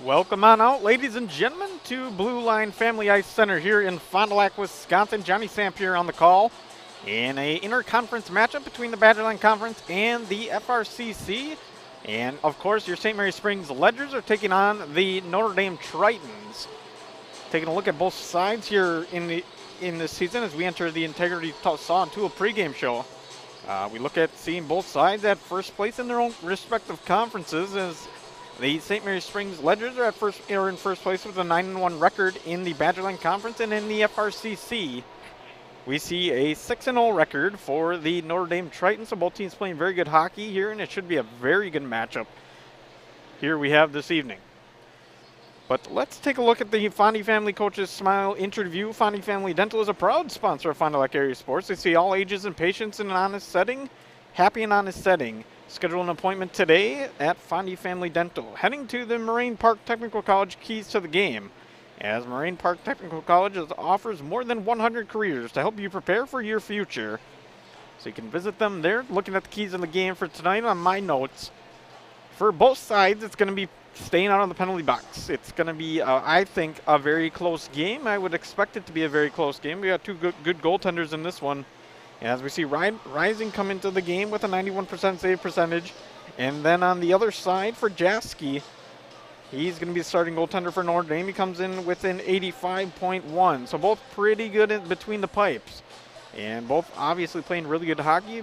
Welcome on out, ladies and gentlemen, to Blue Line Family Ice Center here in Fond du Lac, Wisconsin. Johnny Samp here on the call in a interconference matchup between the Badgerland Conference and the FRCC. And, of course, your St. Mary Springs Ledgers are taking on the Notre Dame Tritons. Taking a look at both sides here in this season as we enter the Integrity Saw and Tool pregame show. We look at seeing both sides at first place in their own respective conferences as the St. Mary Springs Ledgers are in first place with a 9-1 record in the Badgerland Conference, and in the FRCC, we see a 6-0 record for the Notre Dame Tritons. So both teams playing very good hockey here, and it should be a very good matchup here we have this evening. But let's take a look at the Fondy Family Coaches Smile interview. Fondy Family Dental is a proud sponsor of Fond du Lac area sports. They see all ages and patients in an honest setting, happy and honest setting. Schedule an appointment today at Fondy Family Dental. Heading to the Moraine Park Technical College keys to the game, as Moraine Park Technical College offers more than 100 careers to help you prepare for your future. So you can visit them there. Looking at the keys in the game for tonight on my notes. For both sides, it's going to be staying out of the penalty box. It's going to be, I think, a very close game. I would expect it to be a very close game. We got two good goaltenders in this one. As we see Rising come into the game with a 91% save percentage. And then on the other side for Jaski, he's going to be the starting goaltender for Notre Dame. He comes in with an 85.1. So both pretty good in between the pipes. And both obviously playing really good hockey,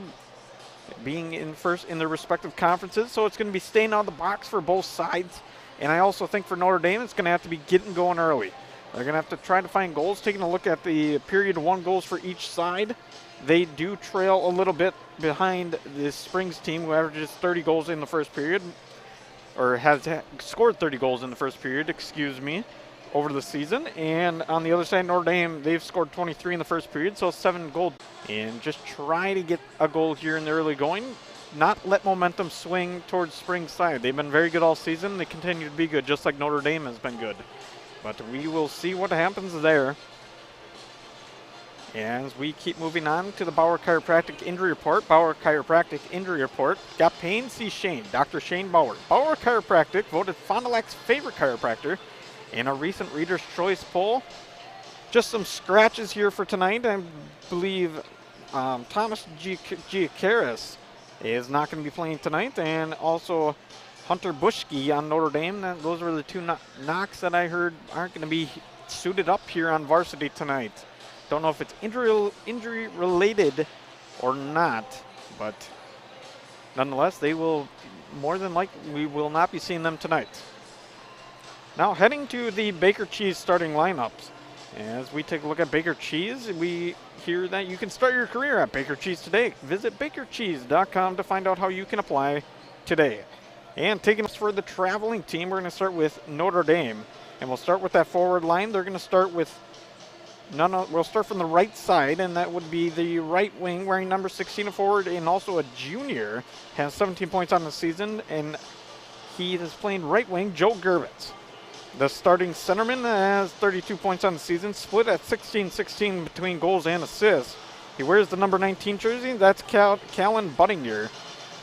being in first in their respective conferences. So it's going to be staying out of the box for both sides. And I also think for Notre Dame, it's going to have to be getting going early. They're going to have to try to find goals. Taking a look at the period 1 goals for each side, they do trail a little bit behind the Springs team, who averages 30 goals in the first period, or has scored 30 goals in the first period, over the season. And on the other side, Notre Dame, they've scored 23 in the first period, so 7 goals. And just try to get a goal here in the early going, not let momentum swing towards Springs' side. They've been very good all season. They continue to be good, just like Notre Dame has been good. But we will see what happens there. As we keep moving on to the Bauer Chiropractic Injury Report. Bauer Chiropractic Injury Report. Got Payne C. Shane, Dr. Shane Bauer. Bauer Chiropractic voted Fond du Lac's favorite chiropractor in a recent Reader's Choice poll. Just some scratches here for tonight. I believe Thomas Giacaris is not going to be playing tonight, and also Hunter Bushke on Notre Dame. Those were the two knocks that I heard aren't going to be suited up here on varsity tonight. Don't know if it's injury related or not, but nonetheless, they will more than likely, we will not be seeing them tonight. Now heading to the Baker Cheese starting lineups. As we take a look at Baker Cheese, we hear that you can start your career at Baker Cheese today. Visit bakercheese.com to find out how you can apply today. And taking us for the traveling team, we're going to start with Notre Dame. And we'll start with that forward line. They're going to start with we'll start from the right side, and that would be the right wing wearing number 16 forward, and also a junior, has 17 points on the season, and he is playing right wing, Joe Gerbitz. The starting centerman has 32 points on the season, split at 16-16 between goals and assists. He wears the number 19 jersey. That's Callan Buttinger.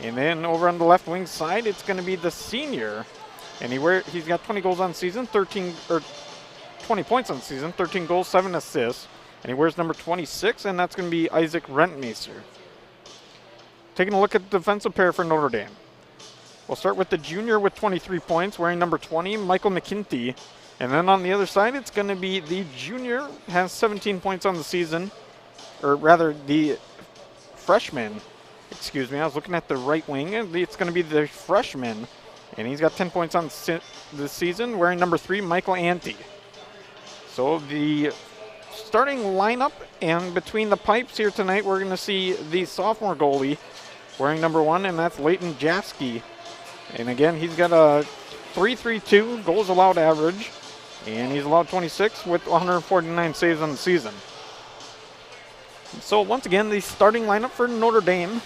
And then over on the left wing side, it's going to be the senior, and he's got 20 goals on the season, 20 points on the season, 13 goals, 7 assists, and he wears number 26, and that's going to be Isaac Rentmeester. Taking a look at the defensive pair for Notre Dame. We'll start with the junior with 23 points, wearing number 20, Michael McKinty. And then on the other side, it's going to be the junior, has 17 points on the season, or rather the freshman. Excuse me, I was looking at the right wing, and it's going to be the freshman, and he's got 10 points on the season, wearing number 3, Michael Ante. So the starting lineup, and between the pipes here tonight, we're going to see the sophomore goalie wearing number 1, and that's Leighton Jaski. And again, he's got a .332 goals allowed average, and he's allowed 26 with 149 saves on the season. So once again, the starting lineup for Notre Dame,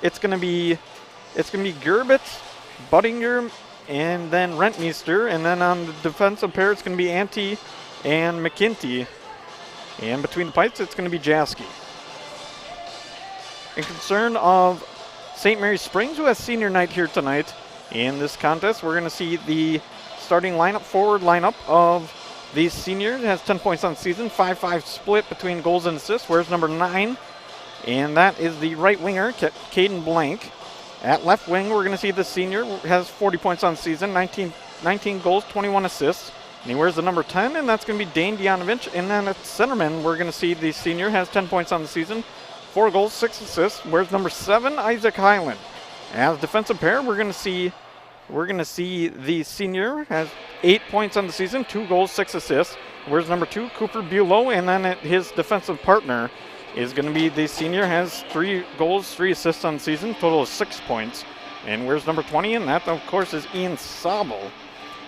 it's going to be Gerbitz, Buttinger, and then Rentmeester, and then on the defensive pair, it's going to be Ante and McKinty. And between the pipes, it's going to be Jaski. In concern of St. Mary Springs, who has senior night here tonight, in this contest. We're going to see the starting forward lineup of the senior. It has 10 points on the season, 5-5 split between goals and assists. Where's number 9? And that is the right winger, Caden Blank. At left wing, we're going to see the senior has 40 points on the season, 19 goals, 21 assists. And he wears the number 10, and that's going to be Dane Dianovich. And then at centerman, we're going to see the senior has 10 points on the season, 4 goals, 6 assists. Wears number 7, Isaac Highland. As defensive pair, we're going to see the senior has 8 points on the season, 2 goals, 6 assists. Where's number 2, Cooper Bulow, and then his defensive partner is going to be the senior, has 3 goals, 3 assists on the season, total of 6 points. And where's number 20, and that, of course, is Ian Sobel.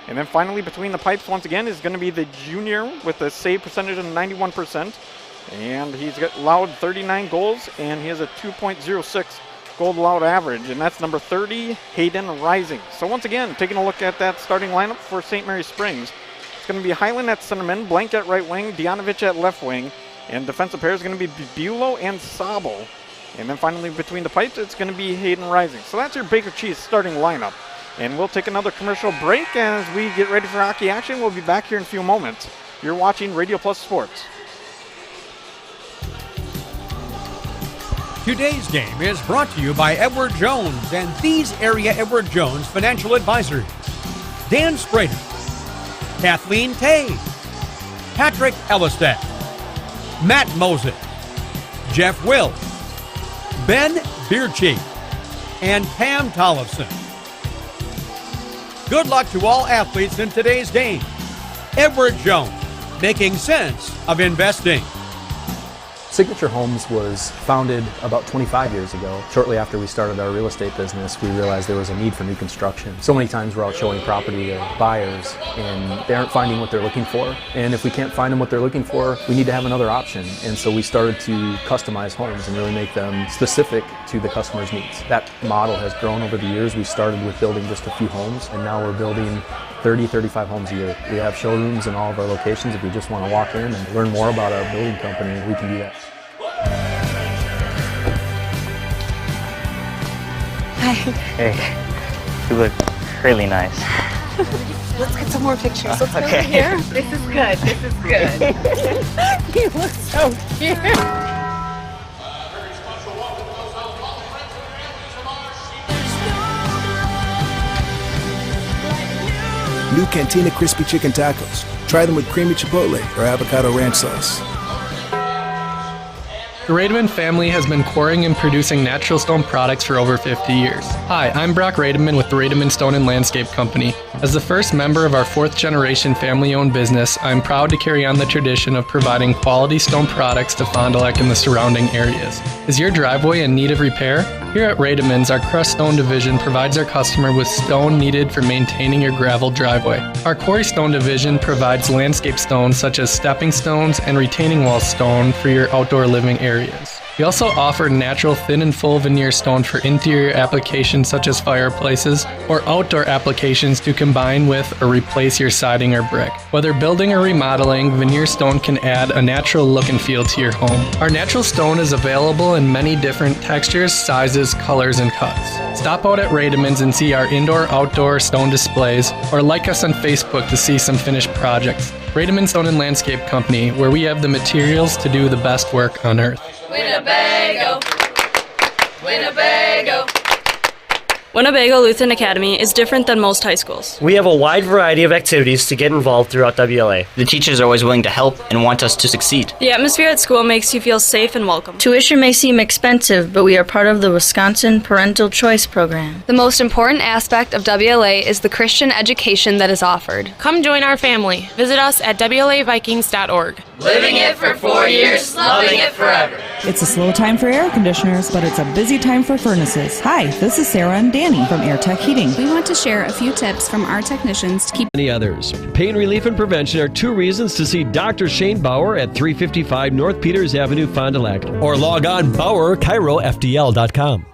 And then finally, between the pipes, once again, is going to be the junior with a save percentage of 91%. And he's allowed 39 goals, and he has a 2.06 goal allowed average, and that's number 30, Hayden Rising. So once again, taking a look at that starting lineup for St. Mary Springs, it's going to be Highland at centerman, Blank at right wing, Dianovich at left wing, and defensive pair is going to be Bulow and Sobel. And then finally, between the pipes, it's going to be Hayden Rising. So that's your Baker Cheese starting lineup. And we'll take another commercial break as we get ready for hockey action. We'll be back here in a few moments. You're watching Radio Plus Sports. Today's game is brought to you by Edward Jones and these area Edward Jones Financial Advisors. Dan Sprader, Kathleen Tay, Patrick Ellistat, Matt Moses, Jeff Will, Ben Beercheek, and Pam Tollefson. Good luck to all athletes in today's game. Edward Jones, making sense of investing. Signature Homes was founded about 25 years ago. Shortly after we started our real estate business, we realized there was a need for new construction. So many times we're out showing property to buyers and they aren't finding what they're looking for. And if we can't find them what they're looking for, we need to have another option. And so we started to customize homes and really make them specific to the customer's needs. That model has grown over the years. We started with building just a few homes, and now we're building 30, 35 homes a year. We have showrooms in all of our locations. If you just want to walk in and learn more about our building company, we can do that. Hi. Hey, you look really nice. Let's get some more pictures. Let's go Okay. over here. This is good. This is good. You look so cute. New Cantina Crispy Chicken Tacos. Try them with creamy chipotle or avocado ranch sauce. The Rademan family has been quarrying and producing natural stone products for over 50 years. Hi, I'm Brock Rademan with the Rademan Stone and Landscape Company. As the first member of our 4th generation family-owned business, I'm proud to carry on the tradition of providing quality stone products to Fond du Lac and the surrounding areas. Is your driveway in need of repair? Here at Rademan's, our crushed stone division provides our customer with stone needed for maintaining your gravel driveway. Our quarry stone division provides landscape stones such as stepping stones and retaining wall stone for your outdoor living areas. We also offer natural thin and full veneer stone for interior applications such as fireplaces or outdoor applications to combine with or replace your siding or brick. Whether building or remodeling, veneer stone can add a natural look and feel to your home. Our natural stone is available in many different textures, sizes, colors, and cuts. Stop out at Rademan's and see our indoor-outdoor stone displays, or like us on Facebook to see some finished projects. Rademan Stone and Landscape Company, where we have the materials to do the best work on earth. Winnebago, Winnebago. Winnebago Lutheran Academy is different than most high schools. We have a wide variety of activities to get involved throughout WLA. The teachers are always willing to help and want us to succeed. The atmosphere at school makes you feel safe and welcome. Tuition may seem expensive, but we are part of the Wisconsin Parental Choice Program. The most important aspect of WLA is the Christian education that is offered. Come join our family. Visit us at WLAVikings.org. Living it for 4 years, loving it forever. It's a slow time for air conditioners, but it's a busy time for furnaces. Hi, this is Sarah and Danny from Air Tech Heating. We want to share a few tips from our technicians to keep many others. Pain relief and prevention are 2 reasons to see Dr. Shane Bauer at 355 North Peters Avenue, Fond du Lac, or log on BauerChiroFDL.com.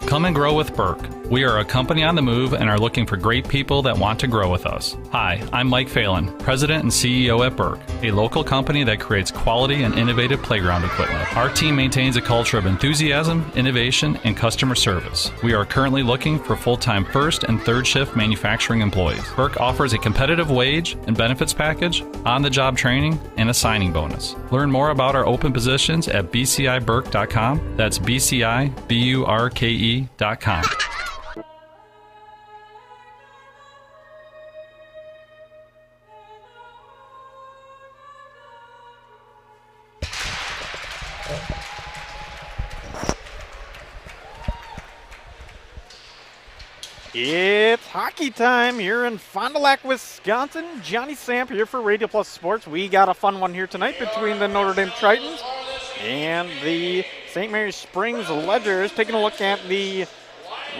Come and grow with Burke. We are a company on the move and are looking for great people that want to grow with us. Hi, I'm Mike Phelan, President and CEO at Burke, a local company that creates quality and innovative playground equipment. Our team maintains a culture of enthusiasm, innovation, and customer service. We are currently looking for full-time first and third shift manufacturing employees. Burke offers a competitive wage and benefits package, on-the-job training, and a signing bonus. Learn more about our open positions at bciburke.com. That's bciburke.com. It's hockey time here in Fond du Lac, Wisconsin. Johnny Samp here for Radio Plus Sports. We got a fun one here tonight between the Notre Dame Tritons and the St. Mary's Springs Ledgers. Taking a look at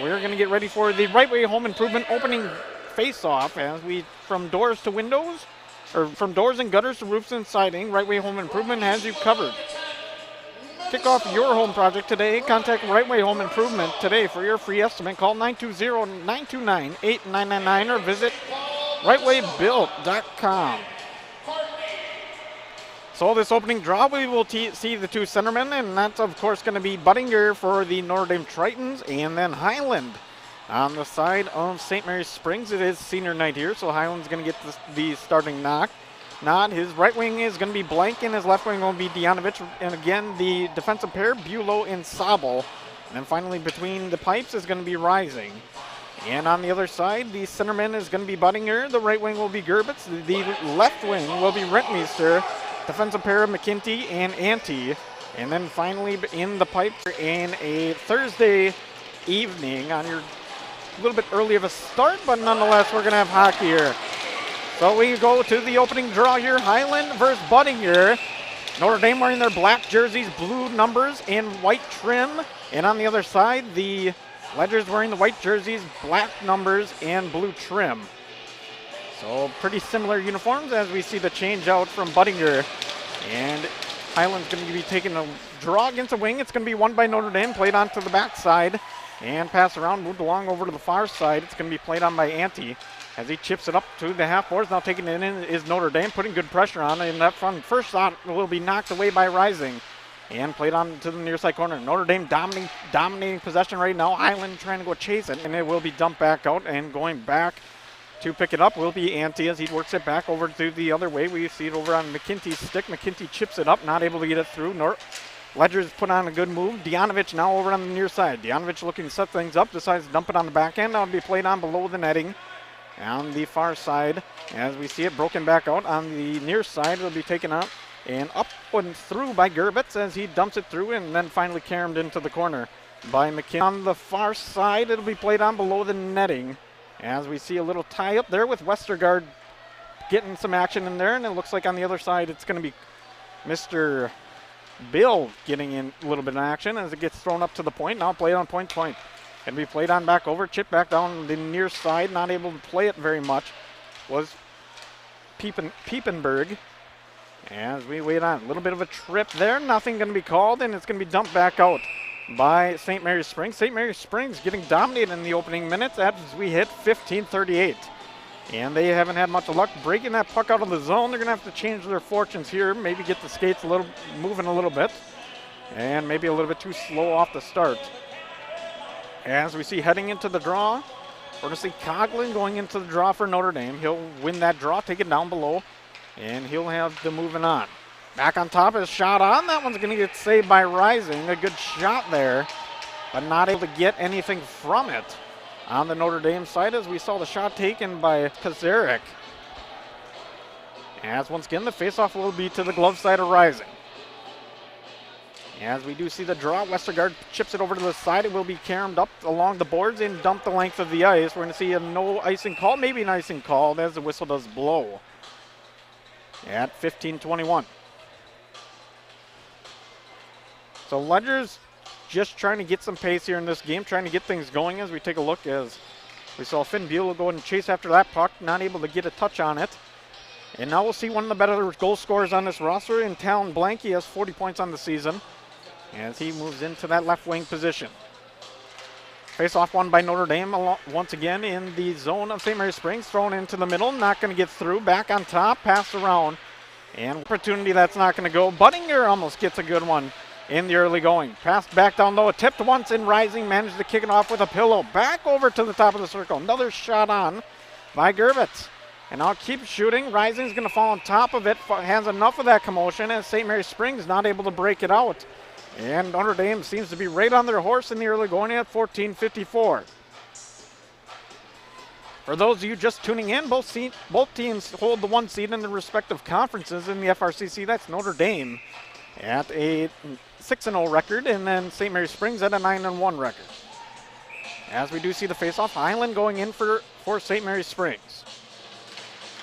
we're going to get ready for the Right Way Home Improvement opening face-off as we, from doors to windows, or from doors and gutters to roofs and siding, Right Way Home Improvement has you covered. Kick off your home project today. Contact Right Way Home Improvement today for your free estimate. Call 920-929-8999 or visit rightwaybuilt.com. So this opening draw, we will see the two centermen, and that's, of course, going to be Buttinger for the Notre Dame Tritons, and then Highland on the side of St. Mary's Springs. It is senior night here, so Highland's going to get the starting knock. His right wing is going to be Blank, and his left wing will be Dianovich. And again, the defensive pair, Bulow and Sobel. And then finally, between the pipes is going to be Rising. And on the other side, the centerman is going to be Buttinger. The right wing will be Gerbitz. The left wing will be Rentmeester. Defensive pair of McKinty and Ante. And then finally, in the pipes, in a Thursday evening on your a little bit early of a start, but nonetheless, we're going to have hockey here. So we go to the opening draw here, Highland versus Buttinger. Notre Dame wearing their black jerseys, blue numbers, and white trim. And on the other side, the Ledgers wearing the white jerseys, black numbers, and blue trim. So pretty similar uniforms as we see the change out from Buttinger. And Highland's going to be taking a draw against a wing. It's going to be won by Notre Dame, played onto the backside. And pass around, moved along over to the far side. It's going to be played on by Ante. As he chips it up to the half boards, now taking it in is Notre Dame, putting good pressure on it. And that front first shot will be knocked away by Rising and played on to the near side corner. Notre Dame dominating possession right now. Highland trying to go chase it, and it will be dumped back out. And going back to pick it up will be Ante as he works it back over to the other way. We see it over on McKinty's stick. McKinty chips it up, not able to get it through. Ledgers put on a good move. Dianovich now over on the near side. Dianovich looking to set things up, decides to dump it on the back end. Now it'll be played on below the netting. On the far side, as we see it broken back out on the near side, it'll be taken out and up and through by Gerbitz as he dumps it through and then finally caromed into the corner by McKinnon. On the far side, it'll be played on below the netting as we see a little tie up there with Westergaard getting some action in there, and it looks like on the other side it's going to be Mr. Bill getting in a little bit of action as it gets thrown up to the point. Now played on point. Can be played on back over, chip back down the near side, not able to play it very much, was Piepenberg. As we wait on, a little bit of a trip there, nothing going to be called, and it's going to be dumped back out by St. Mary's Springs. St. Mary's Springs getting dominated in the opening minutes as we hit 15:38. And they haven't had much luck breaking that puck out of the zone. They're going to have to change their fortunes here, maybe get the skates moving a little bit, and maybe a little bit too slow off the start. As we see heading into the draw, we're going to see Coughlin going into the draw for Notre Dame. He'll win that draw, take it down below, and he'll have the moving on. Back on top is shot on. That one's going to get saved by Rising. A good shot there, but not able to get anything from it on the Notre Dame side as we saw the shot taken by Kazarek. As once again, the faceoff will be to the glove side of Rising. As we do see the draw, Westergaard chips it over to the side. It will be caromed up along the boards and dumped the length of the ice. We're going to see a no icing call, maybe an icing call as the whistle does blow at 15:21. So Ledgers just trying to get some pace here in this game, trying to get things going as we take a look as we saw Finn Buell go and chase after that puck, not able to get a touch on it. And now we'll see one of the better goal scorers on this roster in Talon Blank. He has 40 points on the season as he moves into that left wing position. Face-off won by Notre Dame once again in the zone of St. Mary Springs. Thrown into the middle, not going to get through. Back on top, passed around. And opportunity that's not going to go. Buttinger almost gets a good one in the early going. Passed back down low, tipped once in Rising, managed to kick it off with a pillow. Back over to the top of the circle. Another shot on by Gervitz. And now keeps shooting. Rising's going to fall on top of it. Has enough of that commotion as St. Mary Springs not able to break it out. And Notre Dame seems to be right on their horse in the early going at 14:54. For those of you just tuning in, both teams hold the 1 seed in their respective conferences in the FRCC. That's Notre Dame at a 6-0 record, and then St. Mary Springs at a 9-1 record. As we do see the face-off, Highland going in for St. Mary Springs.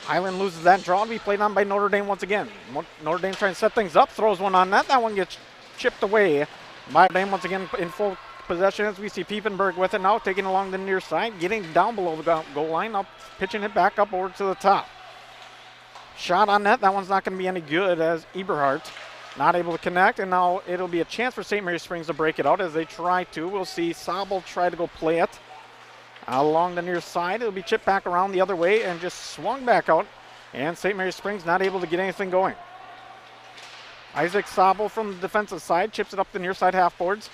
Highland loses that draw to be played on by Notre Dame once again. Notre Dame trying to set things up, throws one on net. That one gets chipped away by Notre Dame once again in full possession as we see Piepenberg with it now, taking along the near side, getting down below the goal line, up, pitching it back up over to the top. Shot on net, that one's not going to be any good as Eberhardt not able to connect, and now it'll be a chance for St. Mary Springs to break it out as they try to. We'll see Sobel try to go play it along the near side. It'll be chipped back around the other way and just swung back out, and St. Mary Springs not able to get anything going. Isaac Sobel from the defensive side chips it up the near side half boards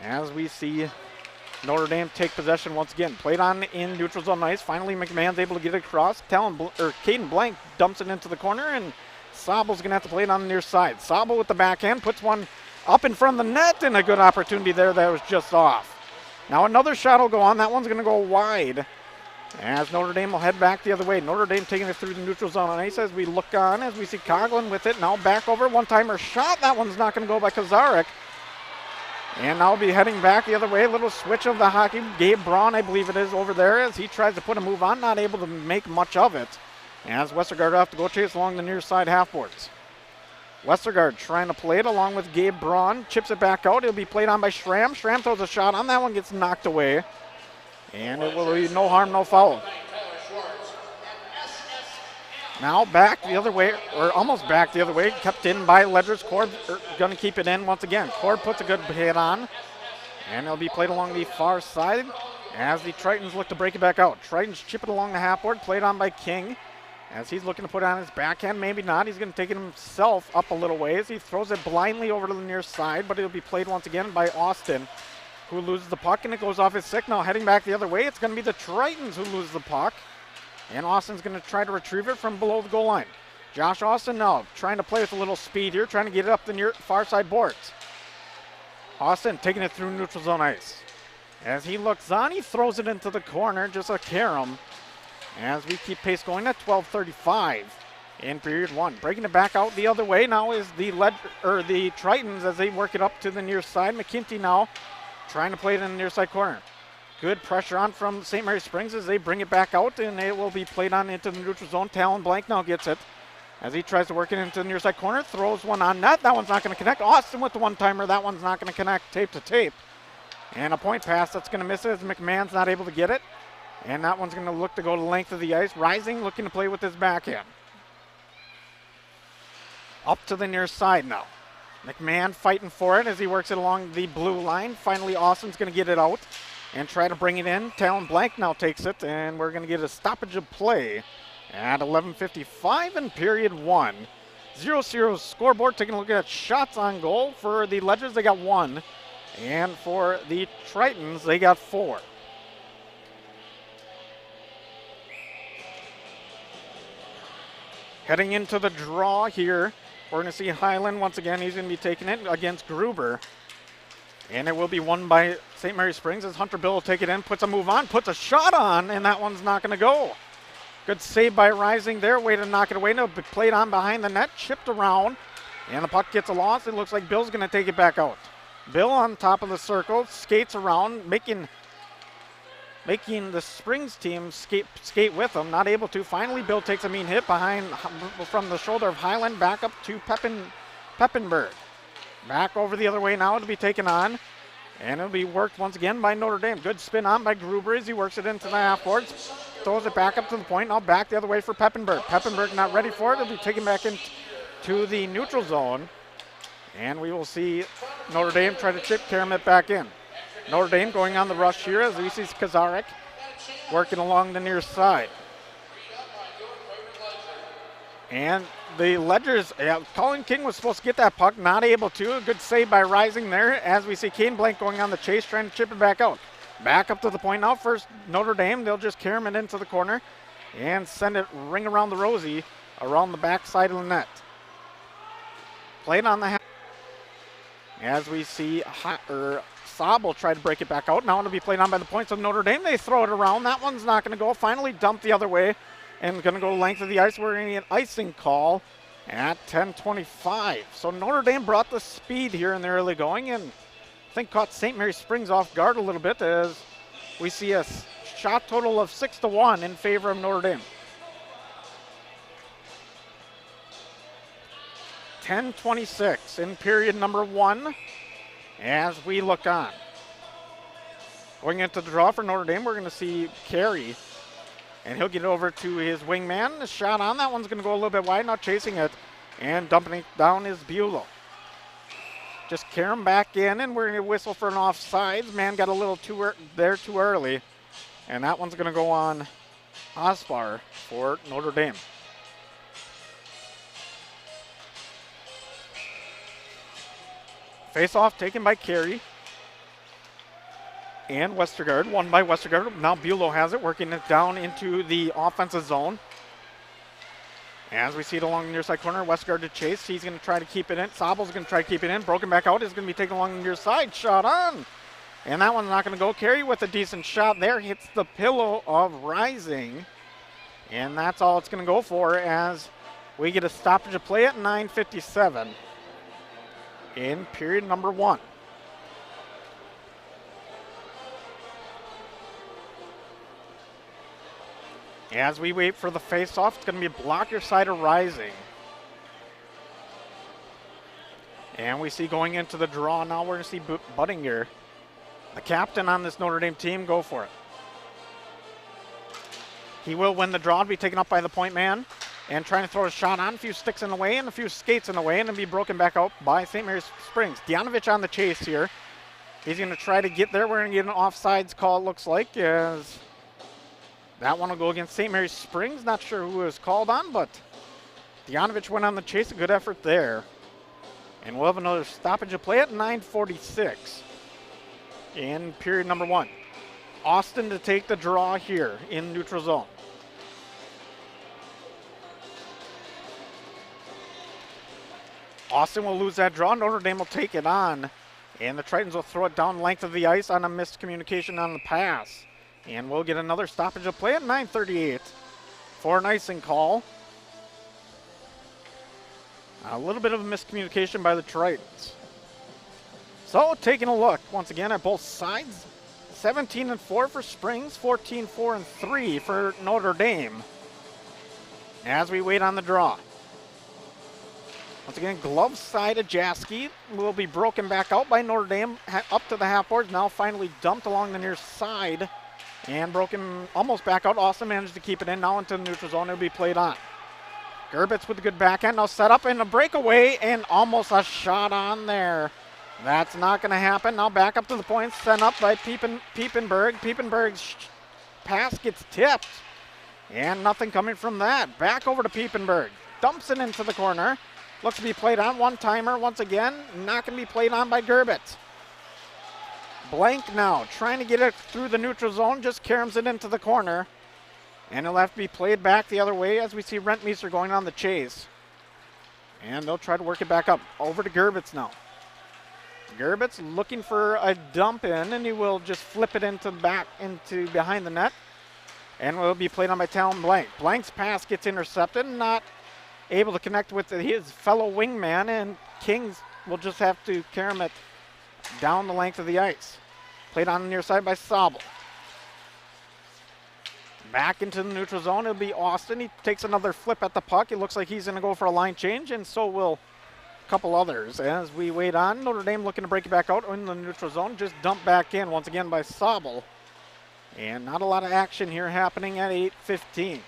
as we see Notre Dame take possession once again. Played on in neutral zone ice. Finally, McMahon's able to get it across. Caden Blank dumps it into the corner, and Sobel's going to have to play it on the near side. Sobel with the backhand puts one up in front of the net, and a good opportunity there that was just off. Now another shot will go on. That one's going to go wide as Notre Dame will head back the other way. Notre Dame taking it through the neutral zone on ice as we look on, as we see Coughlin with it. Now back over, one-timer shot. That one's not going to go by Kozarek. And now be heading back the other way. A little switch of the hockey. Gabe Braun, I believe it is, over there as he tries to put a move on. Not able to make much of it. As Westergaard will have to go chase along the near side half boards. Westergaard trying to play it along with Gabe Braun. Chips it back out. It'll be played on by Schramm. Schramm throws a shot on. That one gets knocked away. And it will be no harm, no foul. Now back the other way, or almost back the other way. Kept in by Ledgers. Cord going to keep it in once again. Cord puts a good hit on. And it'll be played along the far side as the Tritons look to break it back out. Tritons chip it along the half board. Played on by King. As he's looking to put it on his backhand, maybe not. He's going to take it himself up a little ways. He throws it blindly over to the near side, but it'll be played once again by Austin, who loses the puck, and it goes off his stick. Now heading back the other way, it's going to be the Tritons who lose the puck. And Austin's going to try to retrieve it from below the goal line. Josh Austin now trying to play with a little speed here, trying to get it up the near far side boards. Austin taking it through neutral zone ice. As he looks on, he throws it into the corner, just a carom. As we keep pace going at 12:35 in period one. Breaking it back out the other way now is the Tritons as they work it up to the near side. McKinty now trying to play it in the near side corner. Good pressure on from St. Mary Springs as they bring it back out, and it will be played on into the neutral zone. Talon Blank now gets it as he tries to work it into the near side corner. Throws one on net. That one's not going to connect. Austin with the one-timer. That one's not going to connect tape to tape. And a point pass that's going to miss it as McMahon's not able to get it. And that one's going to look to go to the length of the ice. Rising looking to play with his backhand. Up to the near side now. McMahon fighting for it as he works it along the blue line. Finally, Austin's going to get it out and try to bring it in. Talon Blank now takes it, and we're going to get a stoppage of play at 11:55 in period one. 0-0 scoreboard. Taking a look at shots on goal. For the Ledgers, they got 1. And for the Tritons, they got 4. Heading into the draw here, we're going to see Highland once again. He's going to be taking it against Gruber. And it will be won by St. Mary Springs as Hunter Bill will take it in, puts a move on, puts a shot on, and that one's not going to go. Good save by Rising there, way to knock it away. No, played on behind the net, chipped around, and the puck gets a loss. It looks like Bill's going to take it back out. Bill on top of the circle, skates around, making the Springs team skate with him, not able to. Finally, Bill takes a mean hit from the shoulder of Highland back up to Peppenberg. Back over the other way now to be taken on, and it'll be worked once again by Notre Dame. Good spin on by Gruber as he works it into the half boards, throws it back up to the point. Now back the other way for Peppenberg. Peppenberg not ready for it. It'll be taken back into the neutral zone, and we will see Notre Dame try to chip Karamet back in. Notre Dame going on the rush here as we see Kazarek working along the near side. And the Ledgers, Colin King was supposed to get that puck, not able to. A good save by Rising there as we see Kane Blank going on the chase, trying to chip it back out. Back up to the point now. First Notre Dame, they'll just carry him into the corner and send it ring around the rosy around the back side of the net. Played on the half. As we see Saab will try to break it back out. Now it'll be played on by the points of Notre Dame. They throw it around. That one's not going to go. Finally dumped the other way and going to go length of the ice. We're going to get an icing call at 10:25. So Notre Dame brought the speed here in the early going and I think caught St. Mary Springs off guard a little bit as we see a shot total of 6-1 in favor of Notre Dame. 10:26 in period number 1 as we look on. Going into the draw for Notre Dame, we're going to see Carey, and he'll get it over to his wingman. The shot on that one's going to go a little bit wide, not chasing it, and dumping it down is Bulow. Just carry him back in, and we're going to whistle for an offsides. Man got a little too early, and that one's going to go on Osbar for Notre Dame. Face-off taken by Carey and Westergaard, won by Westergaard. Now Bulow has it, working it down into the offensive zone. As we see it along the near side corner, Westergaard to chase. He's going to try to keep it in. Sabel's going to try to keep it in. Broken back out is going to be taken along the near side. Shot on. And that one's not going to go. Carey with a decent shot there. Hits the pillow of Rising. And that's all it's going to go for as we get a stoppage of play at 9:57 in period number 1. As we wait for the face-off, it's going to be blocker side of Rising. And we see going into the draw now, we're going to see Buttinger, the captain on this Notre Dame team, go for it. He will win the draw, be taken up by the point man, and trying to throw a shot on, a few sticks in the way and a few skates in the way, and then be broken back out by St. Mary's Springs. Dianovich on the chase here. He's going to try to get there. We're going to get an offsides call, it looks like, as that one will go against St. Mary's Springs. Not sure who was called on, but Dianovich went on the chase. A good effort there. And we'll have another stoppage of play at 9:46 in period number 1. Austin to take the draw here in neutral zone. Austin will lose that draw. Notre Dame will take it on. And the Tritons will throw it down length of the ice on a missed communication on the pass. And we'll get another stoppage of play at 9:38 for an icing call. A little bit of a miscommunication by the Tritons. So taking a look once again at both sides. 17-4 for Springs, 14-4-3 for Notre Dame. As we wait on the draw. Once again, glove side of Jaski will be broken back out by Notre Dame up to the half boards. Now finally dumped along the near side and broken almost back out. Austin managed to keep it in. Now into the neutral zone. It'll be played on. Gerbitz with a good backhand. Now set up and a breakaway and almost a shot on there. That's not going to happen. Now back up to the point. Sent up by Piepenberg. Piepenberg's pass gets tipped. And nothing coming from that. Back over to Piepenberg. Dumps it into the corner. Looks to be played on. One-timer once again. Not going to be played on by Gerbitz. Blank now. Trying to get it through the neutral zone. Just caroms it into the corner. And it'll have to be played back the other way as we see Rentmeester going on the chase. And they'll try to work it back up. Over to Gerbitz now. Gerbitz looking for a dump in, and he will just flip it into behind the net. And will be played on by Talon Blank. Blank's pass gets intercepted, not able to connect with his fellow wingman, and Kings will just have to carry him it down the length of the ice. Played on the near side by Sabel. Back into the neutral zone, it'll be Austin. He takes another flip at the puck. It looks like he's going to go for a line change, and so will a couple others. As we wait on, Notre Dame looking to break it back out in the neutral zone. Just dumped back in once again by Sabel. And not a lot of action here happening at 8:15.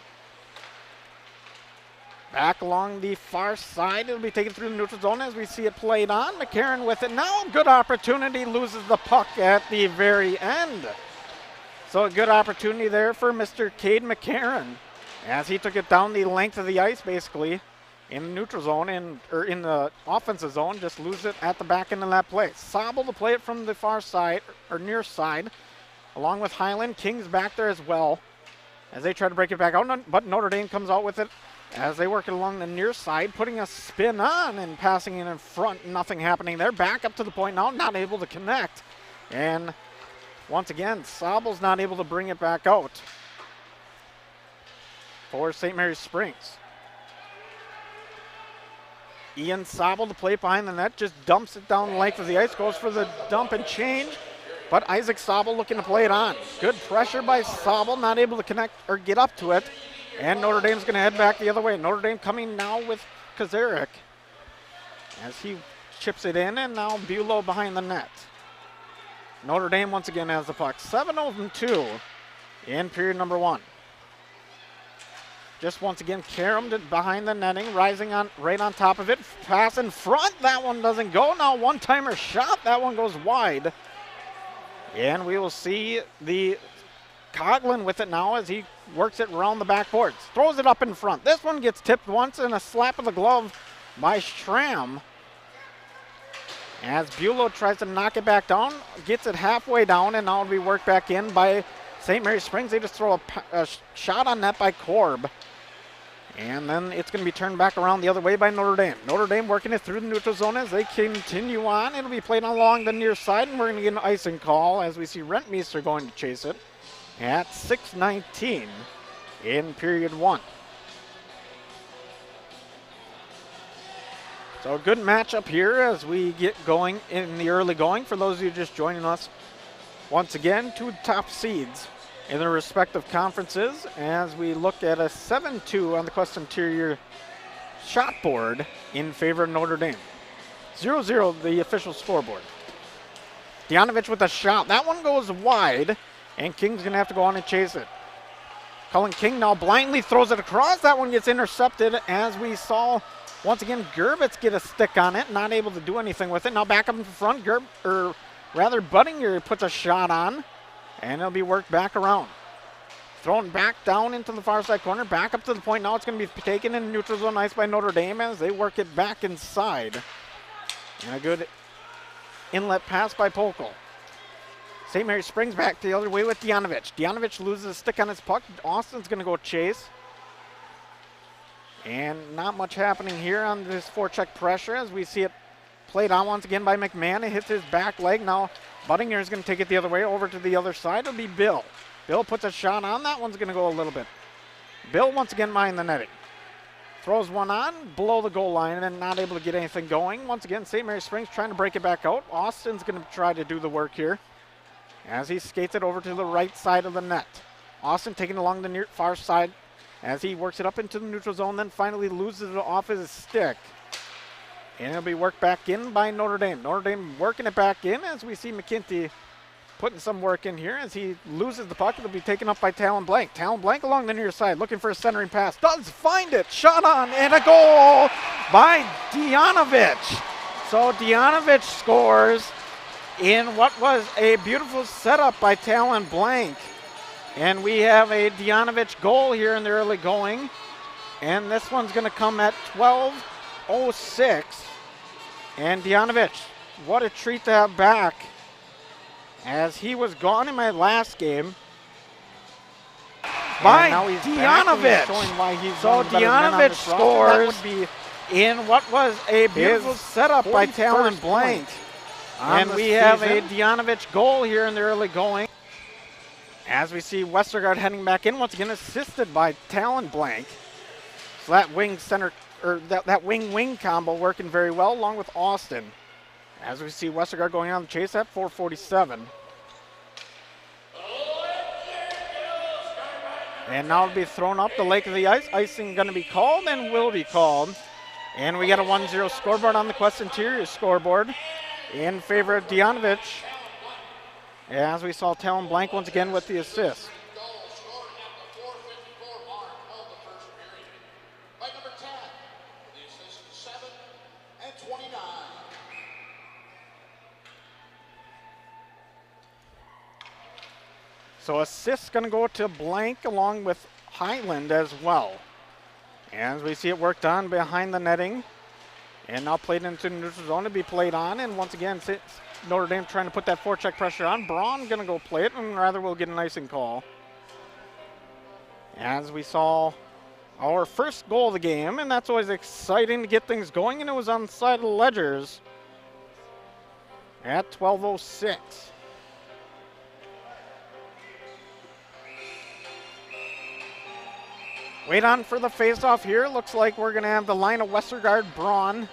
Back along the far side, it'll be taken through the neutral zone as we see it played on. McCarron with it now. Good opportunity, loses the puck at the very end. So a good opportunity there for Mr. Cade McCarron as he took it down the length of the ice basically in the neutral zone or in the offensive zone, just lose it at the back end of that play. Sobel to play it from the far side or near side along with Highland. King's back there as well as they try to break it back out, but Notre Dame comes out with it as they work it along the near side, putting a spin on and passing it in front. Nothing happening there. Back up to the point now, not able to connect. And once again, Sobel's not able to bring it back out for St. Mary's Springs. Ian Sobel to play it behind the net, just dumps it down the length of the ice, goes for the dump and change, but Isaac Sobel looking to play it on. Good pressure by Sobel, not able to connect or get up to it. And Notre Dame's going to head back the other way. Notre Dame coming now with Kazarik as he chips it in, and now Bulow behind the net. Notre Dame once again has the puck. 7-0-2 in period number 1. Just once again, Karam behind the netting, rising on right on top of it. Pass in front. That one doesn't go. Now one-timer shot. That one goes wide. And we will see the Coughlin with it now as he works it around the backboards. Throws it up in front. This one gets tipped once and a slap of the glove by Schramm. As Bulow tries to knock it back down, gets it halfway down, and now it'll be worked back in by St. Mary's Springs. They just throw a shot on net by Korb. And then it's going to be turned back around the other way by Notre Dame. Notre Dame working it through the neutral zone as they continue on. It'll be played along the near side, and we're going to get an icing call as we see Rentmeester going to chase it at 6:19 in period 1. So a good matchup here as we get going in the early going. For those of you just joining us, once again, 2 top seeds in their respective conferences as we look at a 7-2 on the Quest Interior shot board in favor of Notre Dame. 0-0 the official scoreboard. Dianovich with a shot. That one goes wide, and King's going to have to go on and chase it. Cullen King now blindly throws it across. That one gets intercepted as we saw once again Gerbitz get a stick on it, not able to do anything with it. Now back up in front, Budinger puts a shot on, and it'll be worked back around. Thrown back down into the far side corner, back up to the point. Now it's going to be taken in neutral zone ice by Notre Dame as they work it back inside. And a good inlet pass by Pokel. St. Mary's Springs back the other way with Dianovich. Dianovich loses a stick on his puck. Austin's going to go chase. And not much happening here on this forecheck pressure as we see it played on once again by McMahon. It hits his back leg. Now Budinger is going to take it the other way over to the other side. It'll be Bill. Bill puts a shot on. That one's going to go a little bit. Bill once again behind the netting. Throws one on below the goal line and then not able to get anything going. Once again, St. Mary's Springs trying to break it back out. Austin's going to try to do the work here as he skates it over to the right side of the net. Austin taking it along the near far side as he works it up into the neutral zone, then finally loses it off his stick. And it'll be worked back in by Notre Dame. Notre Dame working it back in as we see McKinty putting some work in here as he loses the puck. It'll be taken up by Talon Blank. Talon Blank along the near side looking for a centering pass. Does find it. Shot on and a goal by Dianovich. So Dianovich scores in what was a beautiful setup by Talon Blank. And we have a Dianovich goal here in the early going. And this one's going to come at 12:06. And Dianovich, what a treat to have back, as he was gone in my last game by Dianovich. So Dianovich scores that would be in what was a beautiful setup by Talon Blank. And we have a Dianovich goal here in the early going. As we see Westergaard heading back in, once again assisted by Talon Blank. So that wing center, or that wing-wing combo working very well along with Austin. As we see Westergaard going on the chase at 4:47. And now it'll be thrown up the lake of the ice. Icing going to be called and will be called. And we got a 1-0 scoreboard on the Quest Interior scoreboard in favor of Dianovich. As we saw Talon Blank once again with the assist. So assist going to go to Blank along with Highland as well. As we see it worked on behind the netting. And now played into the neutral zone to be played on. And once again, Notre Dame trying to put that forecheck pressure on. Braun going to go play it, and rather will get an icing call. As we saw our first goal of the game, and that's always exciting to get things going, and it was on the side of the Ledgers at 12:06. Wait on for the face-off here. Looks like we're going to have the line of Westergaard, Braun.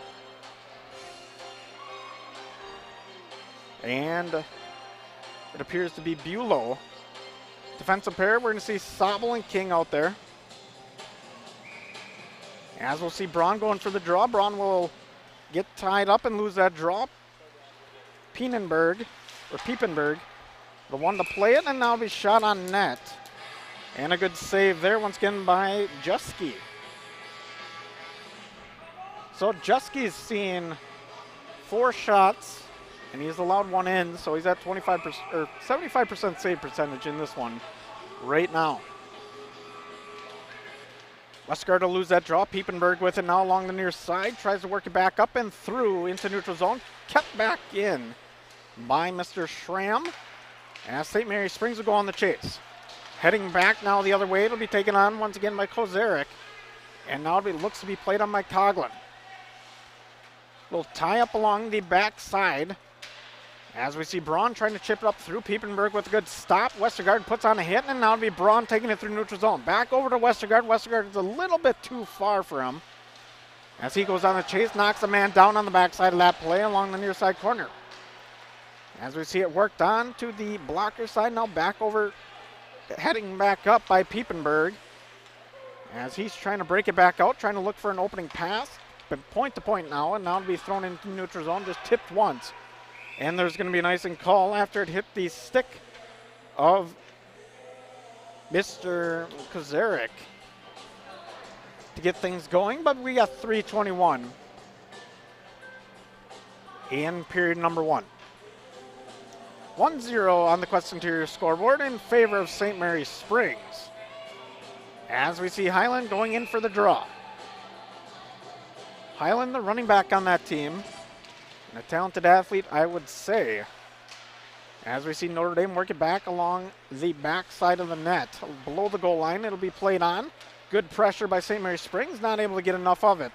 And it appears to be Bulow. Defensive pair, we're going to see Sobel and King out there. As we'll see Braun going for the draw. Braun will get tied up and lose that draw. Piepenberg, the one to play it, and now it'll be shot on net. And a good save there once again by Jusky. So Jusky's seen 4 shots, and he's allowed 1 in, so he's at 25% or 75% save percentage in this one right now. Westergaard to lose that draw. Piepenberg with it now along the near side. Tries to work it back up and through into neutral zone. Kept back in by Mr. Schramm. As St. Mary Springs will go on the chase. Heading back now the other way. It'll be taken on once again by Kozarek. And now it looks to be played on by Coughlin. Little tie up along the back side. As we see Braun trying to chip it up through. Piepenberg with a good stop. Westergaard puts on a hit, and now it'll be Braun taking it through neutral zone. Back over to Westergaard. Westergaard is a little bit too far for him. As he goes on the chase, knocks a man down on the backside of that play along the near side corner. As we see it worked on to the blocker side, now back over, heading back up by Piepenberg. As he's trying to break it back out, trying to look for an opening pass. But point to point now, and now it'll be thrown into neutral zone, just tipped once. And there's going to be an icing call after it hit the stick of Mr. Kozarek to get things going, but we got 3:21 in period number 1. 1-0 on the Quest Interior scoreboard in favor of St. Mary Springs. As we see Highland going in for the draw. Highland, the running back on that team. And a talented athlete, I would say. As we see Notre Dame work it back along the back side of the net. Below the goal line, it'll be played on. Good pressure by St. Mary Springs, not able to get enough of it.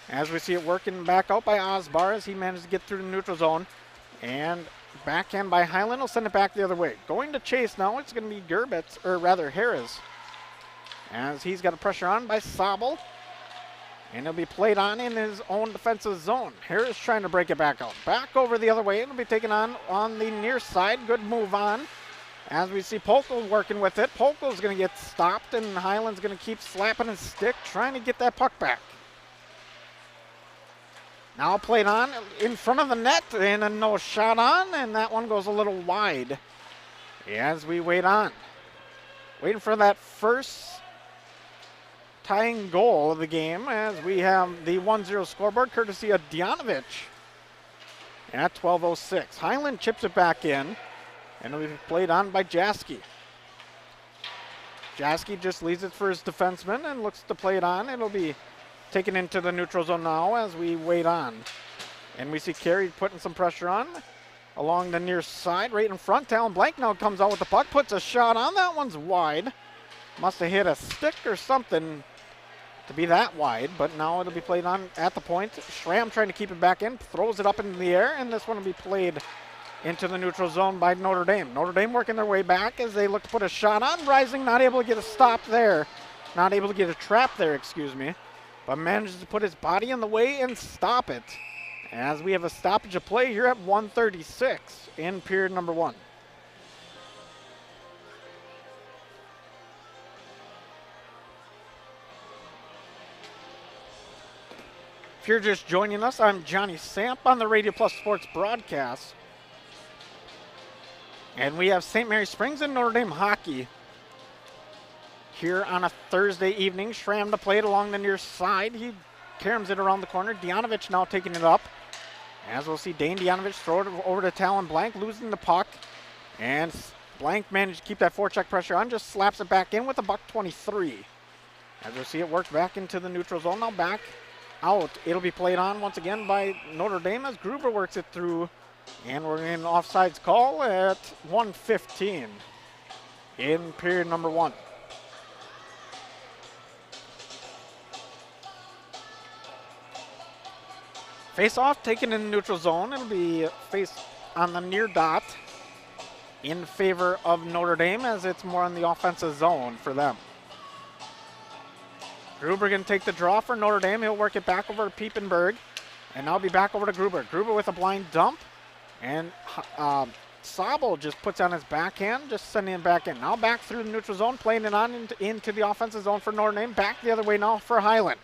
As we see it working back out by Osbar as he managed to get through the neutral zone. And backhand by Highland will send it back the other way. Going to chase now, it's going to be Gerbitz, or rather Harris. As he's got a pressure on by Sobel. And it'll be played on in his own defensive zone. Harris trying to break it back out. Back over the other way. It'll be taken on the near side. Good move on. As we see Polko working with it. Polko's going to get stopped, and Highland's going to keep slapping his stick, trying to get that puck back. Now played on in front of the net, and a no shot on, and that one goes a little wide. As we wait on. Waiting for that first tying goal of the game as we have the 1-0 scoreboard courtesy of Dianovich at 12:06. Highland chips it back in, and it'll be played on by Jasky. Jasky just leaves it for his defenseman and looks to play it on. It'll be taken into the neutral zone now as we wait on. And we see Carey putting some pressure on along the near side, right in front. Talon Blank now comes out with the puck, puts a shot on. That one's wide. Must have hit a stick or something to be that wide, but now it'll be played on at the point. Schramm trying to keep it back in, throws it up into the air, and this one will be played into the neutral zone by Notre Dame. Notre Dame working their way back as they look to put a shot on. Rising, not able to get a stop there. Not able to get a trap there, excuse me. But manages to put his body in the way and stop it. As we have a stoppage of play here at 1:36 in period number 1. If you're just joining us, I'm Johnny Samp on the Radio Plus Sports broadcast. And we have St. Mary Springs and Notre Dame hockey here on a Thursday evening. Schramm to play it along the near side. He caroms it around the corner. Dianovich now taking it up. As we'll see Dane Dianovich throw it over to Talon Blank, losing the puck. And Blank managed to keep that forecheck pressure on, just slaps it back in with a $1.23. As we'll see it work back into the neutral zone. Now back out. It'll be played on once again by Notre Dame as Gruber works it through. And we're in offsides call at 1:15 in period number 1. Face-off taken in the neutral zone. It'll be face on the near dot in favor of Notre Dame as it's more on the offensive zone for them. Gruber going to take the draw for Notre Dame. He'll work it back over to Piepenberg. And now be back over to Gruber. Gruber with a blind dump. And Sabel just puts on his backhand, just sending it back in. Now back through the neutral zone, playing it on into the offensive zone for Notre Dame. Back the other way now for Highland.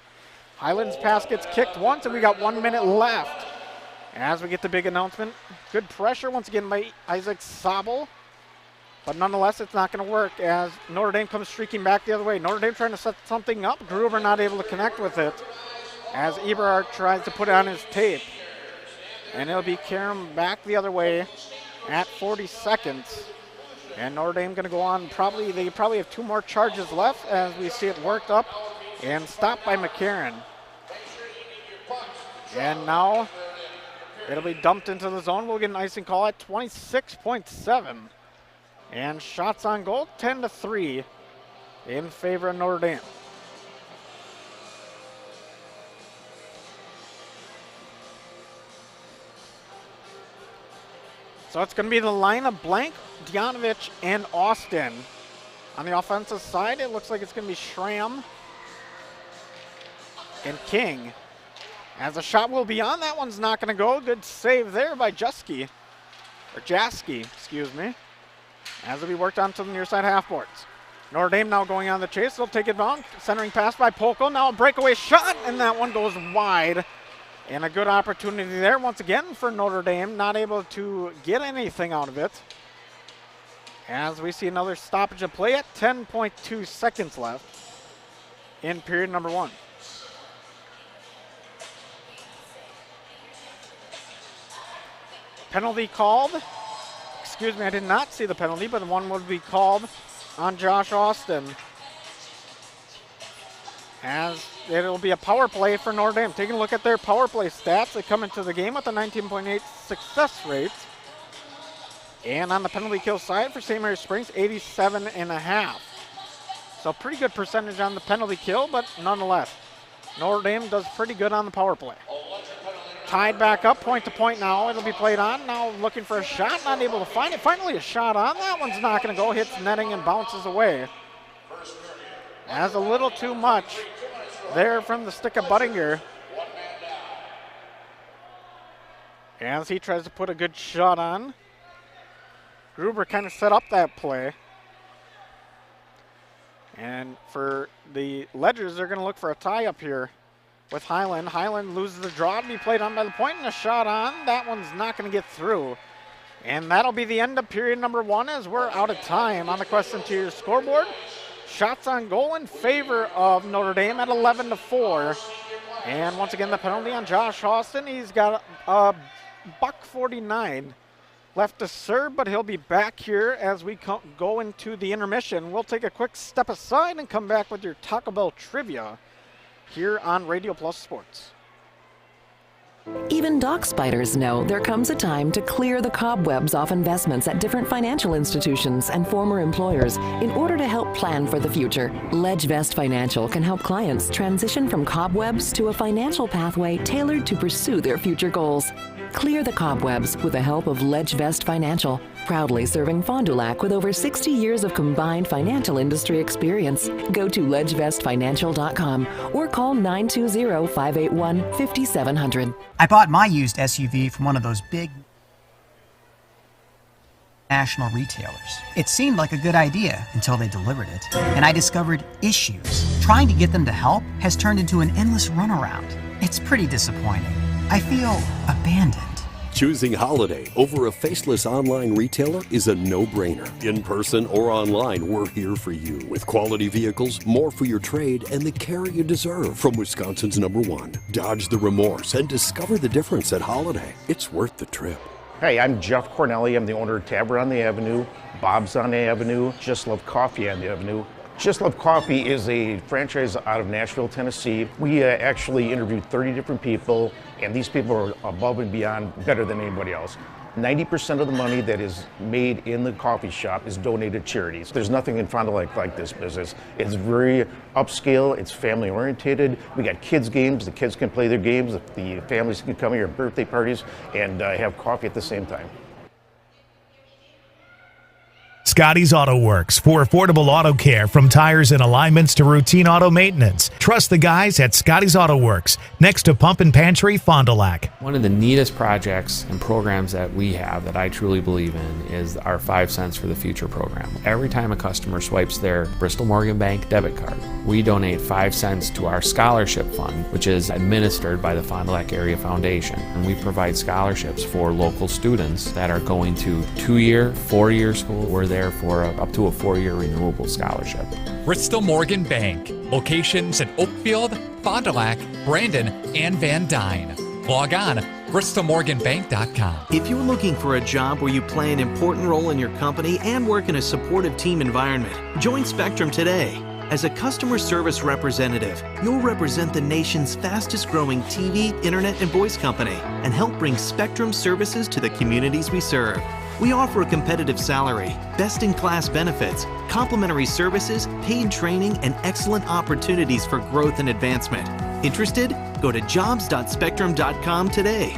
Highland's pass gets kicked once, and we got 1 minute left. As we get the big announcement, good pressure once again by Isaac Sabel. But nonetheless, it's not going to work as Notre Dame comes streaking back the other way. Notre Dame trying to set something up. Gruber not able to connect with it as Eberhardt tries to put it on his tape. And it'll be Karam back the other way at 40 seconds. And Notre Dame going to go on. They probably have 2 more charges left as we see it worked up and stopped by McCarran. And now it'll be dumped into the zone. We'll get an icing call at 26.7. And shots on goal, 10-3 in favor of Notre Dame. So it's going to be the line of Blank, Djanovich, and Austin. On the offensive side, it looks like it's going to be Schramm and King. As the shot will be on, that one's not going to go. Good save there by Jaski, excuse me. As it'll be worked on to the near side half boards. Notre Dame now going on the chase. They'll take it down. Centering pass by Polko. Now a breakaway shot, and that one goes wide. And a good opportunity there once again for Notre Dame. Not able to get anything out of it. As we see another stoppage of play at 10.2 seconds left in period number 1. Penalty called. Excuse me, I did not see the penalty, but one would be called on Josh Austin. As it'll be a power play for Notre Dame. Taking a look at their power play stats, they come into the game with a 19.8 success rate. And on the penalty kill side for St. Mary's Springs, 87.5. So pretty good percentage on the penalty kill, but nonetheless, Notre Dame does pretty good on the power play. Tied back up, point to point now. It'll be played on. Now looking for a shot, not able to find it. Finally a shot on. That one's not going to go. Hits netting and bounces away. As a little too much there from the stick of Buttinger. As he tries to put a good shot on. Gruber kind of set up that play. And for the Ledgers, they're going to look for a tie up here with Highland. Highland loses the draw to be played on by the point, and a shot on. That one's not going to get through. And that'll be the end of period number 1 as we're out of time on the Quest Interior scoreboard. Shots on goal in favor of Notre Dame at 11-4. And once again, the penalty on Josh Austin. He's got a $1.49 left to serve, but he'll be back here as we go into the intermission. We'll take a quick step aside and come back with your Taco Bell trivia here on Radio Plus Sports. Even dock spiders know there comes a time to clear the cobwebs off investments at different financial institutions and former employers in order to help plan for the future. LedgeVest Financial can help clients transition from cobwebs to a financial pathway tailored to pursue their future goals. Clear the cobwebs with the help of LedgeVest Financial, proudly serving Fond du Lac with over 60 years of combined financial industry experience. Go to ledgevestfinancial.com or call 920-581-5700. I bought my used SUV from one of those big national retailers. It seemed like a good idea until they delivered it, and I discovered issues. Trying to get them to help has turned into an endless runaround. It's pretty disappointing. I feel abandoned. Choosing Holiday over a faceless online retailer is a no-brainer. In person or online, we're here for you. With quality vehicles, more for your trade, and the care you deserve. From Wisconsin's #1, dodge the remorse and discover the difference at Holiday. It's worth the trip. Hey, I'm Jeff Cornelli. I'm the owner of Tavern on the Avenue, Bob's on the Avenue, Just Love Coffee on the Avenue. Just Love Coffee is a franchise out of Nashville, Tennessee. We actually interviewed 30 different people, and these people are above and beyond better than anybody else. 90% of the money that is made in the coffee shop is donated to charities. There's nothing in Fond du Lac like this business. It's very upscale, it's family oriented. We got kids games, the kids can play their games, the families can come here at birthday parties and have coffee at the same time. Scotty's Auto Works for affordable auto care, from tires and alignments to routine auto maintenance. Trust the guys at Scotty's Auto Works, next to Pump and Pantry, Fond du Lac. One of the neatest projects and programs that we have that I truly believe in is our 5 cents for the future program. Every time a customer swipes their Bristol Morgan Bank debit card, we donate 5 cents to our scholarship fund, which is administered by the Fond du Lac Area Foundation. And we provide scholarships for local students that are going to 2-year, 4-year school. We're there for up to a 4-year renewable scholarship. Bristol Morgan Bank. Locations in Oakfield, Fond du Lac, Brandon, and Van Dyne. Log on bristolmorganbank.com. If you're looking for a job where you play an important role in your company and work in a supportive team environment, join Spectrum today. As a customer service representative, you'll represent the nation's fastest growing TV, internet, and voice company and help bring Spectrum services to the communities we serve. We offer a competitive salary, best-in-class benefits, complimentary services, paid training, and excellent opportunities for growth and advancement. Interested? Go to jobs.spectrum.com today.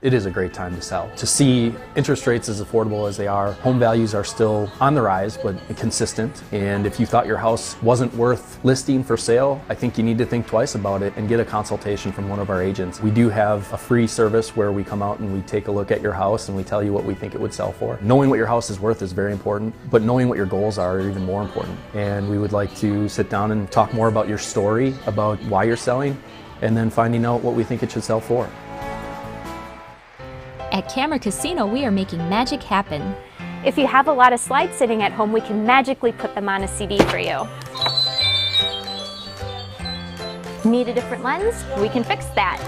It is a great time to sell. To see interest rates as affordable as they are, home values are still on the rise, but consistent. And if you thought your house wasn't worth listing for sale, I think you need to think twice about it and get a consultation from one of our agents. We do have a free service where we come out and we take a look at your house and we tell you what we think it would sell for. Knowing what your house is worth is very important, but knowing what your goals are even more important. And we would like to sit down and talk more about your story, about why you're selling, and then finding out what we think it should sell for. At Camera Casino, we are making magic happen. If you have a lot of slides sitting at home, we can magically put them on a CD for you. Need a different lens? We can fix that.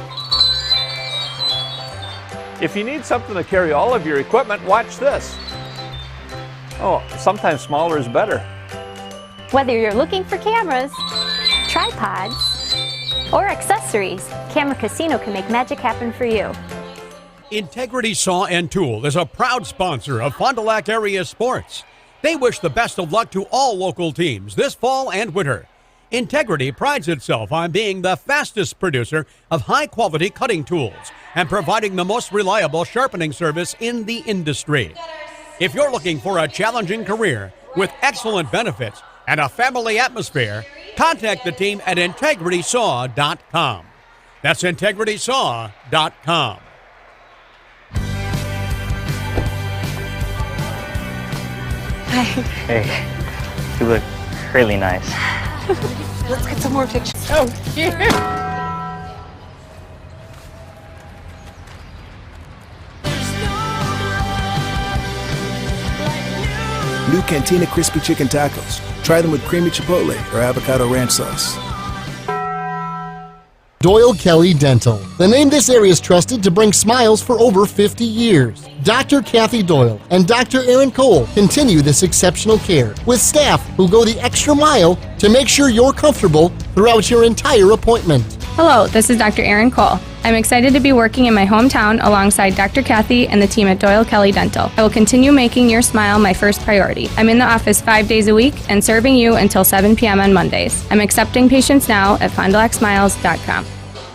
If you need something to carry all of your equipment, watch this. Oh, sometimes smaller is better. Whether you're looking for cameras, tripods, or accessories, Camera Casino can make magic happen for you. Integrity Saw and Tool is a proud sponsor of Fond du Lac area sports. They wish the best of luck to all local teams this fall and winter. Integrity prides itself on being the fastest producer of high-quality cutting tools and providing the most reliable sharpening service in the industry. If you're looking for a challenging career with excellent benefits and a family atmosphere, contact the team at integritysaw.com. That's integritysaw.com. Hey, you look really nice. Let's get some more pictures. Oh, cute. New Cantina Crispy Chicken Tacos. Try them with creamy chipotle or avocado ranch sauce. Doyle Kelly Dental. The name this area is trusted to bring smiles for over 50 years. Dr. Kathy Doyle and Dr. Aaron Cole continue this exceptional care with staff who go the extra mile to make sure you're comfortable throughout your entire appointment. Hello, this is Dr. Aaron Cole. I'm excited to be working in my hometown alongside Dr. Kathy and the team at Doyle Kelly Dental. I will continue making your smile my first priority. I'm in the office 5 days a week and serving you until 7 p.m. on Mondays. I'm accepting patients now at FondDuLacSmiles.com.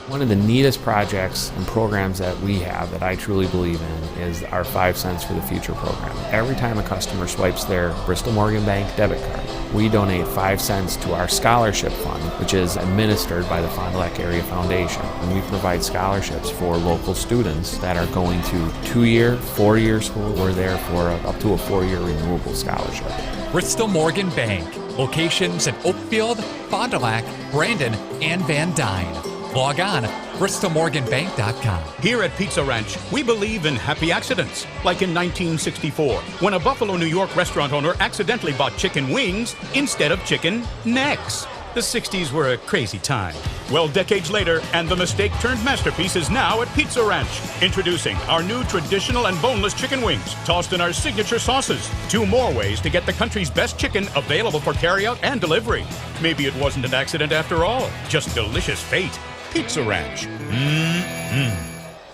One of the neatest projects and programs that we have that I truly believe in is our 5 cents for the future program. Every time a customer swipes their Bristol Morgan Bank debit card, we donate 5 cents to our scholarship fund, which is administered by the Fond du Lac Area Foundation. And we provide scholarships for local students that are going to 2-year, 4-year school. We're there for up to a 4-year renewable scholarship. Bristol Morgan Bank. Locations in Oakfield, Fond du Lac, Brandon, and Van Dyne. Log on bristolmorganbank.com. Here at Pizza Ranch, we believe in happy accidents, like in 1964, when a Buffalo, New York restaurant owner accidentally bought chicken wings instead of chicken necks. The 60s were a crazy time. Well, decades later, and the mistake-turned masterpiece is now at Pizza Ranch. Introducing our new traditional and boneless chicken wings, tossed in our signature sauces. 2 more ways to get the country's best chicken available for carryout and delivery. Maybe it wasn't an accident after all, just delicious fate. Pizza Ranch.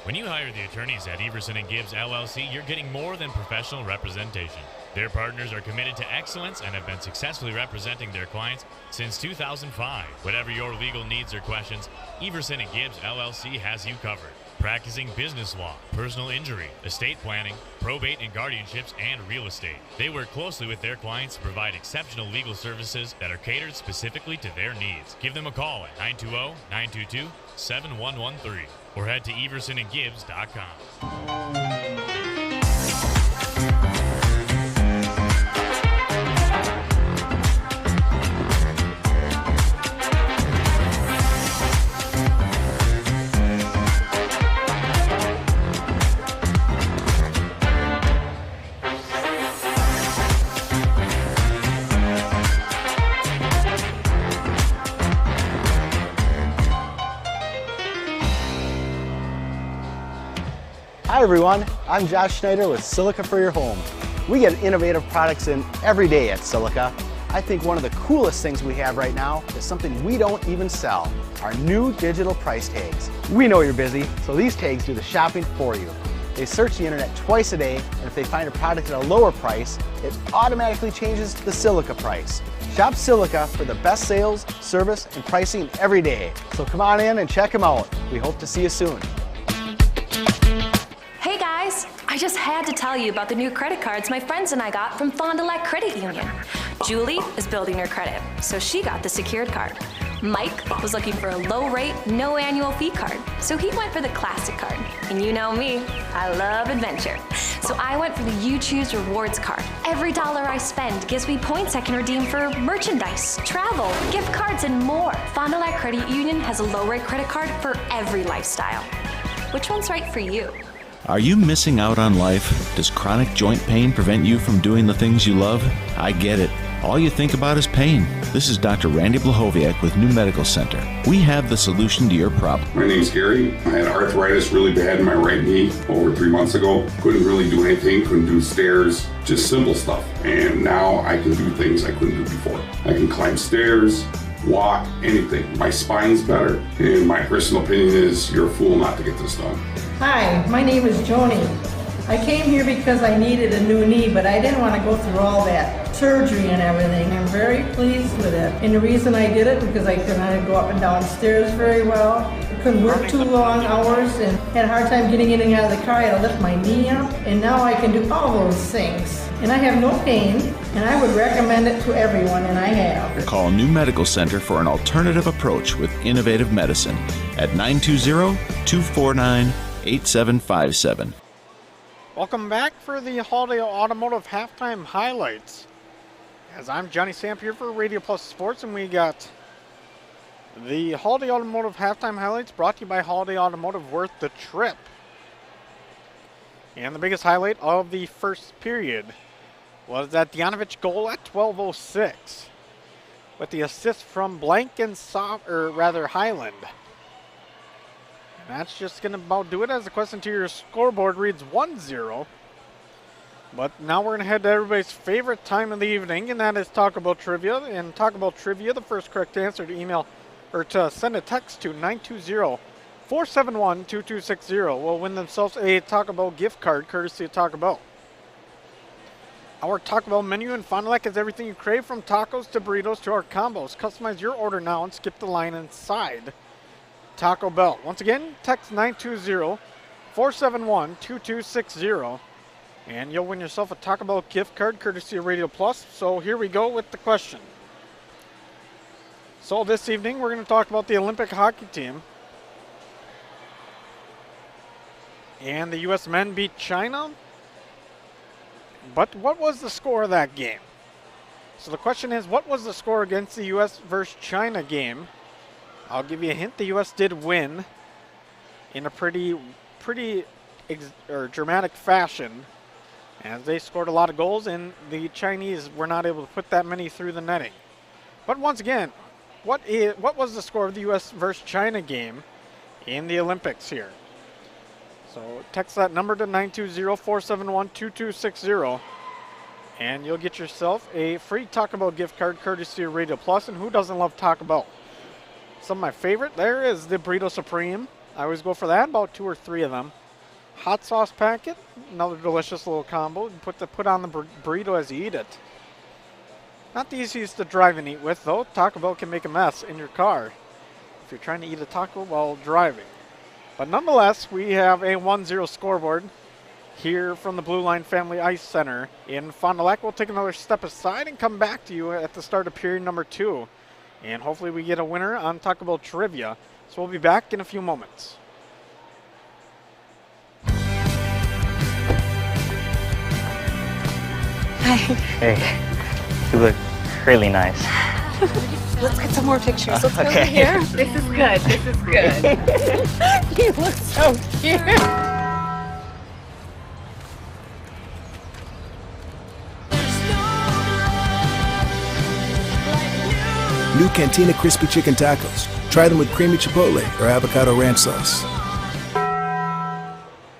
When you hire the attorneys at Everson & Gibbs LLC, you're getting more than professional representation. Their partners are committed to excellence and have been successfully representing their clients since 2005. Whatever your legal needs or questions, Everson & Gibbs LLC has you covered. Practicing business law, personal injury, estate planning, probate and guardianships, and real estate. They work closely with their clients to provide exceptional legal services that are catered specifically to their needs. Give them a call at 920-922-7113 or head to eversonandgibbs.com. Hi everyone, I'm Josh Schneider with Silica for Your Home. We get innovative products in every day at Silica. I think one of the coolest things we have right now is something we don't even sell, our new digital price tags. We know you're busy, so these tags do the shopping for you. They search the internet twice a day, and if they find a product at a lower price, it automatically changes the Silica price. Shop Silica for the best sales, service, and pricing every day. So come on in and check them out. We hope to see you soon. Hey guys, I just had to tell you about the new credit cards my friends and I got from Fond du Lac Credit Union. Julie is building her credit, so she got the secured card. Mike was looking for a low rate, no annual fee card, so he went for the classic card. And you know me, I love adventure. So I went for the You Choose Rewards card. Every dollar I spend gives me points I can redeem for merchandise, travel, gift cards, and more. Fond du Lac Credit Union has a low rate credit card for every lifestyle. Which one's right for you? Are you missing out on life? Does chronic joint pain prevent you from doing the things you love? I get it. All you think about is pain. This is Dr. Randy Blahoviak with New Medical Center. We have the solution to your problem. My name's Gary. I had arthritis really bad in my right knee over 3 months ago. Couldn't really do anything, couldn't do stairs, just simple stuff. And now I can do things I couldn't do before. I can climb stairs, walk, anything. My spine's better. And my personal opinion is you're a fool not to get this done. Hi, my name is Joni. I came here because I needed a new knee, but I didn't want to go through all that surgery and everything. I'm very pleased with it. And the reason I did it because I couldn't go up and down stairs very well. I couldn't work too long hours and had a hard time getting in and out of the car. I had to lift my knee up. And now I can do all those things. And I have no pain, and I would recommend it to everyone, and I have. Call New Medical Center for an alternative approach with innovative medicine at 920-249-8757. Welcome back for the Holiday Automotive Halftime Highlights. As I'm Johnny Samp here for Radio Plus Sports, and we got the Holiday Automotive Halftime Highlights brought to you by Holiday Automotive, worth the trip. And the biggest highlight of the first period was that Djanovich goal at 12:06 with the assist from Highland. That's just going to about do it, as the question to your scoreboard reads 1-0. But now we're going to head to everybody's favorite time of the evening, and that is Talk About Trivia. And Talk About Trivia, the first correct answer to email or to send a text to 920-471-2260 will win themselves a Taco Bell gift card courtesy of Taco Bell. Our Taco Bell menu in Fond du Lac is everything you crave, from tacos to burritos to our combos. Customize your order now and skip the line inside Taco Bell. Once again, text 920-471-2260 and you'll win yourself a Taco Bell gift card courtesy of Radio Plus. So here we go with the question. So this evening we're going to talk about the Olympic hockey team. And the U.S. men beat China. But what was the score of that game? So the question is, what was the score against the U.S. versus China game? I'll give you a hint. The U.S. did win in a pretty dramatic fashion, as they scored a lot of goals, and the Chinese were not able to put that many through the netting. But once again, what was the score of the U.S. versus China game in the Olympics here? So text that number to 920-471-2260, and you'll get yourself a free Taco Bell gift card courtesy of Radio Plus. And who doesn't love Taco Bell? Some of my favorite there is the Burrito Supreme. I always go for that, about 2 or 3 of them. Hot sauce packet, another delicious little combo. You put on the burrito as you eat it. Not the easiest to drive and eat with, though. Taco Bell can make a mess in your car if you're trying to eat a taco while driving. But nonetheless, we have a 1-0 scoreboard here from the Blue Line Family Ice Center in Fond du Lac. We'll take another step aside and come back to you at the start of period number 2. And hopefully we get a winner on Taco Bell Trivia. So we'll be back in a few moments. Hey, you look really nice. Let's get some more pictures. Let's go over Okay. here. This is good. This is good. You look so cute. New Cantina Crispy Chicken Tacos. Try them with creamy chipotle or avocado ranch sauce.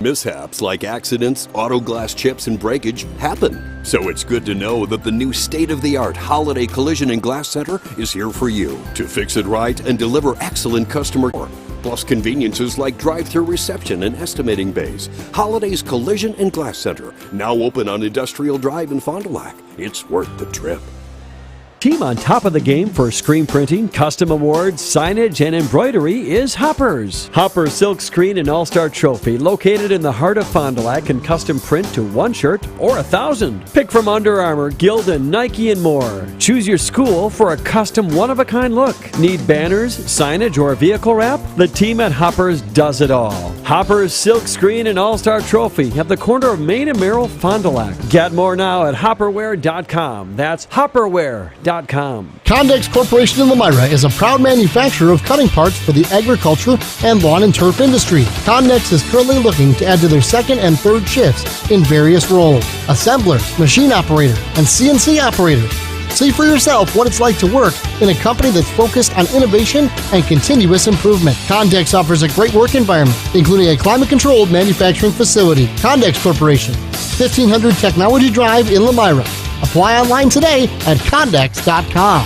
Mishaps like accidents, auto glass chips, and breakage happen. So it's good to know that the new state-of-the-art Holiday Collision and Glass Center is here for you to fix it right and deliver excellent customer care. Plus conveniences like drive-through reception and estimating bays. Holiday's Collision and Glass Center, now open on Industrial Drive in Fond du Lac. It's worth the trip. Team on top of the game for screen printing, custom awards, signage, and embroidery is Hoppers. Hoppers Silk Screen and All-Star Trophy, located in the heart of Fond du Lac, can custom print to 1 shirt or 1,000. Pick from Under Armour, Gildan, Nike, and more. Choose your school for a custom one-of-a-kind look. Need banners, signage, or vehicle wrap? The team at Hoppers does it all. Hoppers Silk Screen and All-Star Trophy at the corner of Main and Merrill, Fond du Lac. Get more now at hopperware.com. That's hopperware.com. Condex Corporation in Elmira is a proud manufacturer of cutting parts for the agriculture and lawn and turf industry. Condex is currently looking to add to their second and third shifts in various roles: assembler, machine operator, and CNC operator. See for yourself what it's like to work in a company that's focused on innovation and continuous improvement. Condex offers a great work environment, including a climate-controlled manufacturing facility. Condex Corporation, 1500 Technology Drive in Elmira. Apply online today at Condex.com.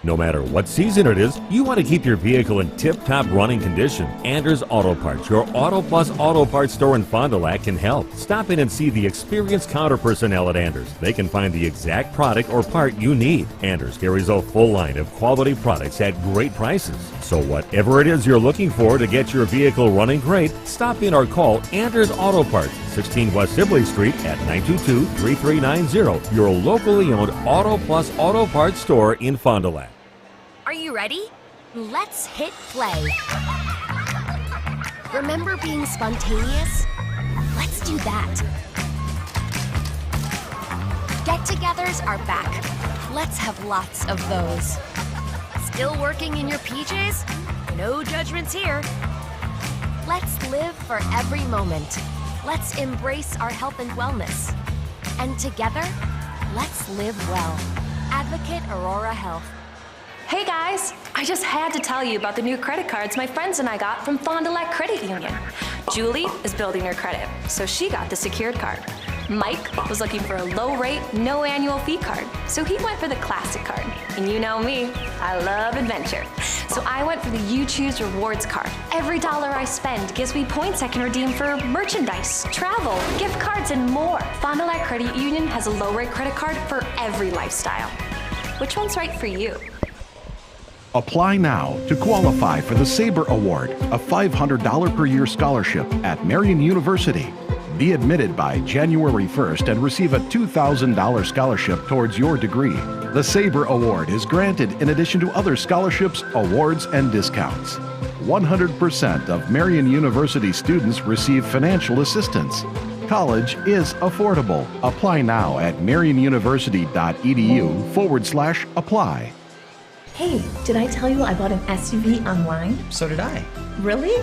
No matter what season it is, you want to keep your vehicle in tip-top running condition. Anders Auto Parts, your Auto Plus Auto Parts store in Fond du Lac, can help. Stop in and see the experienced counter personnel at Anders. They can find the exact product or part you need. Anders carries a full line of quality products at great prices. So whatever it is you're looking for to get your vehicle running great, stop in or call Anders Auto Parts, 16 West Sibley Street at 922-3390, your locally owned Auto Plus Auto Parts store in Fond du Lac. Are you ready? Let's hit play. Remember being spontaneous? Let's do that. Get-togethers are back. Let's have lots of those. Still working in your PJs? No judgments here. Let's live for every moment. Let's embrace our health and wellness. And together, let's live well. Advocate Aurora Health. Hey guys, I just had to tell you about the new credit cards my friends and I got from Fond du Lac Credit Union. Julie is building her credit, so she got the secured card. Mike was looking for a low rate, no annual fee card, so he went for the classic card. And you know me, I love adventure. So I went for the You Choose Rewards card. Every dollar I spend gives me points I can redeem for merchandise, travel, gift cards, and more. Fond du Lac Credit Union has a low rate credit card for every lifestyle. Which one's right for you? Apply now to qualify for the Sabre Award, a $500 per year scholarship at Marian University. Be admitted by January 1st and receive a $2,000 scholarship towards your degree. The Sabre Award is granted in addition to other scholarships, awards, and discounts. 100% of Marian University students receive financial assistance. College is affordable. Apply now at marianuniversity.edu/apply. Hey, did I tell you I bought an SUV online? So did I. Really?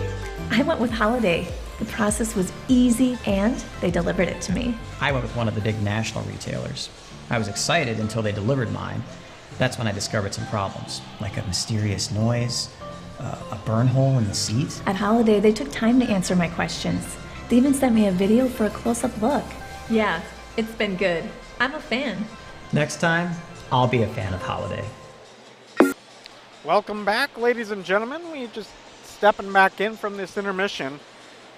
I went with Holiday. The process was easy and they delivered it to me. I went with one of the big national retailers. I was excited until they delivered mine. That's when I discovered some problems, like a mysterious noise, a burn hole in the seat. At Holiday, they took time to answer my questions. They even sent me a video for a close-up look. Yeah, it's been good. I'm a fan. Next time, I'll be a fan of Holiday. Welcome back, ladies and gentlemen. We just stepping back in from this intermission.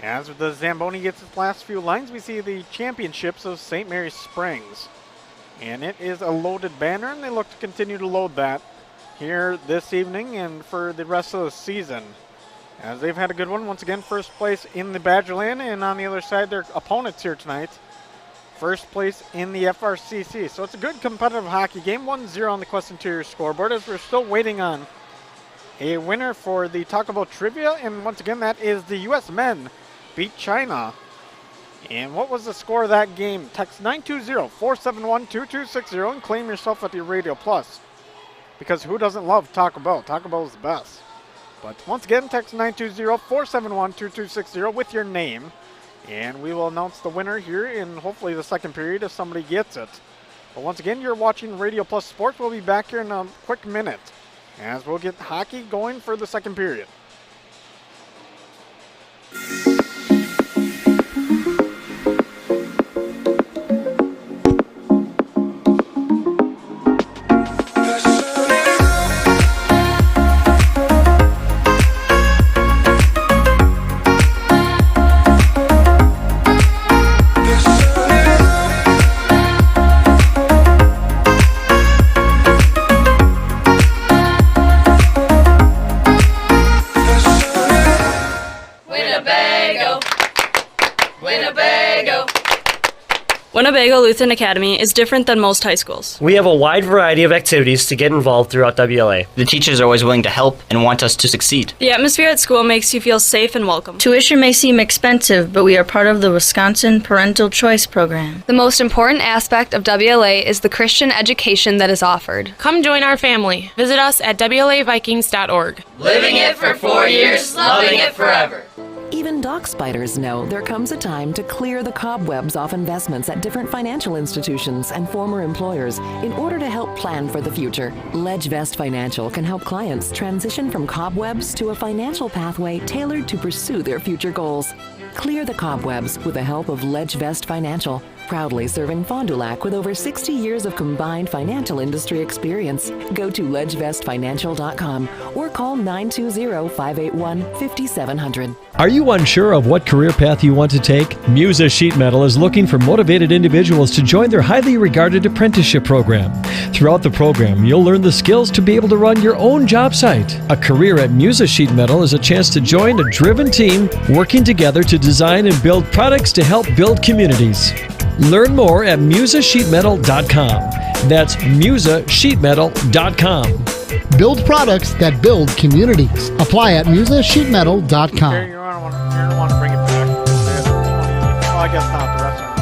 As the Zamboni gets its last few lines, we see the championships of St. Mary's Springs. And it is a loaded banner, and they look to continue to load that here this evening and for the rest of the season. As they've had a good one. Once again, first place in the Badgerland, and on the other side, their opponents here tonight, first place in the FRCC. So it's a good competitive hockey game. 1-0 on the Quest Interior scoreboard as we're still waiting on a winner for the Taco Bell Trivia. And once again, that is the U.S. men beat China. And what was the score of that game? Text 920-471-2260 and claim yourself at your Radio Plus. Because who doesn't love Taco Bell? Taco Bell is the best. But once again, text 920-471-2260 with your name. And we will announce the winner here in hopefully the second period if somebody gets it. But once again, you're watching Radio Plus Sports. We'll be back here in a quick minute as we'll get hockey going for the second period. Winnebago Lutheran Academy is different than most high schools. We have a wide variety of activities to get involved throughout WLA. The teachers are always willing to help and want us to succeed. The atmosphere at school makes you feel safe and welcome. Tuition may seem expensive, but we are part of the Wisconsin Parental Choice Program. The most important aspect of WLA is the Christian education that is offered. Come join our family. Visit us at WLAVikings.org. Living it for 4 years, loving it forever. Even dock spiders know there comes a time to clear the cobwebs off investments at different financial institutions and former employers in order to help plan for the future. LedgeVest Financial can help clients transition from cobwebs to a financial pathway tailored to pursue their future goals. Clear the cobwebs with the help of LedgeVest Financial, proudly serving Fond du Lac with over 60 years of combined financial industry experience. Go to ledgevestfinancial.com or call 920-581-5700. Are you unsure of what career path you want to take? Musa Sheet Metal is looking for motivated individuals to join their highly regarded apprenticeship program. Throughout the program, you'll learn the skills to be able to run your own job site. A career at Musa Sheet Metal is a chance to join a driven team working together to design and build products to help build communities. Learn more at musasheetmetal.com. That's musasheetmetal.com. Build products that build communities. Apply at musasheetmetal.com. You're going to want to bring it back. Well, I guess not. The rest are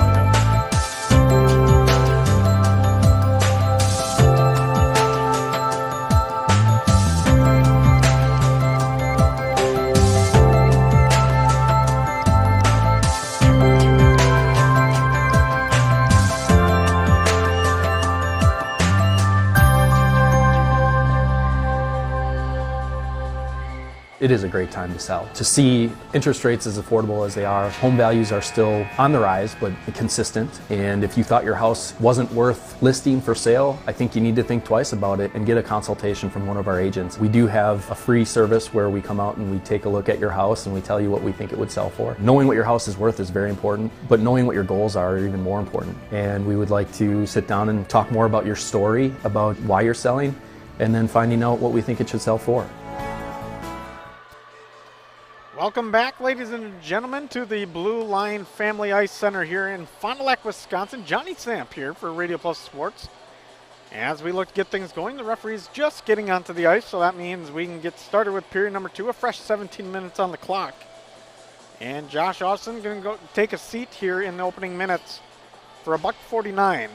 It is a great time to sell. To see interest rates as affordable as they are, home values are still on the rise, but consistent. And if you thought your house wasn't worth listing for sale, I think you need to think twice about it and get a consultation from one of our agents. We do have a free service where we come out and we take a look at your house and we tell you what we think it would sell for. Knowing what your house is worth is very important, but knowing what your goals are even more important. And we would like to sit down and talk more about your story, about why you're selling, and then finding out what we think it should sell for. Welcome back, ladies and gentlemen, to the Blue Line Family Ice Center here in Fond du Lac, Wisconsin. Johnny Samp here for Radio Plus Sports. As we look to get things going, the referee's just getting onto the ice, so that means we can get started with period number 2, a fresh 17 minutes on the clock. And Josh Austin going to go take a seat here in the opening minutes for $1.49,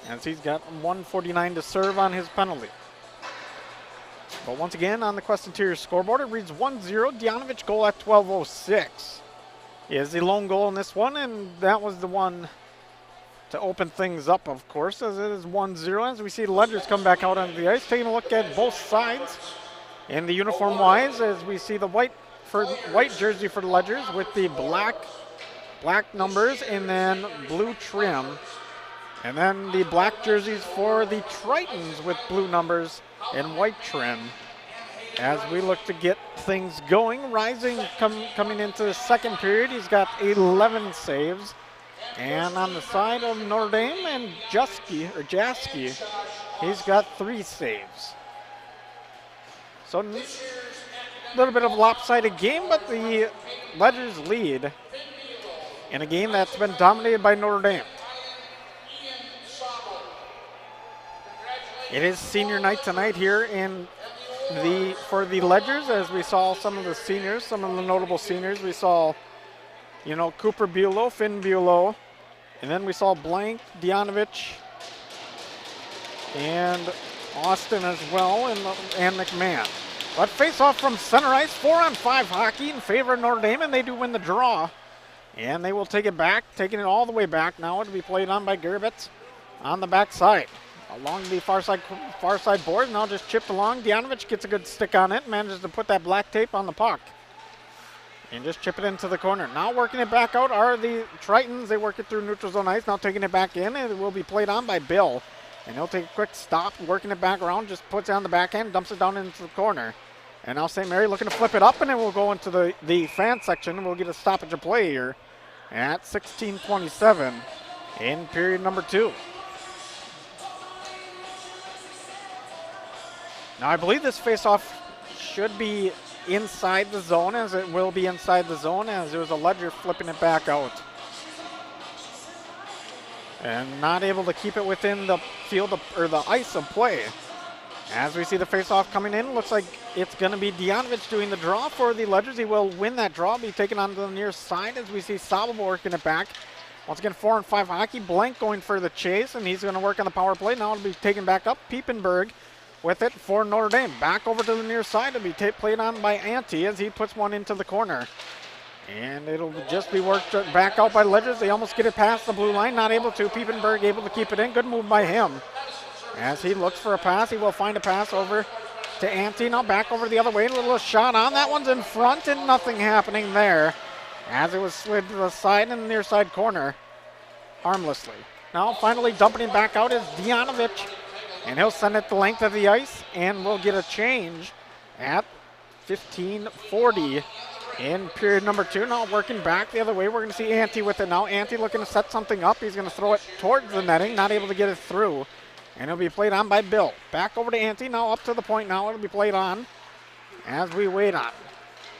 as he's got $1.49 to serve on his penalty. But once again, on the Quest Interior scoreboard, it reads 1-0. Dianovich goal at 12:06 is the lone goal in this one, and that was the one to open things up, of course, as it is 1-0. As we see the Ledgers come back out onto the ice, taking a look at both sides. In the uniform-wise, as we see the white jersey for the Ledgers with the black numbers and then blue trim. And then the black jerseys for the Tritons with blue numbers and white trim. As we look to get things going, Rising coming into the second period, he's got 11 saves. And on the side of Notre Dame and Jaski, he's got 3 saves. So a little bit of a lopsided game, but the Ledgers lead in a game that's been dominated by Notre Dame. It is senior night tonight here for the Ledgers, as we saw some of the seniors, some of the notable seniors. We saw, Cooper Bulow, Finn Bulow, and then we saw Blank, Dianovich, and Austin as well, and McMahon. But face off from center ice, 4-on-5 hockey in favor of Notre Dame, and they do win the draw. And they will take it back, taking it all the way back now. It'll be played on by Gerbitz on the backside. Along the far side board, now just chipped along. Dianovich gets a good stick on it, manages to put that black tape on the puck. And just chip it into the corner. Now working it back out are the Tritons. They work it through neutral zone ice, now taking it back in, and it will be played on by Bill. And he'll take a quick stop, working it back around, just puts it on the backhand, dumps it down into the corner. And now St. Mary looking to flip it up, and then we'll go into the fan section, and we'll get a stoppage of play here at 16:27 in period number 2. Now I believe this face-off should be inside the zone, as it will be inside the zone, as there was a Ledger flipping it back out. And not able to keep it within the field or the ice of play. As we see the face-off coming in, looks like it's going to be Dianovich doing the draw for the Ledgers. He will win that draw, be taken on to the near side as we see Sabo working it back. Once again, 4-on-5 hockey. Blank going for the chase, and he's going to work on the power play. Now it'll be taken back up. Piepenberg with it for Notre Dame. Back over to the near side. It'll be played on by Ante as he puts one into the corner. And it'll just be worked back out by Ledgers. They almost get it past the blue line. Not able to. Piepenberg able to keep it in. Good move by him. As he looks for a pass, he will find a pass over to Ante. Now back over the other way. A little shot on. That one's in front, and nothing happening there. As it was slid to the side in the near side corner harmlessly. Now finally dumping him back out is Dianovich. And he'll send it the length of the ice, and we'll get a change at 15:40 in period number 2. Now working back the other way, we're going to see Ante with it now. Ante looking to set something up. He's going to throw it towards the netting, not able to get it through. And it'll be played on by Bill. Back over to Ante, now up to the point now. It'll be played on as we wait on.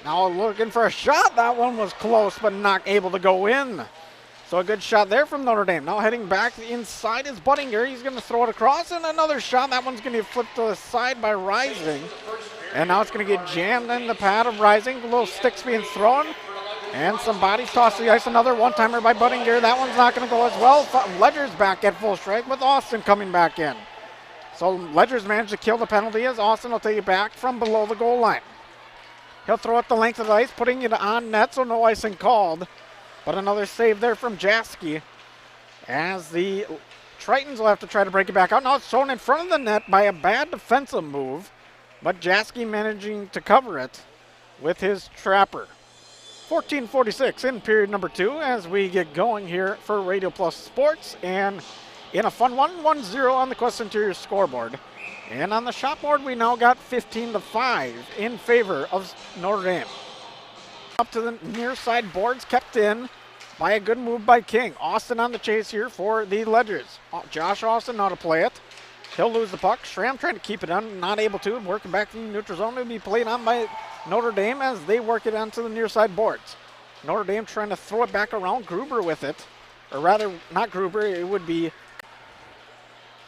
Now looking for a shot. That one was close, but not able to go in. So a good shot there from Notre Dame. Now heading back inside is Buttinger. He's going to throw it across, and another shot. That one's going to get flipped to the side by Rising. And now it's going to get jammed in the pad of Rising. Little sticks being thrown, and some bodies tossed to the ice. Another one-timer by Buttinger. That one's not going to go as well. Ledger's back at full strike with Austin coming back in. So Ledger's managed to kill the penalty as Austin will take it back from below the goal line. He'll throw it the length of the ice, putting it on net, so no icing called. But another save there from Jaski as the Tritons will have to try to break it back out. Now it's thrown in front of the net by a bad defensive move, but Jaski managing to cover it with his trapper. 14:46 in period number 2 as we get going here for Radio Plus Sports, and in a fun 1-0 on the Quest Interior scoreboard. And on the shot board, we now got 15-5 in favor of Notre Dame. Up to the near side boards, kept in by a good move by King. Austin on the chase here for the Ledgers. Josh Austin now to play it. He'll lose the puck. Schramm trying to keep it on, not able to. Working back in the neutral zone. It'll be played on by Notre Dame as they work it onto the near side boards. Notre Dame trying to throw it back around. Gruber with it. Or rather, not Gruber, it would be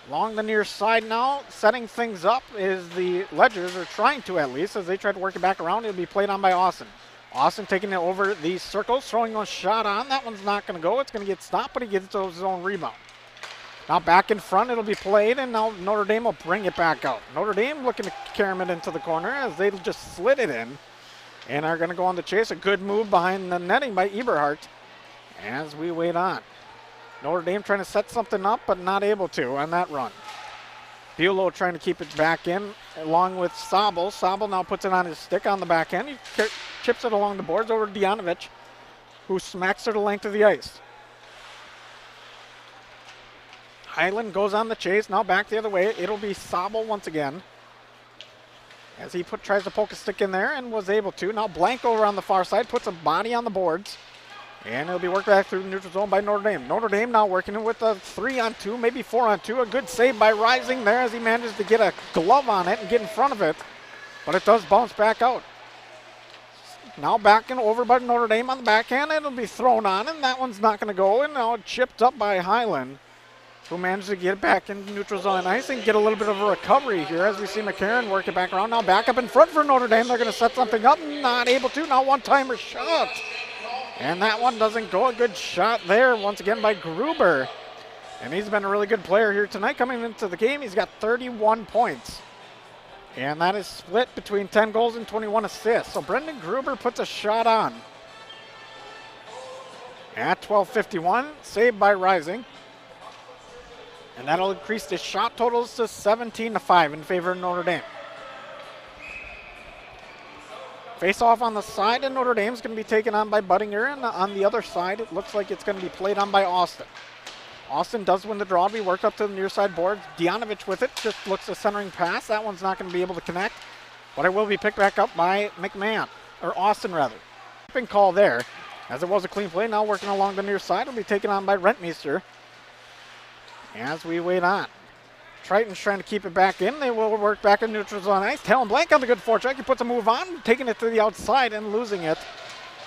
along the near side now. Setting things up is the Ledgers, or trying to at least, as they try to work it back around. It'll be played on by Austin. Austin taking it over the circles, throwing a shot on. That one's not going to go. It's going to get stopped, but he gets his own rebound. Now back in front, it'll be played, and now Notre Dame will bring it back out. Notre Dame looking to carry it into the corner as they just slid it in and are going to go on the chase. A good move behind the netting by Eberhardt as we wait on. Notre Dame trying to set something up, but not able to on that run. Bulow trying to keep it back in along with Sabel. Sabel now puts it on his stick on the back end. He chips it along the boards over to Dianovich, who smacks her the length of the ice. Highland goes on the chase. Now back the other way. It'll be Sabel once again, as he tries to poke a stick in there and was able to. Now Blank over on the far side, puts a body on the boards. And it'll be worked back through the neutral zone by Notre Dame. Notre Dame now working with a 3-on-2, maybe 4-on-2. A good save by Rising there as he manages to get a glove on it and get in front of it. But it does bounce back out. Now back and over by Notre Dame on the backhand. It'll be thrown on, and that one's not going to go. And now chipped up by Highland, who managed to get it back in neutral zone ice and get a little bit of a recovery here as we see McCarron work it back around. Now back up in front for Notre Dame. They're going to set something up. Not able to. Now one-timer shot. And that one doesn't go. A good shot there once again by Gruber. And he's been a really good player here tonight coming into the game. He's got 31 points. And that is split between 10 goals and 21 assists. So Brendan Gruber puts a shot on. At 12:51, saved by Rising. And that'll increase the shot totals to 17-5 in favor of Notre Dame. Face off on the side, and Notre Dame's going to be taken on by Buttinger. And on the other side, it looks like it's going to be played on by Austin. Austin does win the draw. Be worked up to the near side boards. Dianovich with it. Just looks a centering pass. That one's not going to be able to connect. But it will be picked back up by McMahon. Or Austin, rather. Tipping call there, as it was a clean play. Now working along the near side. Will be taken on by Rentmeester as we wait on. Triton's trying to keep it back in. They will work back in neutral zone ice. Talon Blank on the good forecheck. He puts a move on, taking it to the outside and losing it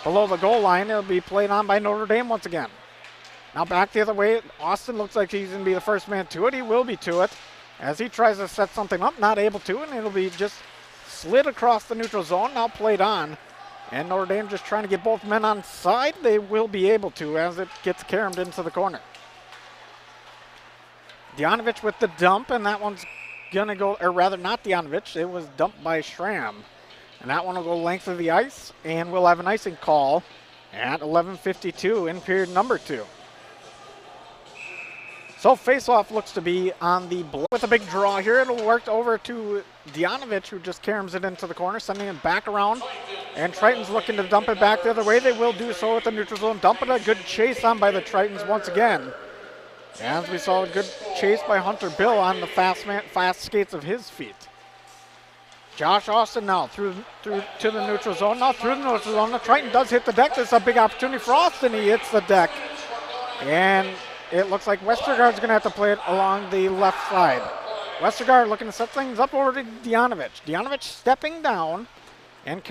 below the goal line. It'll be played on by Notre Dame once again. Now back the other way. Austin looks like he's going to be the first man to it. He will be to it as he tries to set something up. Not able to, and it'll be just slid across the neutral zone. Now played on. And Notre Dame just trying to get both men on side. They will be able to as it gets caromed into the corner. Dianovich with the dump, and that one's going to go, or rather not Dianovich, it was dumped by Schramm. And that one will go length of the ice, and we'll have an icing call at 11:52 in period number 2. So face-off looks to be on the blue with a big draw here. It'll work over to Dianovich, who just caroms it into the corner, sending it back around. And Triton's looking to dump it back the other way. They will do so with the neutral zone. Dump it, a good chase on by the Tritons once again. As we saw a good chase by Hunter Bill on the fast skates of his feet. Josh Austin now through to the neutral zone. Now through the neutral zone. The Triton does hit the deck. This is a big opportunity for Austin. He hits the deck. And it looks like Westergaard's going to have to play it along the left side. Westergaard looking to set things up over to Dianovich. Dianovich stepping down and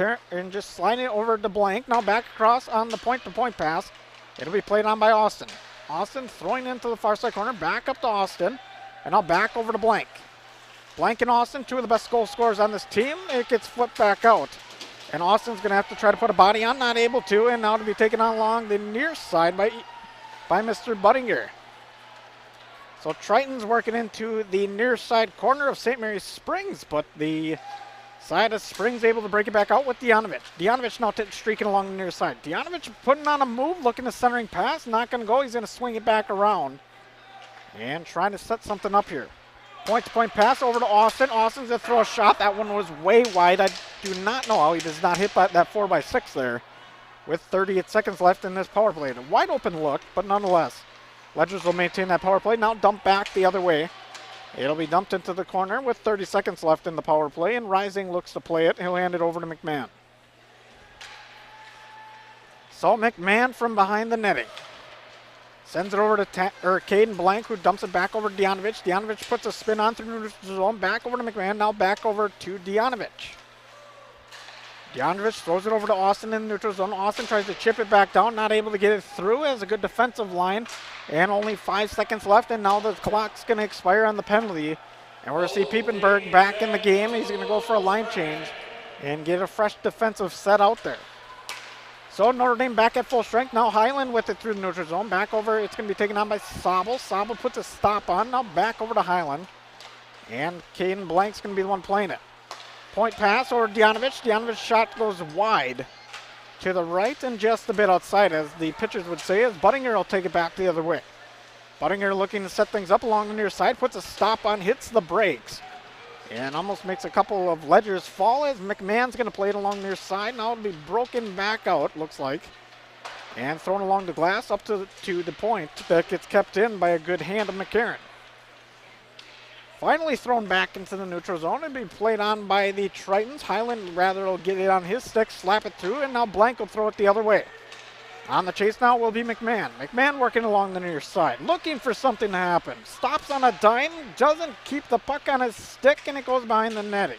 just sliding it over to Blank. Now back across on the point-to-point pass. It'll be played on by Austin. Austin throwing into the far side corner, back up to Austin, and now back over to Blank. Blank and Austin, two of the best goal scorers on this team. It gets flipped back out. And Austin's going to have to try to put a body on, not able to, and now to be taken on along the near side by Mr. Buttinger. So Triton's working into the near side corner of St. Mary's Springs, but the side of Springs able to break it back out with Dianovich. Dianovich now streaking along the near side. Dianovich putting on a move, looking to centering pass. Not going to go. He's going to swing it back around and trying to set something up here. Point-to-point pass over to Austin. Austin's going to throw a shot. That one was way wide. I do not know how he does not hit that 4x6 there with 38 seconds left in this power play. A wide open look, but nonetheless, Ledgers will maintain that power play. Now dump back the other way. It'll be dumped into the corner with 30 seconds left in the power play, and Rising looks to play it. He'll hand it over to McMahon. So McMahon from behind the netting. Sends it over to Caden Blank, who dumps it back over to Dianovich. Dianovich puts a spin on through the zone, back over to McMahon, now back over to Dianovich. Dianovich throws it over to Austin in the neutral zone. Austin tries to chip it back down, not able to get it through. Has a good defensive line, and only 5 seconds left, and now the clock's going to expire on the penalty. And we're going to see Piepenberg back in the game. He's going to go for a line change and get a fresh defensive set out there. So Notre Dame back at full strength. Now Highland with it through the neutral zone. Back over, it's going to be taken on by Sabel. Sabel puts a stop on. Now back over to Highland. And Caden Blank's going to be the one playing it. Point pass over Dianovich. Dianovich's shot goes wide to the right and just a bit outside, as the pitchers would say, as Buttinger will take it back the other way. Buttinger looking to set things up along the near side, puts a stop on, hits the brakes, and almost makes a couple of ledgers fall as McMahon's going to play it along the near side. Now it'll be broken back out, looks like, and thrown along the glass up to the point that gets kept in by a good hand of McCarran. Finally thrown back into the neutral zone and be played on by the Tritons. Highland rather will get it on his stick, slap it through, and now Blank will throw it the other way. On the chase now will be McMahon. McMahon working along the near side, looking for something to happen. Stops on a dime, doesn't keep the puck on his stick, and it goes behind the netting.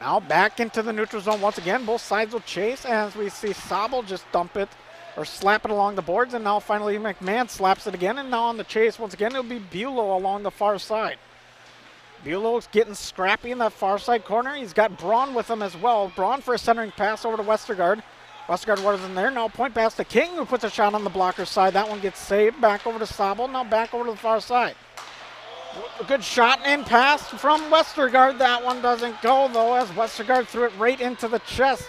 Now back into the neutral zone once again. Both sides will chase as we see Sobel just dump it or slap it along the boards, and now finally McMahon slaps it again, and now on the chase once again it'll be Bulow along the far side. Bulow's getting scrappy in that far side corner. He's got Braun with him as well. Braun for a centering pass over to Westergaard. Westergaard wasn't there. Now point pass to King, who puts a shot on the blocker side. That one gets saved. Back over to Sobel. Now back over to the far side. A good shot and pass from Westergaard. That one doesn't go, though, as Westergaard threw it right into the chest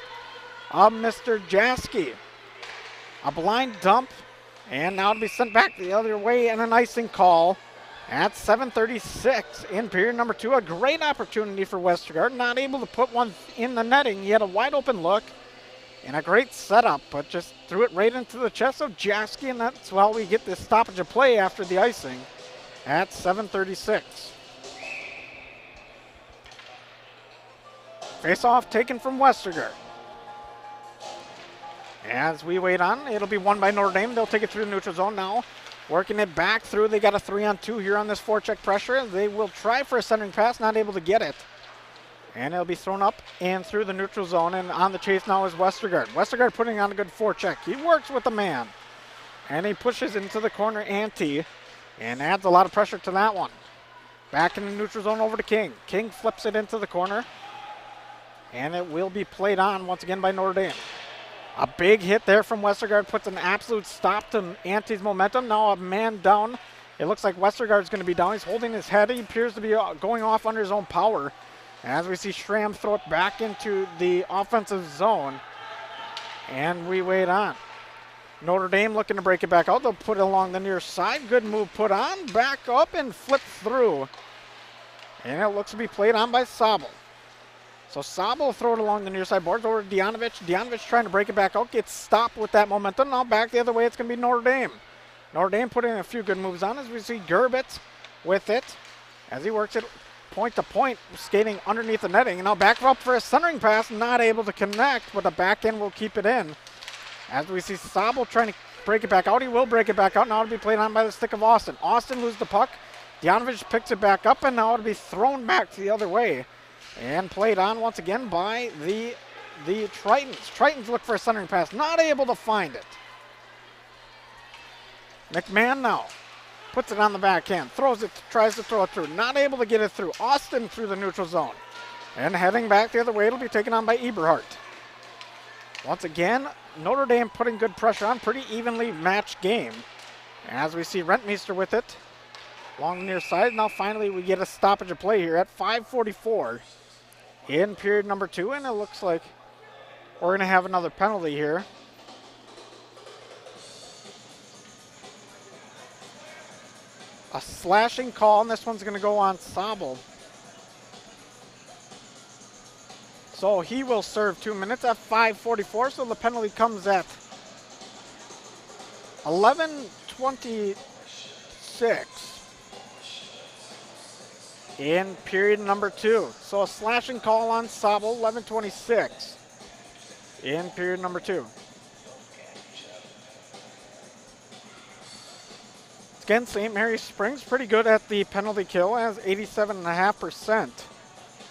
of Mr. Jaski. A blind dump, and now it'll be sent back the other way, and an icing call at 7:36 in period number 2. A great opportunity for Westergaard, not able to put one in the netting. He had a wide open look and a great setup, but just threw it right into the chest of Jaski, and that's why we get this stoppage of play after the icing at 7:36. Face-off taken from Westergaard. As we wait on, it'll be won by Notre Dame. They'll take it through the neutral zone now. Working it back through. They got a 3-on-2 here on this forecheck pressure. They will try for a centering pass, not able to get it. And it'll be thrown up and through the neutral zone. And on the chase now is Westergaard. Westergaard putting on a good forecheck. He works with the man. And he pushes into the corner ante and adds a lot of pressure to that one. Back in the neutral zone over to King. King flips it into the corner. And it will be played on once again by Notre Dame. A big hit there from Westergaard puts an absolute stop to Ante's momentum. Now a man down. It looks like Westergaard's going to be down. He's holding his head. He appears to be going off under his own power. As we see Schramm throw it back into the offensive zone. And we wait on. Notre Dame looking to break it back out. They'll put it along the near side. Good move put on. Back up and flip through. And it looks to be played on by Sobel. So Sobel will throw it along the near side boards over to Dianovich. Dianovich trying to break it back out. Gets stopped with that momentum. Now back the other way. It's going to be Notre Dame. Notre Dame putting a few good moves on as we see Gerbitz with it. As he works it point to point, skating underneath the netting. And now back up for a centering pass. Not able to connect, but the back end will keep it in. As we see Sobel trying to break it back out. He will break it back out. Now it'll be played on by the stick of Austin. Austin loses the puck. Dianovich picks it back up, and now it'll be thrown back the other way. And played on once again by the Tritons. Tritons look for a centering pass. Not able to find it. McMahon now puts it on the backhand. Throws it, tries to throw it through. Not able to get it through. Austin through the neutral zone. And heading back the other way, it'll be taken on by Eberhardt. Once again, Notre Dame putting good pressure on. Pretty evenly matched game. As we see Rentmeester with it. Along the near side. Now finally we get a stoppage of play here at 5:44 in period number 2. And it looks like we're going to have another penalty here. A slashing call, and this one's going to go on Sobel. So he will serve 2 minutes at 5:44. So the penalty comes at 11:26 in period number 2. So a slashing call on Sobel, 11:26 in period number 2. Again, St. Mary's Springs pretty good at the penalty kill, has 87.5%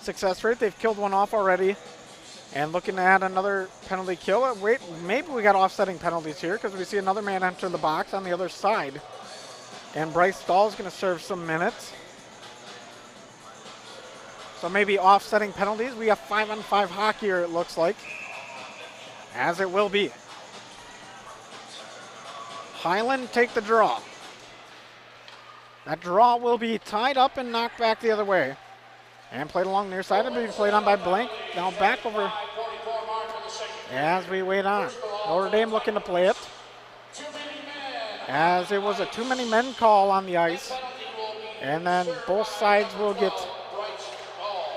success rate. They've killed one off already and looking to add another penalty kill. Wait, maybe we got offsetting penalties here because we see another man enter the box on the other side. And Bryce Stahl's going to serve some minutes. So maybe offsetting penalties. We have 5-on-5 hockey here, it looks like, as it will be. Highland take the draw. That draw will be tied up and knocked back the other way. And played along the near side. It'll be played on by Blank. Now back over as we wait on. Notre Dame looking to play it. as it was a too many men call on the ice. And then both sides will get,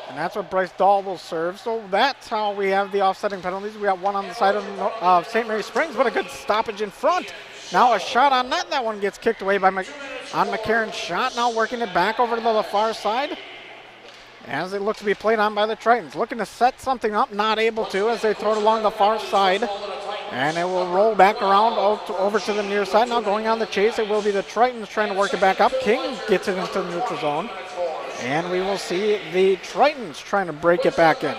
and that's what Bryce Dahl will serve. So that's how we have the offsetting penalties. We got one on the side of St. Mary Springs, but a good stoppage in front. Now a shot on net. That one gets kicked away by on McCarron's shot. Now working it back over to the far side as it looks to be played on by the Tritons. Looking to set something up, not able to as they throw it along the far side. And it will roll back around over to the near side. Now going on the chase, it will be the Tritons trying to work it back up. King gets it into the neutral zone. And we will see the Tritons trying to break it back in.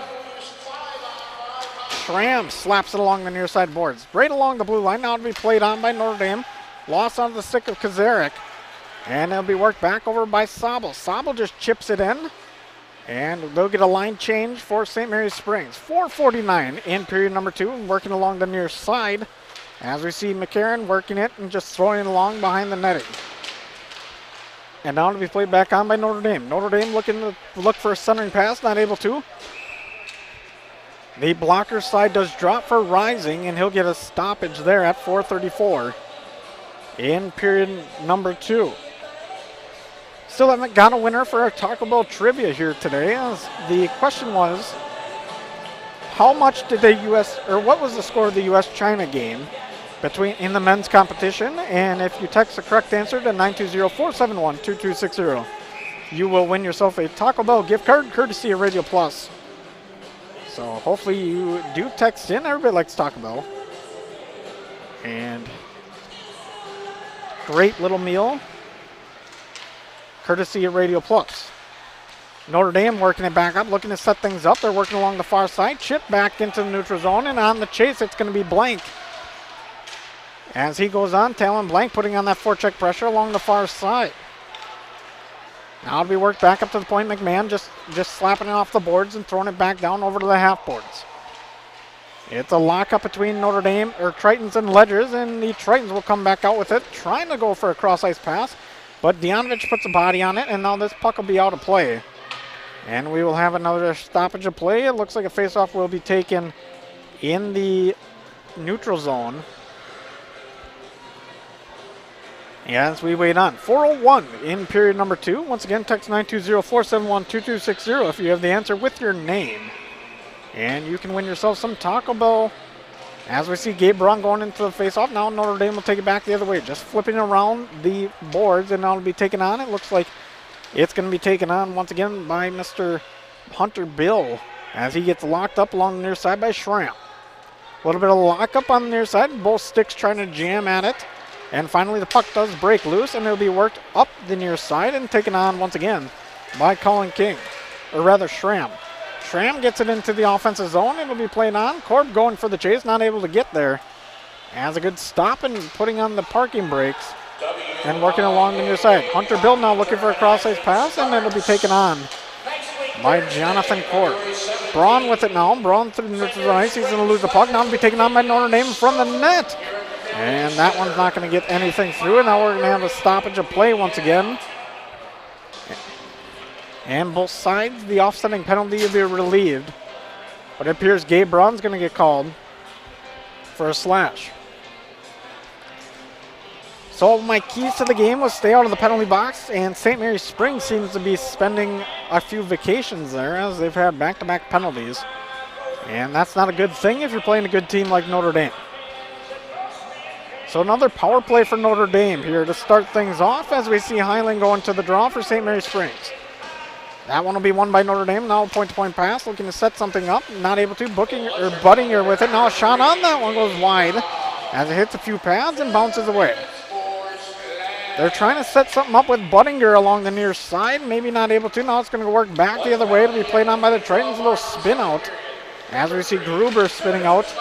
Schramm slaps it along the near side boards. Right along the blue line. Now to be played on by Notre Dame. Lost on the stick of Kazarek. And it'll be worked back over by Sobel. Sobel just chips it in. And they'll get a line change for St. Mary's Springs. 4:49 in period number 2, working along the near side. As we see McCarron working it and just throwing it along behind the netting. And now to be played back on by Notre Dame. Notre Dame looking to look for a centering pass, not able to. The blocker side does drop for Rising, and he'll get a stoppage there at 4:34 in period number 2. Still haven't got a winner for our Taco Bell trivia here today. As the question was, how much did the U.S. or what was the score of the U.S.-China game in the men's competition? And if you text the correct answer to 920-471-2260, you will win yourself a Taco Bell gift card courtesy of Radio Plus. So hopefully you do text in. Everybody likes Taco Bell. And great little meal courtesy of Radio Plus. Notre Dame working it back up, looking to set things up. They're working along the far side. Chip back into the neutral zone, and on the chase, it's going to be Blank. As he goes on, Talon Blank putting on that forecheck pressure along the far side. Now it'll be worked back up to the point. McMahon just slapping it off the boards and throwing it back down over to the half boards. It's a lockup between Notre Dame, or Tritons and Ledgers, and the Tritons will come back out with it, trying to go for a cross-ice pass. But Deonovich puts a body on it, and now this puck will be out of play. And we will have another stoppage of play. It looks like a faceoff will be taken in the neutral zone. As we wait on. 4:01 in period number 2. Once again, text 920-471-2260 if you have the answer with your name. And you can win yourself some Taco Bell. As we see Gabe Braun going into the faceoff, now Notre Dame will take it back the other way, just flipping around the boards, and now it'll be taken on. It looks like it's going to be taken on once again by Mr. Hunter Bill as he gets locked up along the near side by Schramm. A little bit of lockup on the near side, both sticks trying to jam at it, and finally the puck does break loose, and it'll be worked up the near side and taken on once again by Colin King, or rather Schramm. Schramm gets it into the offensive zone. It'll be played on. Korb going for the chase, not able to get there. Has a good stop and putting on the parking brakes and working along the near side. Hunter Bill now looking for a cross-ice pass, and it'll be taken on by Jonathan Korb. Braun with it now. Braun through the neutral zone ice. He's going to lose the puck. Now it'll be taken on by Notre Dame from the net. And that one's not going to get anything through. And now we're going to have a stoppage of play once again. And both sides, the offsetting penalty will be relieved. But it appears Gabe Braun's going to get called for a slash. So my keys to the game was stay out of the penalty box, and St. Mary Springs seems to be spending a few vacations there as they've had back-to-back penalties. And that's not a good thing if you're playing a good team like Notre Dame. So another power play for Notre Dame here to start things off as we see Highland going to the draw for St. Mary Springs. That one will be won by Notre Dame. Now a point-to-point pass, looking to set something up. Not able to. Buttinger with it. Now a shot on that one goes wide as it hits a few pads and bounces away. They're trying to set something up with Buttinger along the near side. Maybe not able to. Now it's going to work back the other way. It'll be played on by the Tritons. A little spin out as we see Gruber spinning out.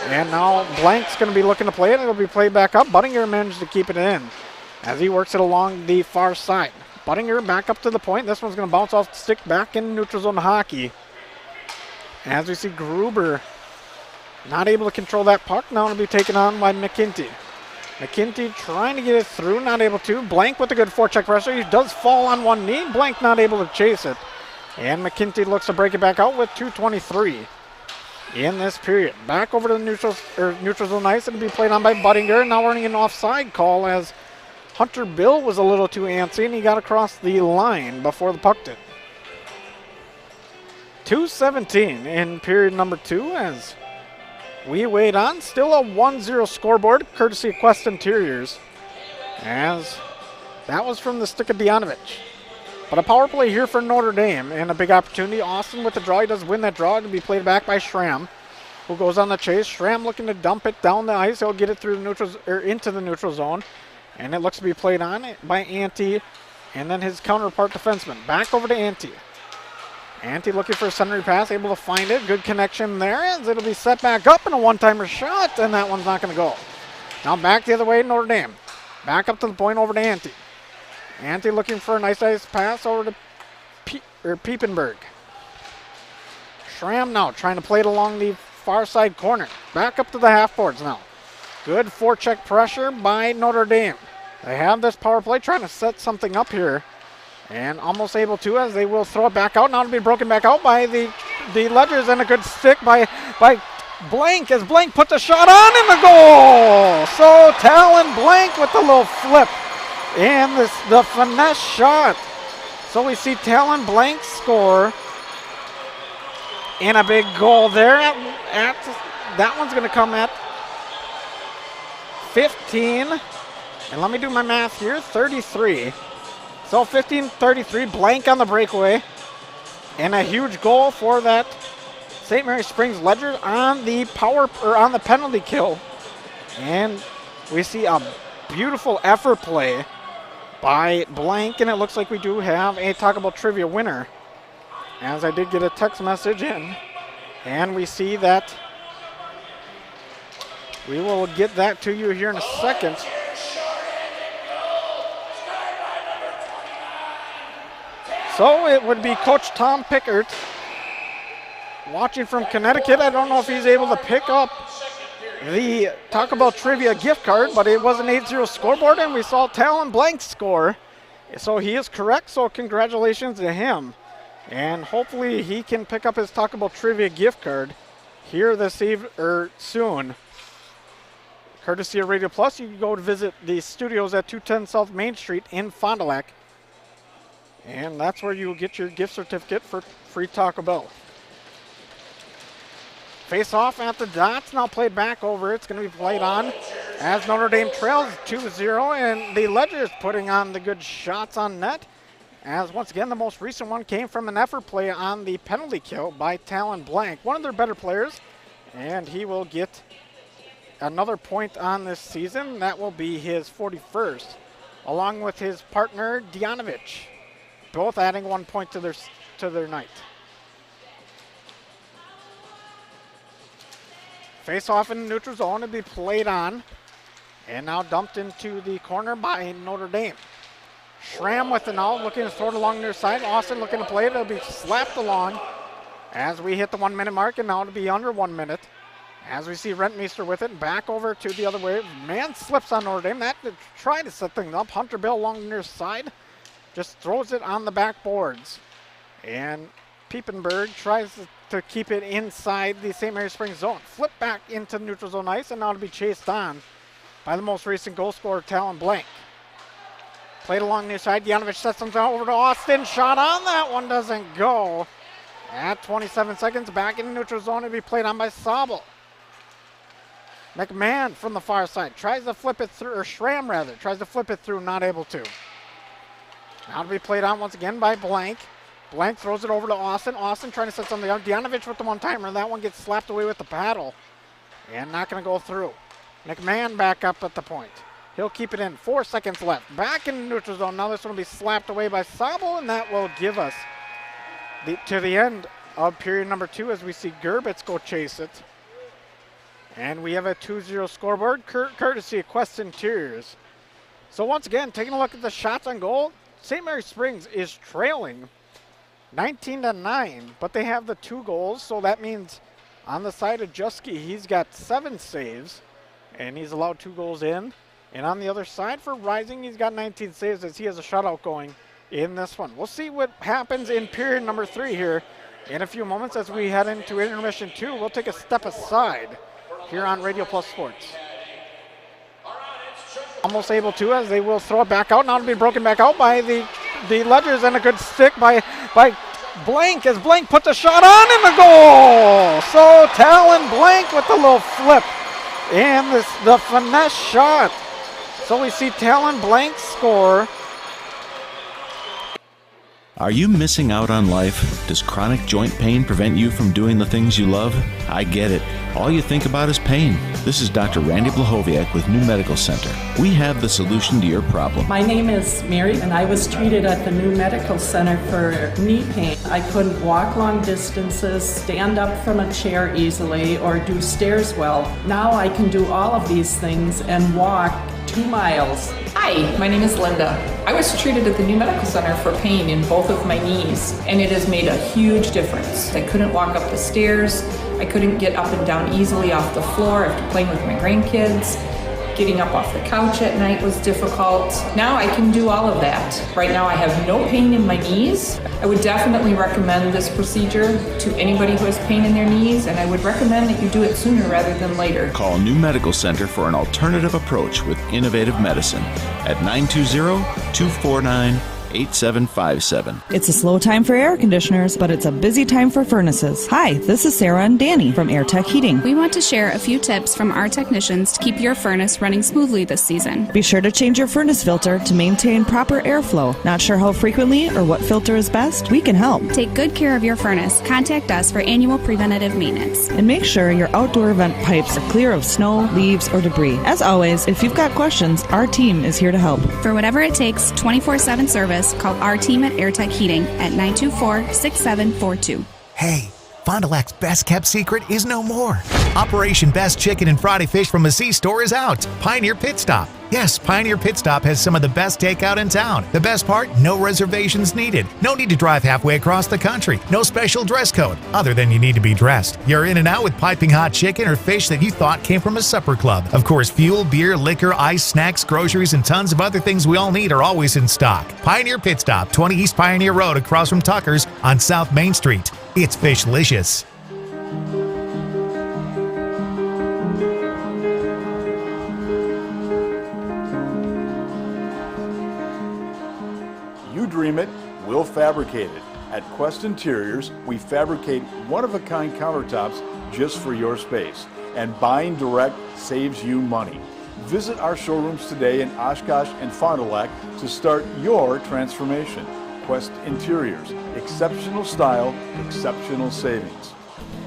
And now Blank's going to be looking to play it. It'll be played back up. Buttinger managed to keep it in as he works it along the far side. Buttinger back up to the point. This one's going to bounce off the stick back in neutral zone hockey. As we see Gruber not able to control that puck. Now it'll be taken on by McKinty. McKinty trying to get it through, not able to. Blank with a good forecheck pressure. He does fall on one knee. Blank not able to chase it. And McKinty looks to break it back out with 2:23 in this period. Back over to the neutral zone ice. It'll be played on by Budinger. Now we're running an offside call as Hunter Bill was a little too antsy and he got across the line before the puck did. 2:17 in period number 2 as we wait on. Still a 1-0 scoreboard courtesy of Quest Interiors as that was from the stick of Dianovich. But a power play here for Notre Dame and a big opportunity. Austin with the draw. He does win that draw. It'll be played back by Schramm, who goes on the chase. Schramm looking to dump it down the ice. He'll get it through the neutral into the neutral zone. And it looks to be played on by Ante and then his counterpart defenseman. Back over to Ante. Ante looking for a centering pass, able to find it. Good connection there as it'll be set back up and a one-timer shot, and that one's not going to go. Now back the other way, Notre Dame. Back up to the point over to Ante. Ante looking for a nice pass over to Piepenberg. Schramm now trying to play it along the far side corner. Back up to the half boards now. Good forecheck pressure by Notre Dame. They have this power play trying to set something up here. And almost able to as they will throw it back out. Now it'll be broken back out by the Ledgers and a good stick by Blank as Blank puts a shot on in the goal. So Talon Blank with the little flip and the finesse shot. So we see Talon Blank score and a big goal there. That one's going to come at 15. And let me do my math here, 33. So 15-33, Blank on the breakaway. And a huge goal for that St. Mary Springs Ledger on the on the penalty kill. And we see a beautiful effort play by Blank, and it looks like we do have a Talkable Trivia winner. As I did get a text message in, and we see that we will get that to you here in a second. So it would be Coach Tom Pickert watching from Connecticut. I don't know if he's able to pick up the Taco Bell Trivia gift card, but it was an 8-0 scoreboard, and we saw Talon Blank score. So he is correct, so congratulations to him. And hopefully he can pick up his Taco Bell Trivia gift card here soon. Courtesy of Radio Plus, you can go to visit the studios at 210 South Main Street in Fond du Lac. And that's where you will get your gift certificate for free Taco Bell. Face off at the dots, now played back over. It's going to be played on as Notre Dame trails 2-0, and the Ledgers putting on the good shots on net. As once again, the most recent one came from an effort play on the penalty kill by Talon Blank, one of their better players, and he will get another point on this season. That will be his 41st, along with his partner Dianovich, both adding 1 point to their night. Face off in the neutral zone to be played on, and now dumped into the corner by Notre Dame. Schramm with the now, looking to throw it along near side. Austin looking to play it. It'll be slapped along as we hit the 1 minute mark, and now to be under 1 minute. As we see Rentmeester with it, back over to the other way. Man slips on Notre Dame. That to try to set things up. Hunter Bill along the near side just throws it on the back boards. And Piepenberg tries to keep it inside the St. Mary Springs zone. Flip back into the neutral zone ice, and now to be chased on by the most recent goal scorer, Talon Blank. Played along near side. Dianovich sets them over to Austin. Shot on that one doesn't go. At 27 seconds, back in the neutral zone to be played on by Sabel. McMahon from the far side tries to flip it through, or Schramm rather, tries to flip it through, not able to. Now to be played on once again by Blank. Blank throws it over to Austin. Austin trying to set something up. Dianovich with the one-timer. That one gets slapped away with the paddle. And not going to go through. McMahon back up at the point. He'll keep it in. 4 seconds left. Back in the neutral zone. Now this one will be slapped away by Sabel, and that will give us to the end of period number 2 as we see Gerbitz go chase it. And we have a 2-0 scoreboard courtesy of Quest Interiors. So once again, taking a look at the shots on goal, St. Mary Springs is trailing 19-9, but they have the 2 goals, so that means on the side of Jusky, he's got 7 saves, and he's allowed 2 goals in. And on the other side for Rising, he's got 19 saves as he has a shutout going in this one. We'll see what happens in period number 3 here in a few moments as we head into intermission 2. We'll take a step aside here on Radio Plus Sports. Almost able to, as they will throw it back out. Now it'll be broken back out by the Ledgers, and a good stick by Blank as Blank puts a shot on in the goal. So Talon Blank with the little flip and the finesse shot. So we see Talon Blank score. Are you missing out on life? Does chronic joint pain prevent you from doing the things you love? I get it. All you think about is pain. This is Dr. Randy Blahoviak with New Medical Center. We have the solution to your problem. My name is Mary, and I was treated at the New Medical Center for knee pain. I couldn't walk long distances, stand up from a chair easily, or do stairs well. Now I can do all of these things and walk 2 miles. Hi, my name is Linda. I was treated at the New Medical Center for pain in both of my knees, and it has made a huge difference. I couldn't walk up the stairs. I couldn't get up and down easily off the floor after playing with my grandkids. Getting up off the couch at night was difficult. Now I can do all of that. Right now I have no pain in my knees. I would definitely recommend this procedure to anybody who has pain in their knees, and I would recommend that you do it sooner rather than later. Call New Medical Center for an alternative approach with innovative medicine at 920-249-8757. It's a slow time for air conditioners, but it's a busy time for furnaces. Hi, this is Sarah and Danny from AirTech Heating. We want to share a few tips from our technicians to keep your furnace running smoothly this season. Be sure to change your furnace filter to maintain proper airflow. Not sure how frequently or what filter is best? We can help. Take good care of your furnace. Contact us for annual preventative maintenance. And make sure your outdoor vent pipes are clear of snow, leaves, or debris. As always, if you've got questions, our team is here to help. For whatever it takes, 24/7 service, call our team at AirTech Heating at 924-6742. Hey, Fond du Lac's best-kept secret is no more. Operation Best Chicken and Friday Fish from the C-Store is out. Pioneer Pit Stop. Yes, Pioneer Pit Stop has some of the best takeout in town. The best part? No reservations needed. No need to drive halfway across the country. No special dress code, other than you need to be dressed. You're in and out with piping hot chicken or fish that you thought came from a supper club. Of course, fuel, beer, liquor, ice, snacks, groceries, and tons of other things we all need are always in stock. Pioneer Pit Stop, 20 East Pioneer Road across from Tucker's on South Main Street. It's Fishlicious. You dream it, we'll fabricate it. At Quest Interiors, we fabricate one-of-a-kind countertops just for your space. And buying direct saves you money. Visit our showrooms today in Oshkosh and Fond du Lac to start your transformation. Quest Interiors, exceptional style, exceptional savings.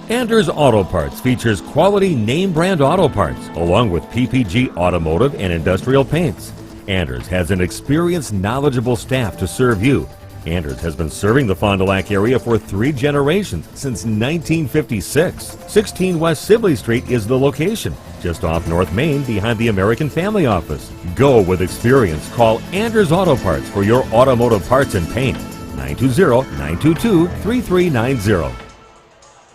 Anders Auto Parts features quality name brand auto parts along with PPG automotive and industrial paints. Anders has an experienced, knowledgeable staff to serve you. Anders has been serving the Fond du Lac area for 3 generations since 1956. 16 West Sibley Street is the location, just off North Main behind the American Family Office. Go with experience. Call Anders Auto Parts for your automotive parts and paint. 920-922-3390.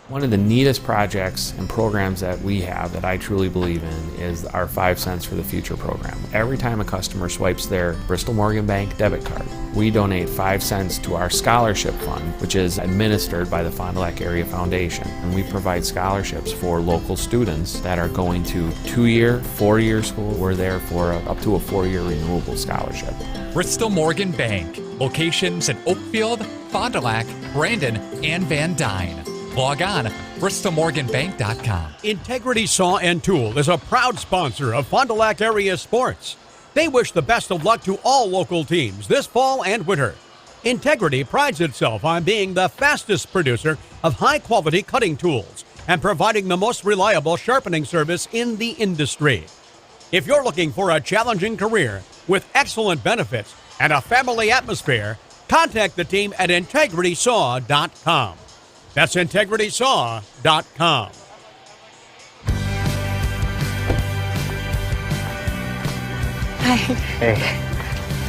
One of the neatest projects and programs that we have that I truly believe in is our 5 Cents for the Future program. Every time a customer swipes their Bristol Morgan Bank debit card, we donate 5 cents to our scholarship fund, which is administered by the Fond du Lac Area Foundation. And we provide scholarships for local students that are going to 2-year, 4-year school. We're there for up to a 4-year renewable scholarship. Bristol Morgan Bank. Locations in Oakfield, Fond du Lac, Brandon, and Van Dyne. Log on bristolmorganbank.com. Integrity Saw and Tool is a proud sponsor of Fond du Lac area sports. They wish the best of luck to all local teams this fall and winter. Integrity prides itself on being the fastest producer of high-quality cutting tools and providing the most reliable sharpening service in the industry. If you're looking for a challenging career with excellent benefits and a family atmosphere, contact the team at integritysaw.com. That's integritysaw.com. Hi. Hey,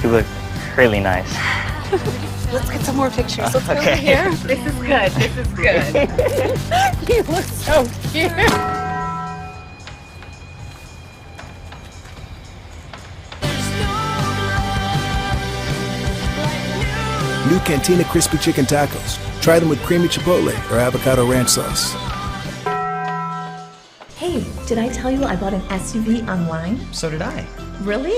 you look really nice. Let's get some more pictures. Let's go Okay. over here. This is good. This is good. You look so cute. new Cantina Crispy Chicken Tacos. Try them with creamy chipotle or avocado ranch sauce. Hey, did I tell you I bought an SUV online? So did I. Really?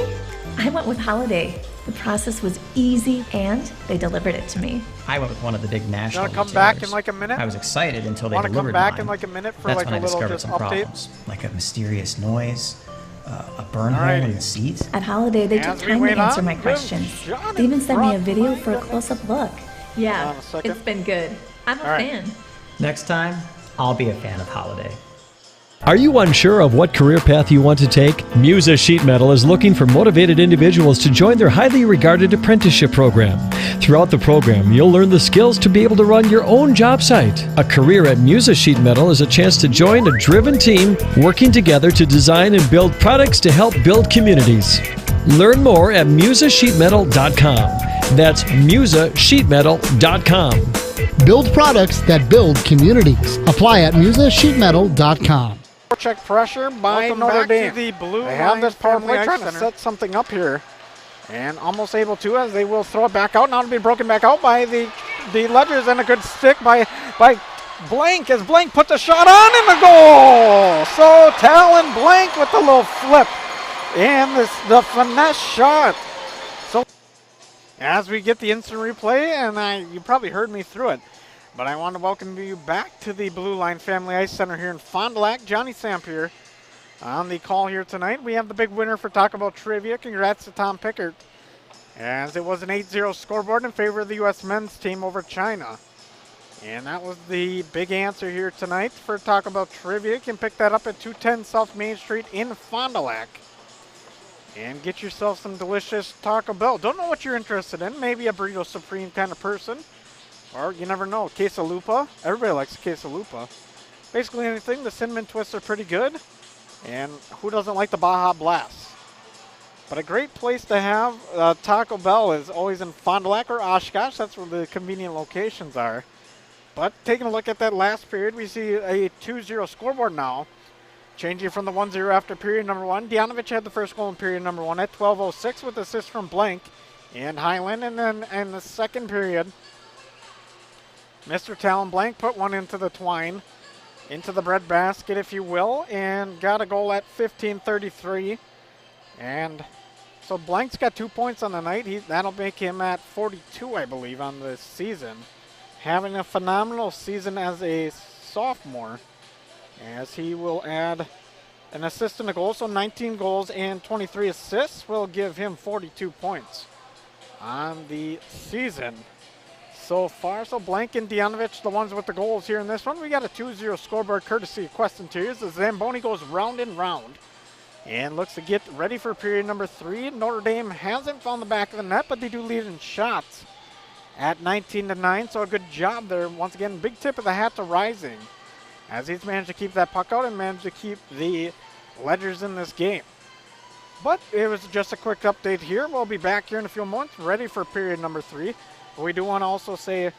I went with Holiday. The process was easy and they delivered it to me. I went with one of the big national You want to come retailers. back in like a minute? I was excited until they Want to delivered come back mine. in like a minute for That's like when a I little discovered just some update? problems, like a mysterious noise, a burn hole Alrighty. in the seat. At Holiday, they took As we time to wait answer on, my Jim, questions. John They even sent me a brought video my for a close-up look. Yeah, Hold on a second. it's been good. I'm a All right. fan. Next time, I'll be a fan of Holiday. Are you unsure of what career path you want to take? Musa Sheet Metal is looking for motivated individuals to join their highly regarded apprenticeship program. Throughout the program, you'll learn the skills to be able to run your own job site. A career at Musa Sheet Metal is a chance to join a driven team working together to design and build products to help build communities. Learn more at musasheetmetal.com. That's musasheetmetal.com. Build products that build communities. Apply at musasheetmetal.com. Check pressure by Welcome Notre back Dame. to the Blue They have Line this power Family play Ice trying to Center. set something up here. And almost able to, as they will throw it back out. Now to be broken back out by the Ledgers, and a good stick by Blank, as Blank put the shot on in the goal. So Talon Blank with the little flip and the finesse shot. So as we get the instant replay, and you probably heard me through it, but I want to welcome you back to the Blue Line Family Ice Center here in Fond du Lac. Johnny Sampier on the call here tonight. We have the big winner for Taco Bell Trivia. Congrats to Tom Pickert, as it was an 8-0 scoreboard in favor of the U.S. men's team over China. And that was the big answer here tonight for Taco Bell Trivia. You can pick that up at 210 South Main Street in Fond du Lac. And get yourself some delicious Taco Bell. Don't know what you're interested in. Maybe a Burrito Supreme kind of person. Or you never know, quesalupa. Everybody likes quesalupa. Basically anything. The cinnamon twists are pretty good. And who doesn't like the Baja Blast? But a great place to have Taco Bell is always in Fond du Lac or Oshkosh. That's where the convenient locations are. But taking a look at that last period, we see a 2-0 scoreboard now. Changing from the 1-0 after period number one. Dianovich had the first goal in period number one at 12:06 with assist from Blank and Highland. And then in the second period, Mr. Talon Blank put one into the twine, into the bread basket, if you will, and got a goal at 15:33. And so Blank's got 2 points on the night. That'll make him at 42, I believe, on this season. Having a phenomenal season as a sophomore, as he will add an assist and a goal. So 19 goals and 23 assists will give him 42 points on the season so far. So Blank and Dianovich, the ones with the goals here in this one. We got a 2-0 scoreboard courtesy of Quest Interiors. The Zamboni goes round and round and looks to get ready for period number three. Notre Dame hasn't found the back of the net, but they do lead in shots at 19-9. So a good job there. Once again, big tip of the hat to Rising, as he's managed to keep that puck out and managed to keep the Ledgers in this game. But it was just a quick update here. We'll be back here in a few months, ready for period number three. But we do want to also say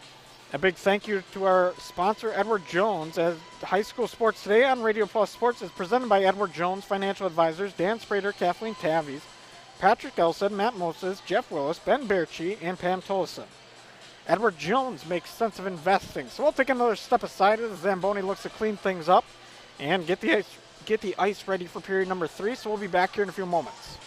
a big thank you to our sponsor, Edward Jones, as High School Sports Today on Radio Plus Sports is presented by Edward Jones Financial Advisors, Dan Sprader, Kathleen Tavies, Patrick Elson, Matt Moses, Jeff Willis, Ben Berchi, and Pam Tolleson. Edward Jones makes sense of investing. So we'll take another step aside as Zamboni looks to clean things up and get the ice ready for period number three. So we'll be back here in a few moments.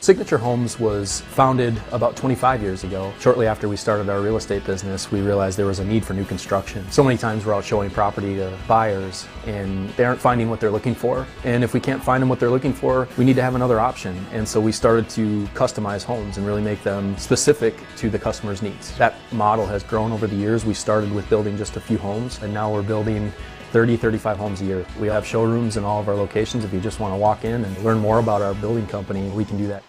Signature Homes was founded about 25 years ago. Shortly after we started our real estate business, we realized there was a need for new construction. So many times we're out showing property to buyers and they aren't finding what they're looking for. And if we can't find them what they're looking for, we need to have another option. And so we started to customize homes and really make them specific to the customer's needs. That model has grown over the years. We started with building just a few homes, and now we're building 30, 35 homes a year. We have showrooms in all of our locations. If you just want to walk in and learn more about our building company, we can do that.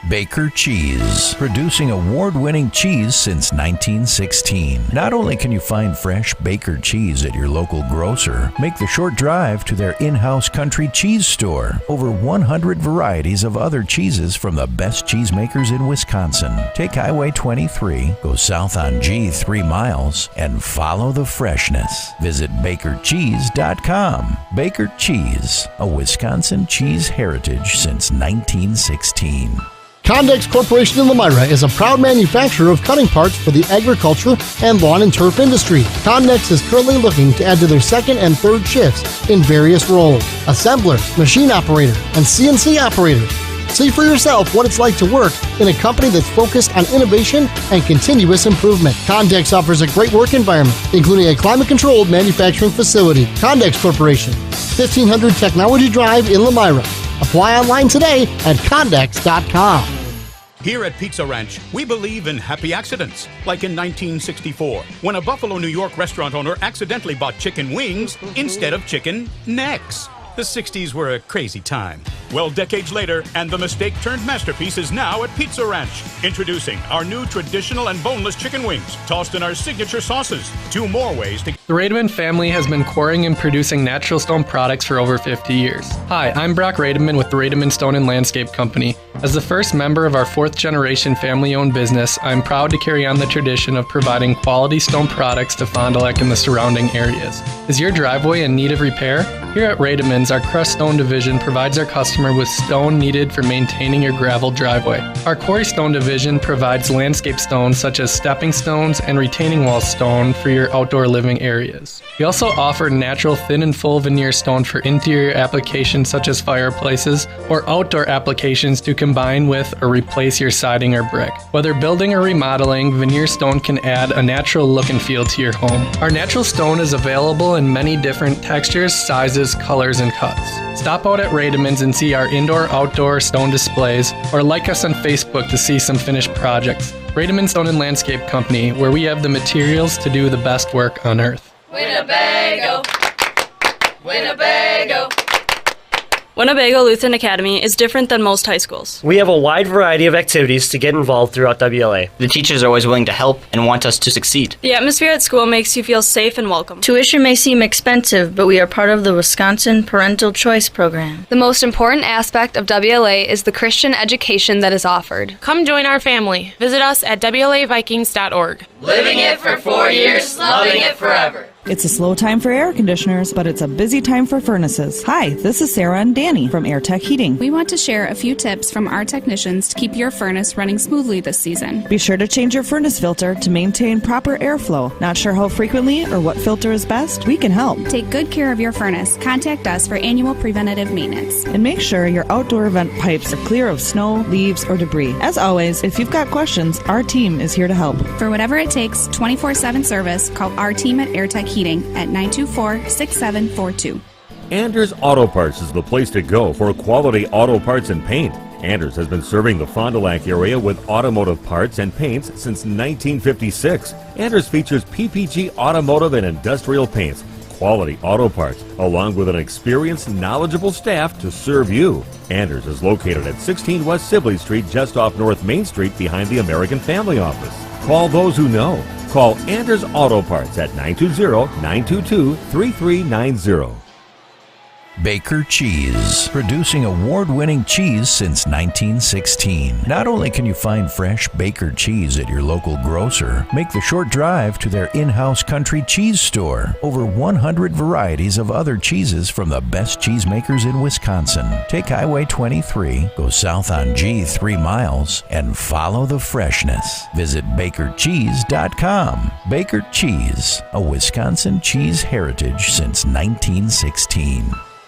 Baker Cheese, producing award-winning cheese since 1916. Not only can you find fresh Baker cheese at your local grocer, make the short drive to their in-house country cheese store. Over 100 varieties of other cheeses from the best cheesemakers in Wisconsin. Take Highway 23, go south on G 3 miles, and follow the freshness. Visit bakercheese.com. Baker Cheese, a Wisconsin cheese heritage since 1916. Condex Corporation in Elmira is a proud manufacturer of cutting parts for the agriculture and lawn and turf industry. Condex is currently looking to add to their second and third shifts in various roles: assembler, machine operator, and CNC operator. See for yourself what it's like to work in a company that's focused on innovation and continuous improvement. Condex offers a great work environment, including a climate-controlled manufacturing facility. Condex Corporation, 1500 Technology Drive in Elmira. Apply online today at Condex.com. Here at Pizza Ranch, we believe in happy accidents, like in 1964, when a Buffalo, New York restaurant owner accidentally bought chicken wings instead of chicken necks. The 60s were a crazy time. Well, decades later, and the mistake-turned masterpiece is now at Pizza Ranch. Introducing our new traditional and boneless chicken wings, tossed in our signature sauces. 2 more ways to... The Rademan family has been quarrying and producing natural stone products for over 50 years. Hi, I'm Brock Rademan with the Rademan Stone and Landscape Company. As the first member of our 4th-generation family-owned business, I'm proud to carry on the tradition of providing quality stone products to Fond du Lac and the surrounding areas. Is your driveway in need of repair? Here at Rademan's, our crushed stone division provides our customer with stone needed for maintaining your gravel driveway. Our quarry stone division provides landscape stones such as stepping stones and retaining wall stone for your outdoor living areas. We also offer natural thin and full veneer stone for interior applications such as fireplaces or outdoor applications to combine with or replace your siding or brick. Whether building or remodeling, veneer stone can add a natural look and feel to your home. Our natural stone is available in many different textures, sizes, colors, and cuts. Stop out at Rademan's and see our indoor-outdoor stone displays, or like us on Facebook to see some finished projects. Rademan Stone and Landscape Company, where we have the materials to do the best work on earth. Winnebago, Winnebago. Winnebago Lutheran Academy is different than most high schools. We have a wide variety of activities to get involved throughout WLA. The teachers are always willing to help and want us to succeed. The atmosphere at school makes you feel safe and welcome. Tuition may seem expensive, but we are part of the Wisconsin Parental Choice Program. The most important aspect of WLA is the Christian education that is offered. Come join our family. Visit us at WLAVikings.org. Living it for 4 years, loving it forever. It's a slow time for air conditioners, but it's a busy time for furnaces. Hi, this is Sarah and Danny from AirTech Heating. We want to share a few tips from our technicians to keep your furnace running smoothly this season. Be sure to change your furnace filter to maintain proper airflow. Not sure how frequently or what filter is best? We can help. Take good care of your furnace. Contact us for annual preventative maintenance. And make sure your outdoor vent pipes are clear of snow, leaves, or debris. As always, if you've got questions, our team is here to help. For whatever it takes, 24/7 service, call our team at AirTech Heating at 924-6742. Anders Auto Parts is the place to go for quality auto parts and paint. Anders has been serving the Fond du Lac area with automotive parts and paints since 1956. Anders features PPG automotive and industrial paints, quality auto parts, along with an experienced, knowledgeable staff to serve you. Anders is located at 16 West Sibley Street, just off North Main Street behind the American Family Office. Call those who know. Call Anders Auto Parts at 920-922-3390. Baker Cheese, producing award-winning cheese since 1916. Not only can you find fresh Baker cheese at your local grocer, make the short drive to their in-house country cheese store. Over 100 varieties of other cheeses from the best cheesemakers in Wisconsin. Take Highway 23, go south on G 3 miles, and follow the freshness. Visit BakerCheese.com. Baker Cheese, a Wisconsin cheese heritage since 1916.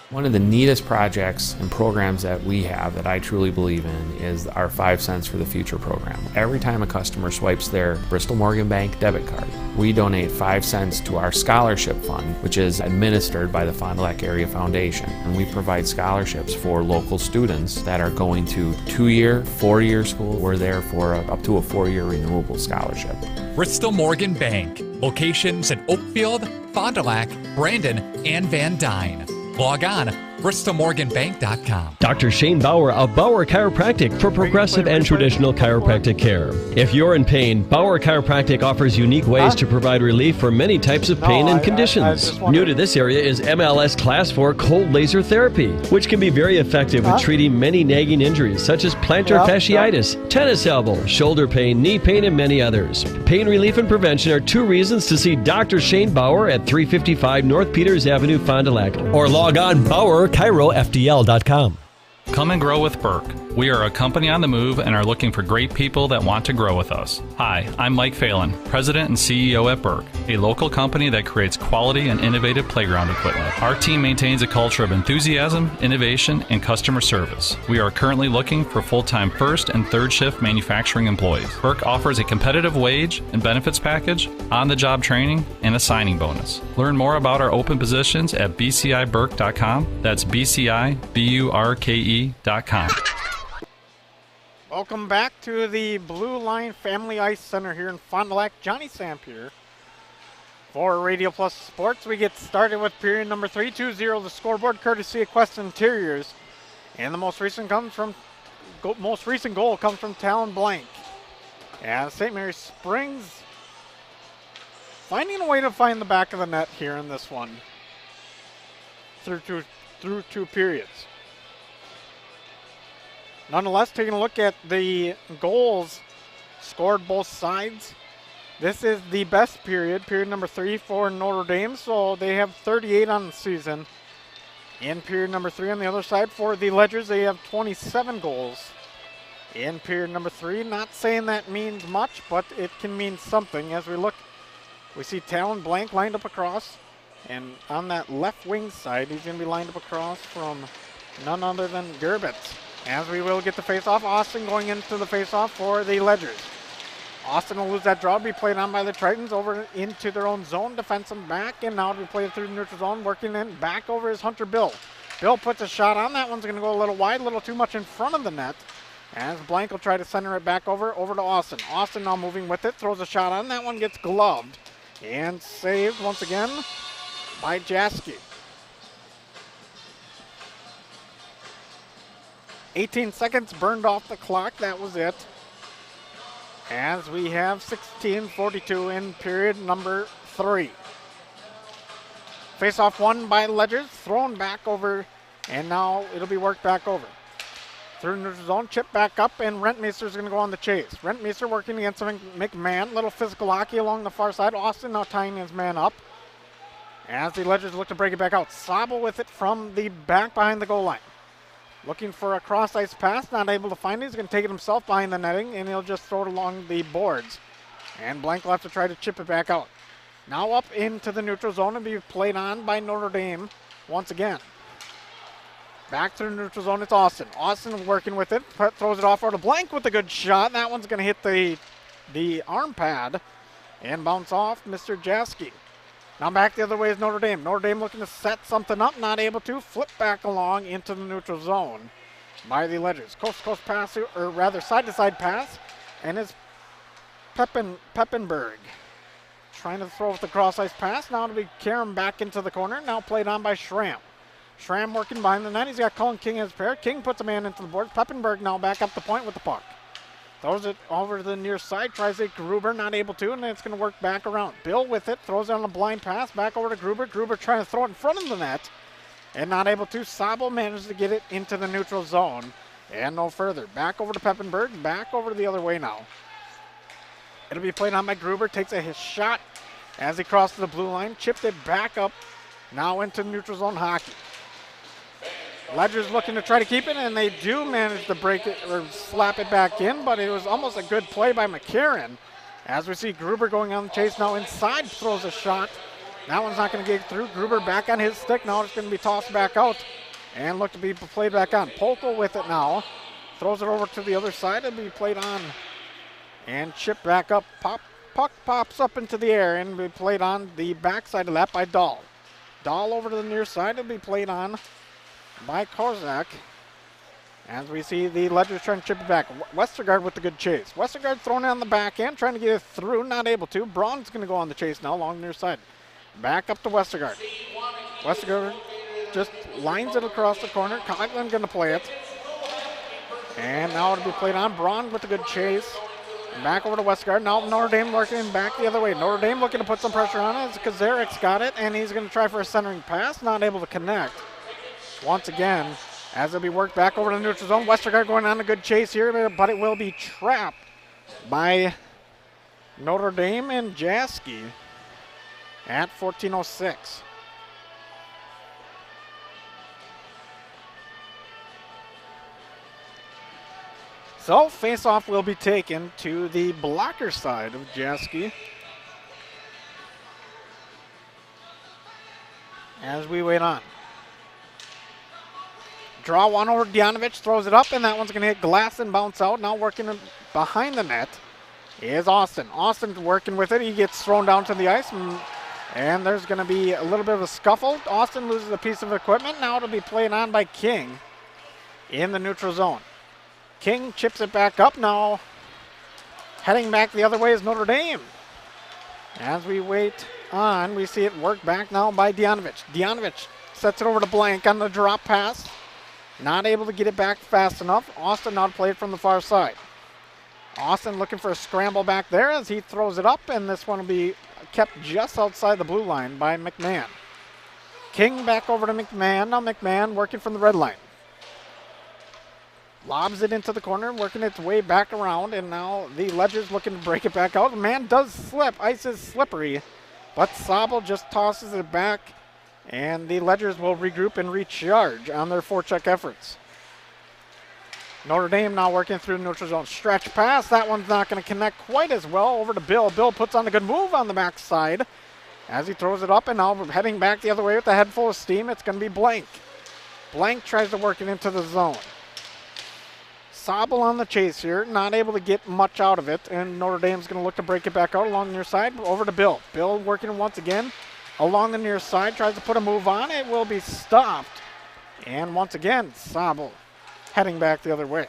One of the neatest projects and programs that we have that I truly believe in is our 5 Cents for the Future program. Every time a customer swipes their Bristol Morgan Bank debit card, we donate 5 cents to our scholarship fund, which is administered by the Fond du Lac Area Foundation. And we provide scholarships for local students that are going to 2-year, 4-year school. We're there for up to a 4-year renewable scholarship. Bristol Morgan Bank. Locations in Oakfield, Fond du Lac, Brandon, and Van Dyne. Log on, bristolmorganbank.com. Dr. Shane Bauer of Bauer Chiropractic for progressive and traditional chiropractic care. If you're in pain, Bauer Chiropractic offers unique ways to provide relief for many types of pain and conditions. New to this area is MLS Class 4 cold laser therapy, which can be very effective with treating many nagging injuries such as plantar fasciitis, tennis elbow, shoulder pain, knee pain, and many others. Pain relief and prevention are 2 reasons to see Dr. Shane Bauer at 355 North Peters Avenue, Fond du Lac, or log on BauerChiroFDL.com. Come and grow with Burke. We are a company on the move and are looking for great people that want to grow with us. Hi, I'm Mike Phelan, President and CEO at Burke, a local company that creates quality and innovative playground equipment. Our team maintains a culture of enthusiasm, innovation, and customer service. We are currently looking for full-time first and third shift manufacturing employees. Burke offers a competitive wage and benefits package, on-the-job training, and a signing bonus. Learn more about our open positions at bciburke.com. That's bciburke.com. Welcome back to the Blue Line Family Ice Center here in Fond du Lac. Johnny Sampier for Radio Plus Sports. We get started with period number 3, 2-0 the scoreboard, courtesy of Quest Interiors. And the most recent goal comes from Talon Blank. And St. Mary's Springs finding a way to find the back of the net here in this one through two periods. Nonetheless, taking a look at the goals scored both sides. This is the best period number 3 for Notre Dame, so they have 38 on the season. In period number 3 on the other side for the Ledgers, they have 27 goals. In period number 3, not saying that means much, but it can mean something. As we look, we see Talon Blank lined up across, and on that left wing side, he's going to be lined up across from none other than Gerbitz. As we will get the face-off, Austin going into the face-off for the Ledgers. Austin will lose that draw, be played on by the Tritons over into their own zone, defensive back, and now to be played through the neutral zone, working in back over is Hunter Bill. Bill puts a shot on, that one's going to go a little wide, a little too much in front of the net. As Blank will try to center it back over to Austin. Austin now moving with it, throws a shot on, that one gets gloved and saved once again by Jaski. 18 seconds burned off the clock. That was it. As we have 16:42 in period number 3. Face-off won by Ledgers, thrown back over, and now it'll be worked back over. Through neutral zone, chip back up, and Rentmeester's going to go on the chase. Rentmeester working against McMahon. Little physical hockey along the far side. Austin now tying his man up. As the Ledgers look to break it back out. Sabel with it from the back behind the goal line. Looking for a cross-ice pass, not able to find it. He's going to take it himself behind the netting, and he'll just throw it along the boards. And Blank will have to try to chip it back out. Now up into the neutral zone and be played on by Notre Dame once again. Back to the neutral zone, it's Austin. Austin working with it, throws it off over to Blank with a good shot. That one's going to hit the arm pad and bounce off Mr. Jaski. Now back the other way is Notre Dame. Notre Dame looking to set something up, not able to. Flip back along into the neutral zone by the Ledgers. Coast-to-coast pass, or rather side-to-side pass, and it's Peppenberg trying to throw with the cross-ice pass. Now to be carried back into the corner. Now played on by Schramm. Schramm working behind the net. He's got Cullen King as pair. King puts a man into the board. Peppenberg now back up the point with the puck. Throws it over to the near side, tries it, Gruber not able to, and it's going to work back around. Bill with it, throws it on a blind pass, back over to Gruber. Gruber trying to throw it in front of the net, and not able to. Sabel manages to get it into the neutral zone, and no further. Back over to Peppenberg, back over the other way now. It'll be played on by Gruber, takes his shot as he crosses the blue line, chipped it back up, now into neutral zone hockey. Ledgers looking to try to keep it, and they do manage to break it or slap it back in, but it was almost a good play by McCarron. As we see Gruber going on the chase now inside, throws a shot. That one's not going to get through. Gruber back on his stick. Now it's going to be tossed back out and look to be played back on. Polko with it now. Throws it over to the other side. It'll be played on and chipped back up. Puck pops up into the air and be played on the backside of that by Dahl. Dahl over to the near side. It'll be played on by Kozak. As we see the Ledgers trying to chip it back. Westergaard with the good chase. Westergaard thrown it on the back end, trying to get it through, not able to. Braun's going to go on the chase now along the near side. Back up to Westergaard. Westergaard just lines it across the corner. Conklin going to play it. And now it'll be played on. Braun with the good chase. Back over to Westergaard. Now Notre Dame working back the other way. Notre Dame looking to put some pressure on it. Kazarek's got it, and he's going to try for a centering pass. Not able to connect. Once again, as it'll be worked back over to the neutral zone. Westergaard going on a good chase here, but it will be trapped by Notre Dame and Jaski at 14:06. So face-off will be taken to the blocker side of Jaski. As we wait on. Draw one over Djanovich, throws it up, and that one's going to hit glass and bounce out. Now working behind the net is Austin. Austin working with it. He gets thrown down to the ice, and there's going to be a little bit of a scuffle. Austin loses a piece of equipment. Now it'll be played on by King in the neutral zone. King chips it back up. Now heading back the other way is Notre Dame. As we wait on, we see it work back now by Djanovich. Djanovich sets it over to Blank on the drop pass. Not able to get it back fast enough. Austin now to play it from the far side. Austin looking for a scramble back there as he throws it up, and this one will be kept just outside the blue line by McMahon. King back over to McMahon. Now McMahon working from the red line. Lobs it into the corner, working its way back around, and now the Ledger's looking to break it back out. The man does slip. Ice is slippery, but Sabel just tosses it back, and the Ledgers will regroup and recharge on their forecheck efforts. Notre Dame now working through the neutral zone. Stretch pass. That one's not going to connect quite as well. Over to Bill. Bill puts on a good move on the backside as he throws it up, and now heading back the other way with a head full of steam. It's going to be Blank. Blank tries to work it into the zone. Sabel on the chase here, not able to get much out of it, and Notre Dame's going to look to break it back out along the near side. Over to Bill. Bill working once again along the near side, tries to put a move on. It will be stopped. And once again, Sabel heading back the other way.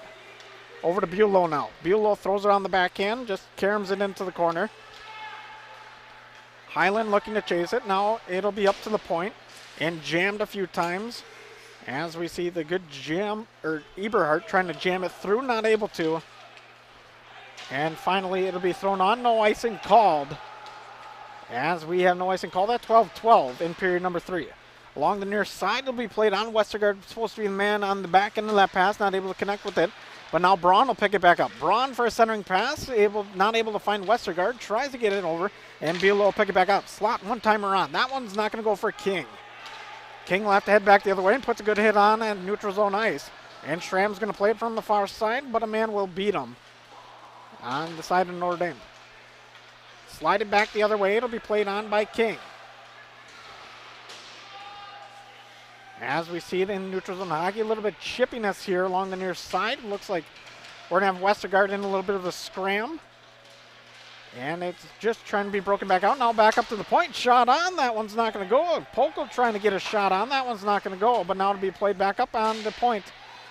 Over to Bulow now. Bulow throws it on the backhand, just caroms it into the corner. Highland looking to chase it. Now it'll be up to the point and jammed a few times. As we see the good jam, or Eberhardt trying to jam it through, not able to. And finally it'll be thrown on. No icing called. As we have no icing called at 12-12 in period number 3. Along the near side, it'll be played on. Westergaard supposed to be the man on the back end of that pass, not able to connect with it. But now Braun will pick it back up. Braun for a centering pass, not able to find Westergaard, tries to get it over, and Bulow will pick it back up. Slot one timer on. That one's not going to go for King. King will have to head back the other way and puts a good hit on at neutral zone ice. And Schramm's going to play it from the far side, but a man will beat him on the side of Notre Dame. Slide it back the other way. It'll be played on by King. As we see it in neutral zone hockey, a little bit chippiness here along the near side. Looks like we're going to have Westergaard in a little bit of a scram. And it's just trying to be broken back out. Now back up to the point. Shot on. That one's not going to go. Pokel trying to get a shot on. That one's not going to go. But now it'll be played back up on the point.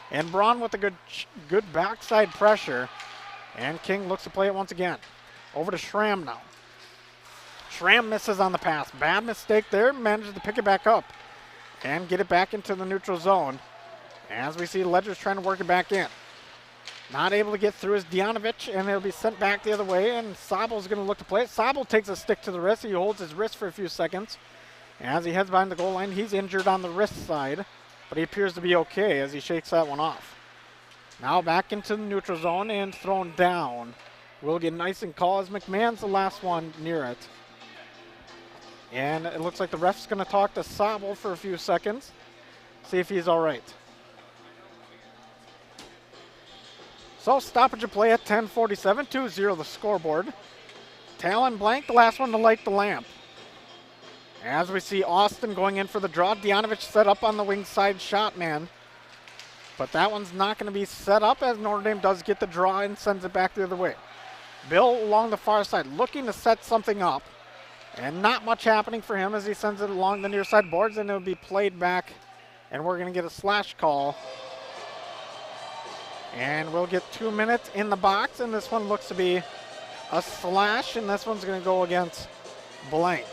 And Braun with a good backside pressure. And King looks to play it once again. Over to Schramm now. Schramm misses on the pass. Bad mistake there. Manages to pick it back up and get it back into the neutral zone. As we see Ledger's trying to work it back in. Not able to get through is Djanovich, and it'll be sent back the other way, and Sabel's going to look to play it. Sabel takes a stick to the wrist. He holds his wrist for a few seconds. As he heads behind the goal line, he's injured on the wrist side, but he appears to be okay as he shakes that one off. Now back into the neutral zone and thrown down. Will get an icing call as McMahon's the last one near it. And it looks like the ref's going to talk to Sabel for a few seconds, see if he's all right. So stoppage of play at 10:47, 2-0 the scoreboard. Talon Blank, the last one to light the lamp. As we see Austin going in for the draw, Djanovich set up on the wing side shot man. But that one's not going to be set up as Notre Dame does get the draw and sends it back the other way. Bill along the far side looking to set something up. And not much happening for him as he sends it along the near side boards, and it'll be played back. And we're going to get a slash call. And we'll get 2 minutes in the box, and this one looks to be a slash, and this one's going to go against Blank.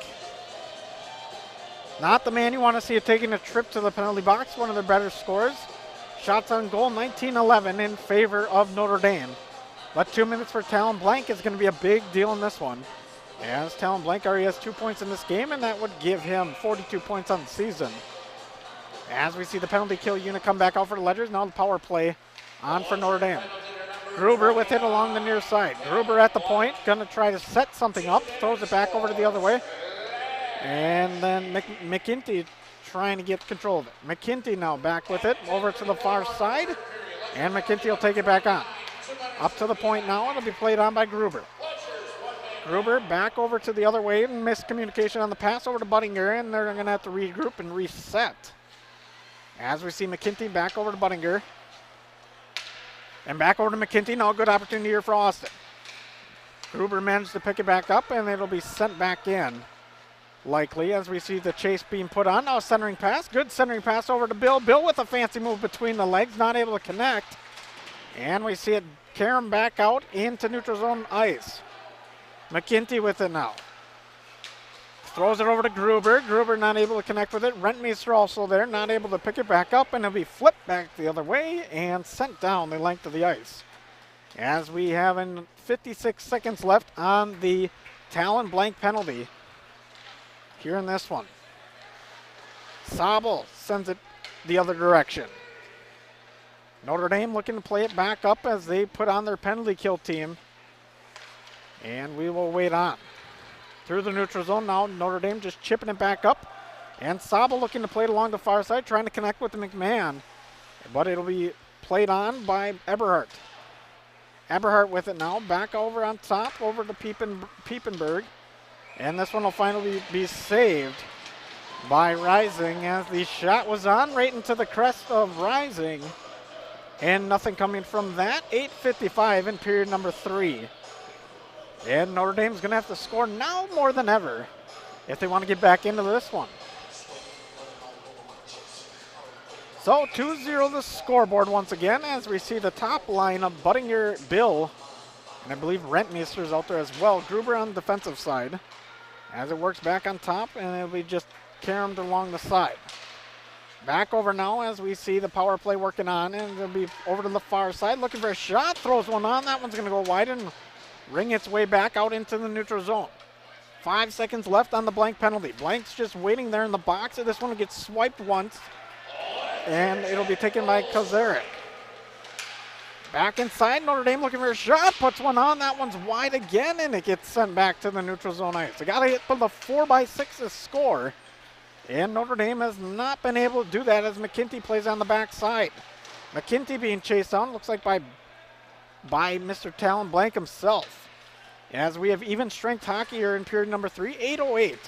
Not the man you want to see taking a trip to the penalty box, one of their better scores. Shots on goal, 19-11 in favor of Notre Dame. But 2 minutes for Talon Blank is going to be a big deal in this one. As Talon Blank already has 2 points in this game, and that would give him 42 points on the season. As we see the penalty kill unit come back out for the Ledgers, now the power play on for Notre Dame. Gruber with it along the near side. Gruber at the point, going to try to set something up, throws it back over to the other way. And then McKinty trying to get control of it. McKinty now back with it over to the far side, and McKinty will take it back on. Up to the point now, it'll be played on by Gruber. Gruber back over to the other way, and miscommunication on the pass over to Buttinger, and they're going to have to regroup and reset. As we see McKinty back over to Buttinger. And back over to McKinty. Now a good opportunity here for Austin. Gruber managed to pick it back up, and it'll be sent back in. Likely, as we see the chase being put on. Now centering pass. Good centering pass over to Bill. Bill with a fancy move between the legs. Not able to connect. And we see it carry back out into neutral zone ice. McKinty with it now. Throws it over to Gruber. Gruber not able to connect with it. Rentmeester also there, not able to pick it back up, and it'll be flipped back the other way and sent down the length of the ice. As we have 56 seconds left on the Talon blank penalty here in this one. Sabel sends it the other direction. Notre Dame looking to play it back up as they put on their penalty kill team. And we will wait on. Through the neutral zone now, Notre Dame just chipping it back up. And Sabel looking to play it along the far side, trying to connect with the McMahon. But it'll be played on by Eberhardt. Eberhardt with it now, back over on top, over to Piepenberg. And this one will finally be saved by Rising, as the shot was on right into the crest of Rising. And nothing coming from that. 8:55 in period number 3. And Notre Dame's going to have to score now more than ever if they want to get back into this one. So 2-0 the scoreboard once again, as we see the top line of Buttinger, Bill, and I believe Rentmeester's out there as well. Gruber on the defensive side as it works back on top, and it'll be just carried along the side. Back over now as we see the power play working on, and it'll be over to the far side looking for a shot. Throws one on. That one's going to go wide and ring its way back out into the neutral zone. 5 seconds left on the blank penalty. Blank's just waiting there in the box. This one gets swiped once, and it'll be taken by Kozarek. Back inside, Notre Dame looking for a shot. Puts one on. That one's wide again, and it gets sent back to the neutral zone ice. They got to hit for the 4x6 to score, and Notre Dame has not been able to do that as McKinty plays on the backside. McKinty being chased down, looks like by Mr. Talon Blank himself. As we have even strength hockey here in period number 3, 8:08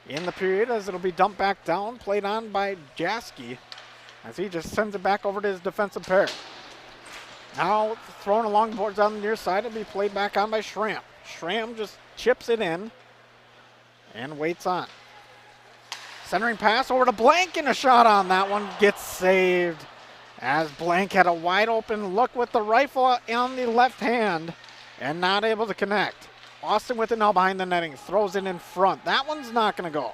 in the period, as it'll be dumped back down, played on by Jaski, as he just sends it back over to his defensive pair. Now thrown along the boards on the near side, it'll be played back on by Schramm. Schramm just chips it in and waits on. Centering pass over to Blank, and a shot on that one gets saved, as Blank had a wide open look with the rifle on the left hand and not able to connect. Austin with it now behind the netting, throws it in front. That one's not going to go.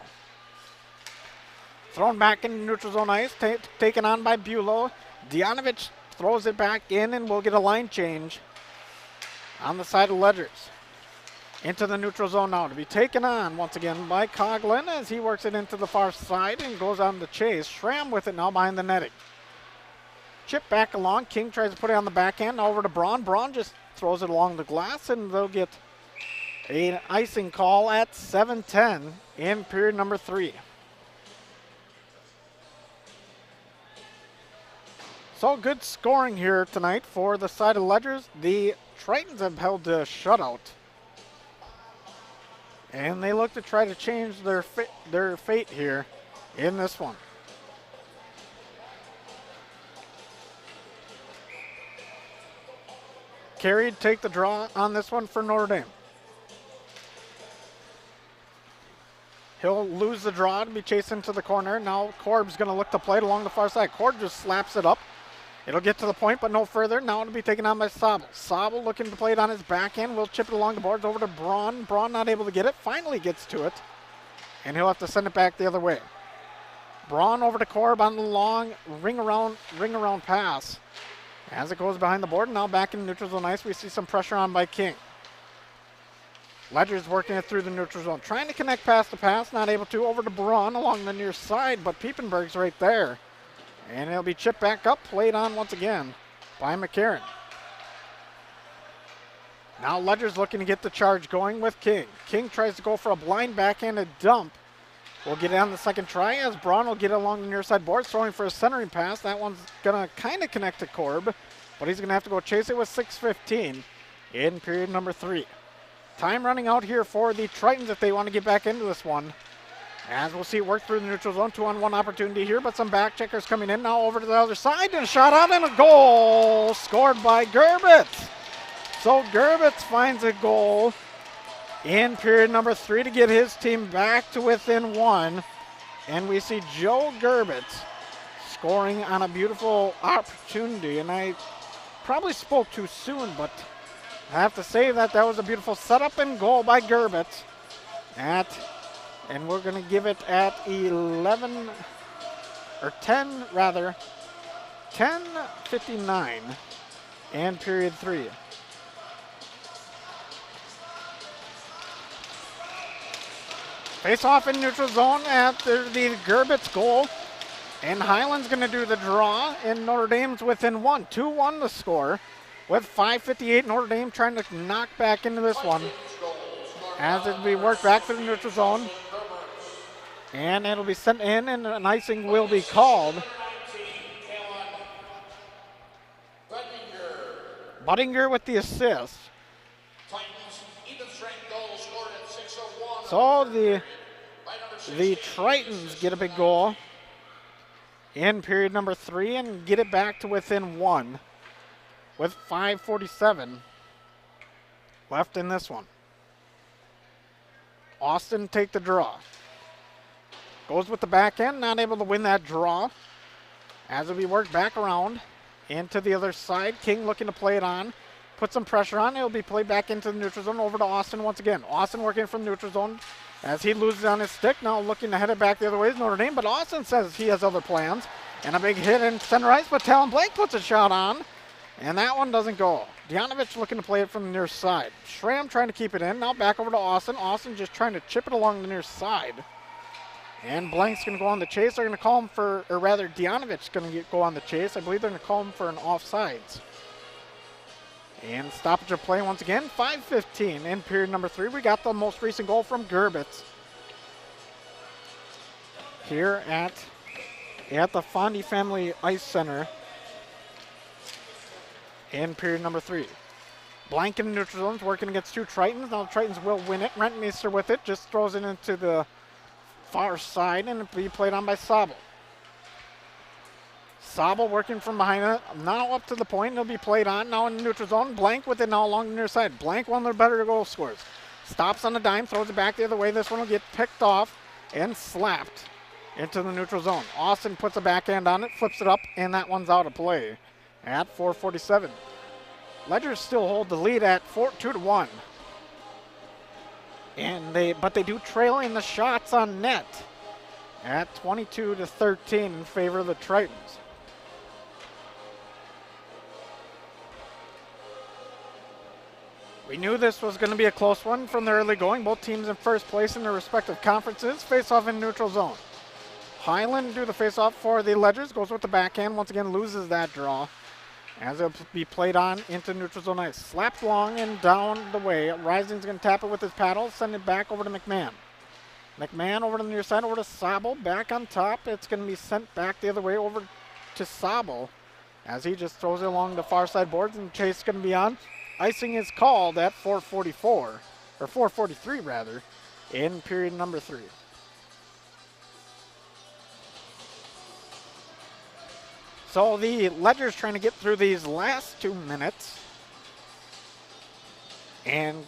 Thrown back in neutral zone ice, taken on by Bulow. Dianovich throws it back in, and we'll get a line change on the side of Ledgers. Into the neutral zone now to be taken on once again by Coughlin as he works it into the far side and goes on the chase. Schramm with it now behind the netting. Chip back along. King tries to put it on the backhand. Over to Braun. Braun just throws it along the glass, and they'll get an icing call at 7:10 in period number 3. So good scoring here tonight for the side of Ledgers. The Tritons have held a shutout, and they look to try to change their fate here in this one. Carried, take the draw on this one for Notre Dame. He'll lose the draw to be chased into the corner. Now Korb's going to look to play it along the far side. Korb just slaps it up. It'll get to the point, but no further. Now it'll be taken on by Sabel. Sabel looking to play it on his backhand. We'll chip it along the boards over to Braun. Braun not able to get it. Finally gets to it, and he'll have to send it back the other way. Braun over to Korb on the long ring around pass. As it goes behind the board, now back in neutral zone ice, we see some pressure on by King. Ledger's working it through the neutral zone, trying to connect past the pass, not able to. Over to Braun along the near side, but Piepenberg's right there. And it'll be chipped back up, played on once again by McCarron. Now Ledger's looking to get the charge going with King. King tries to go for a blind backhanded dump will get it on the second try as Braun will get it along the near side boards, throwing for a centering pass. That one's going to kind of connect to Korb, but he's going to have to go chase it with 6:15 in period number 3. Time running out here for the Tritons if they want to get back into this one. As we'll see it work through the neutral zone. 2-on-1 opportunity here, but some back checkers coming in now over to the other side, and a shot out and a goal scored by Gerbitz. So Gerbitz finds a goal in period number 3 to get his team back to within 1. And we see Joe Gerbitz scoring on a beautiful opportunity. And I probably spoke too soon, but I have to say that was a beautiful setup and goal by Gerbitz. And we're going to give it at 10:59 and period 3. Face off in neutral zone after the Gerbitz goal. And Highland's going to do the draw, and Notre Dame's within 1. 2-1 the score. With 5:58, Notre Dame trying to knock back into this one. As it'll be worked back to the neutral zone. And it'll be sent in, and an icing will be called. Buttinger with the assist. So the Tritons get a big goal in period number 3 and get it back to within 1 with 5:47 left in this one. Austin take the draw. Goes with the back end, not able to win that draw. As it'll be worked back around into the other side. King looking to play it on. Put some pressure on. It'll be played back into the neutral zone over to Austin once again. Austin working from neutral zone as he loses on his stick. Now looking to head it back the other way is Notre Dame, but Austin says he has other plans. And a big hit in center ice, but Talon Blake puts a shot on. And that one doesn't go. Djanovich looking to play it from the near side. Schramm trying to keep it in. Now back over to Austin. Austin just trying to chip it along the near side. And Blank's going to go on the chase. They're going to call him for, or rather Djanovich going to go on the chase. I believe they're going to call him for an offsides. And stoppage of play once again. 5:15 in period number 3. We got the most recent goal from Gerbitz here at the Fondy Family Ice Center in period number 3. Blank in the neutral zones working against 2 Tritons. Now the Tritons will win it. Rentmeester with it. Just throws it into the far side and it'll be played on by Sabel. Sabel working from behind it. Now up to the point. It'll be played on. Now in the neutral zone. Blank with it now along the near side. Blank, one of their better goal scorers. Stops on the dime. Throws it back the other way. This one will get picked off and slapped into the neutral zone. Austin puts a backhand on it. Flips it up. And that one's out of play at 4:47. Ledgers still hold the lead at 2-1. But they do trail in the shots on net at 22-13 in favor of the Tritons. We knew this was going to be a close one from the early going. Both teams in first place in their respective conferences. Face off in neutral zone. Highland do the face off for the Ledgers. Goes with the backhand. Once again loses that draw. As it'll be played on into neutral zone ice. Slapped long and down the way. Rising's going to tap it with his paddle. Send it back over to McMahon. McMahon over to the near side. Over to Sabel. Back on top. It's going to be sent back the other way over to Sabel. As he just throws it along the far side boards. And chase is going to be on. Icing is called at 4:44. Or 4:43 rather. In period number 3. So the Ledger's trying to get through these last 2 minutes and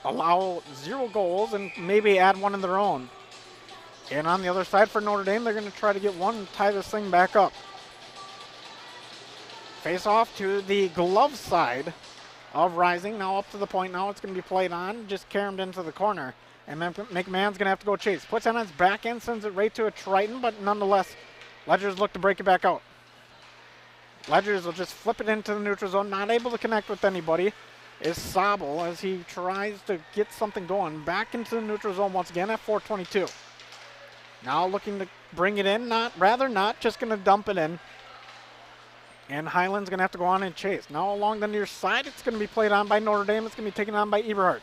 allow 0 goals and maybe add one of their own. And on the other side for Notre Dame, they're going to try to get one and tie this thing back up. Face off to the glove side of Rising. Now up to the point. Now it's going to be played on. Just carried into the corner. And then McMahon's going to have to go chase. Puts it on his back end, sends it right to a Triton, but nonetheless, Ledgers look to break it back out. Ledgers will just flip it into the neutral zone. Not able to connect with anybody is Sabel as he tries to get something going. Back into the neutral zone once again at 4:22. Now looking to bring it in. Not just going to dump it in. And Highland's going to have to go on and chase. Now along the near side, it's going to be played on by Notre Dame. It's going to be taken on by Eberhardt.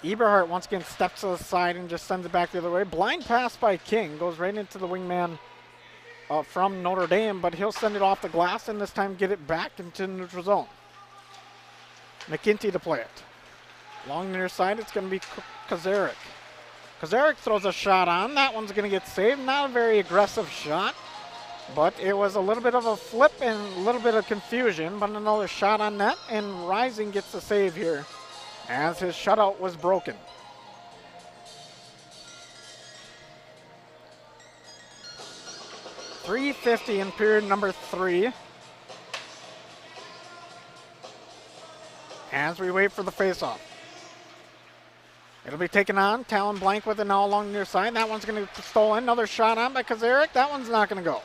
Eberhardt once again steps to the side and just sends it back the other way. Blind pass by King. Goes right into the wingman from Notre Dame, but he'll send it off the glass and this time get it back into the neutral zone. McKinty to play it. Along the near side, it's going to be Kazarik. Kazarik throws a shot on. That one's going to get saved. Not a very aggressive shot, but it was a little bit of a flip and a little bit of confusion, but another shot on net, and Rising gets the save here as his shutout was broken. .350 in period number 3. As we wait for the faceoff. It'll be taken on. Talon Blank with it now along the near side. That one's going to get stolen. Another shot on by Kazarik. That one's not going to go.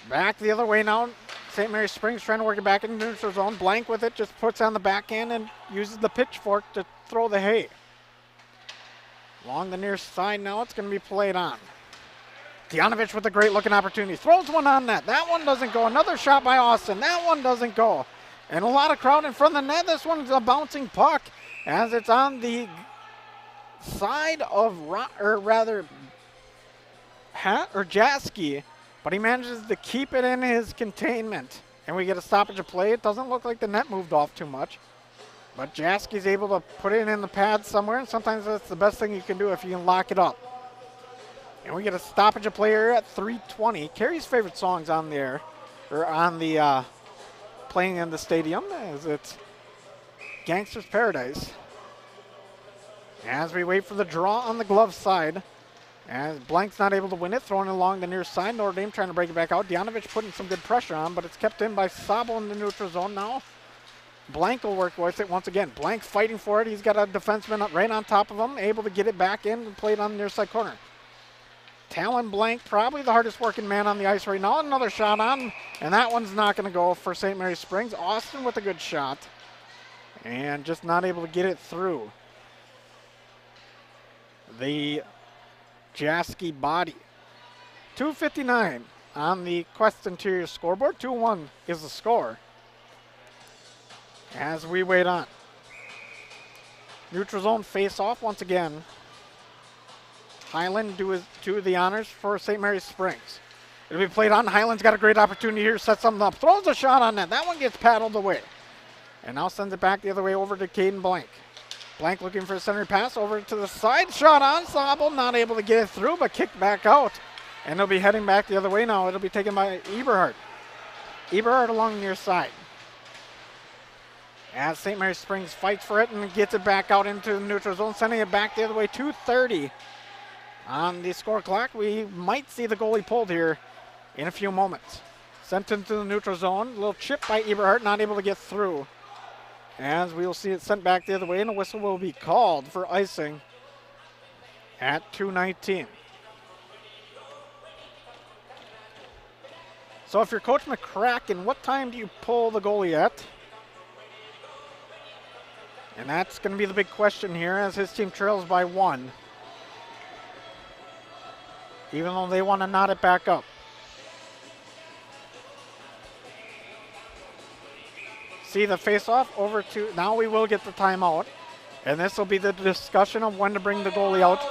Back the other way now. St. Mary's Springs trying to work it back in the neutral zone. Blank with it, just puts on the backhand and uses the pitchfork to throw the hay. Along the near side now, it's going to be played on. Dianovich with a great looking opportunity. Throws one on net. That one doesn't go. Another shot by Austin. That one doesn't go. And a lot of crowd in front of the net. This one's a bouncing puck as it's on the side of, Jaski, but he manages to keep it in his containment. And we get a stoppage of play. It doesn't look like the net moved off too much. But Jaski's able to put it in the pad somewhere, and sometimes that's the best thing you can do if you can lock it up. And we get a stoppage of play here at 3:20. Carrie's favorite song's on the air, or on the playing in the stadium, as it's Gangster's Paradise. As we wait for the draw on the glove side, as Blank's not able to win it, throwing it along the near side. Notre Dame trying to break it back out. Dianovich putting some good pressure on, but it's kept in by Sabo in the neutral zone now. Blank will work with it once again. Blank fighting for it. He's got a defenseman right on top of him, able to get it back in and play it on the near side corner. Talon Blank, probably the hardest working man on the ice right now. Another shot on, and that one's not going to go for St. Mary's Springs. Austin with a good shot, and just not able to get it through the Jaski body. 2:59 on the Quest Interior scoreboard. 2-1 is the score as we wait on. Neutral zone face-off once again. Highland do the honors for St. Mary's Springs. It'll be played on. Highland's got a great opportunity here, sets something up, throws a shot on that. That one gets paddled away. And now sends it back the other way over to Caden Blank. Blank looking for a center pass over to the side. Shot on. Sabo not able to get it through, but kicked back out. And they'll be heading back the other way now. It'll be taken by Eberhardt. Eberhardt along the near side. As St. Mary's Springs fights for it and gets it back out into the neutral zone, sending it back the other way. 2:30 on the score clock. We might see the goalie pulled here in a few moments. Sent into the neutral zone. A little chip by Eberhardt, not able to get through. As we will see it sent back the other way, and a whistle will be called for icing at 2:19. So if you're Coach McCracken, what time do you pull the goalie at? And that's going to be the big question here as his team trails by 1. Even though they want to knot it back up. See the face-off over to, now we will get the timeout. And this will be the discussion of when to bring the goalie out.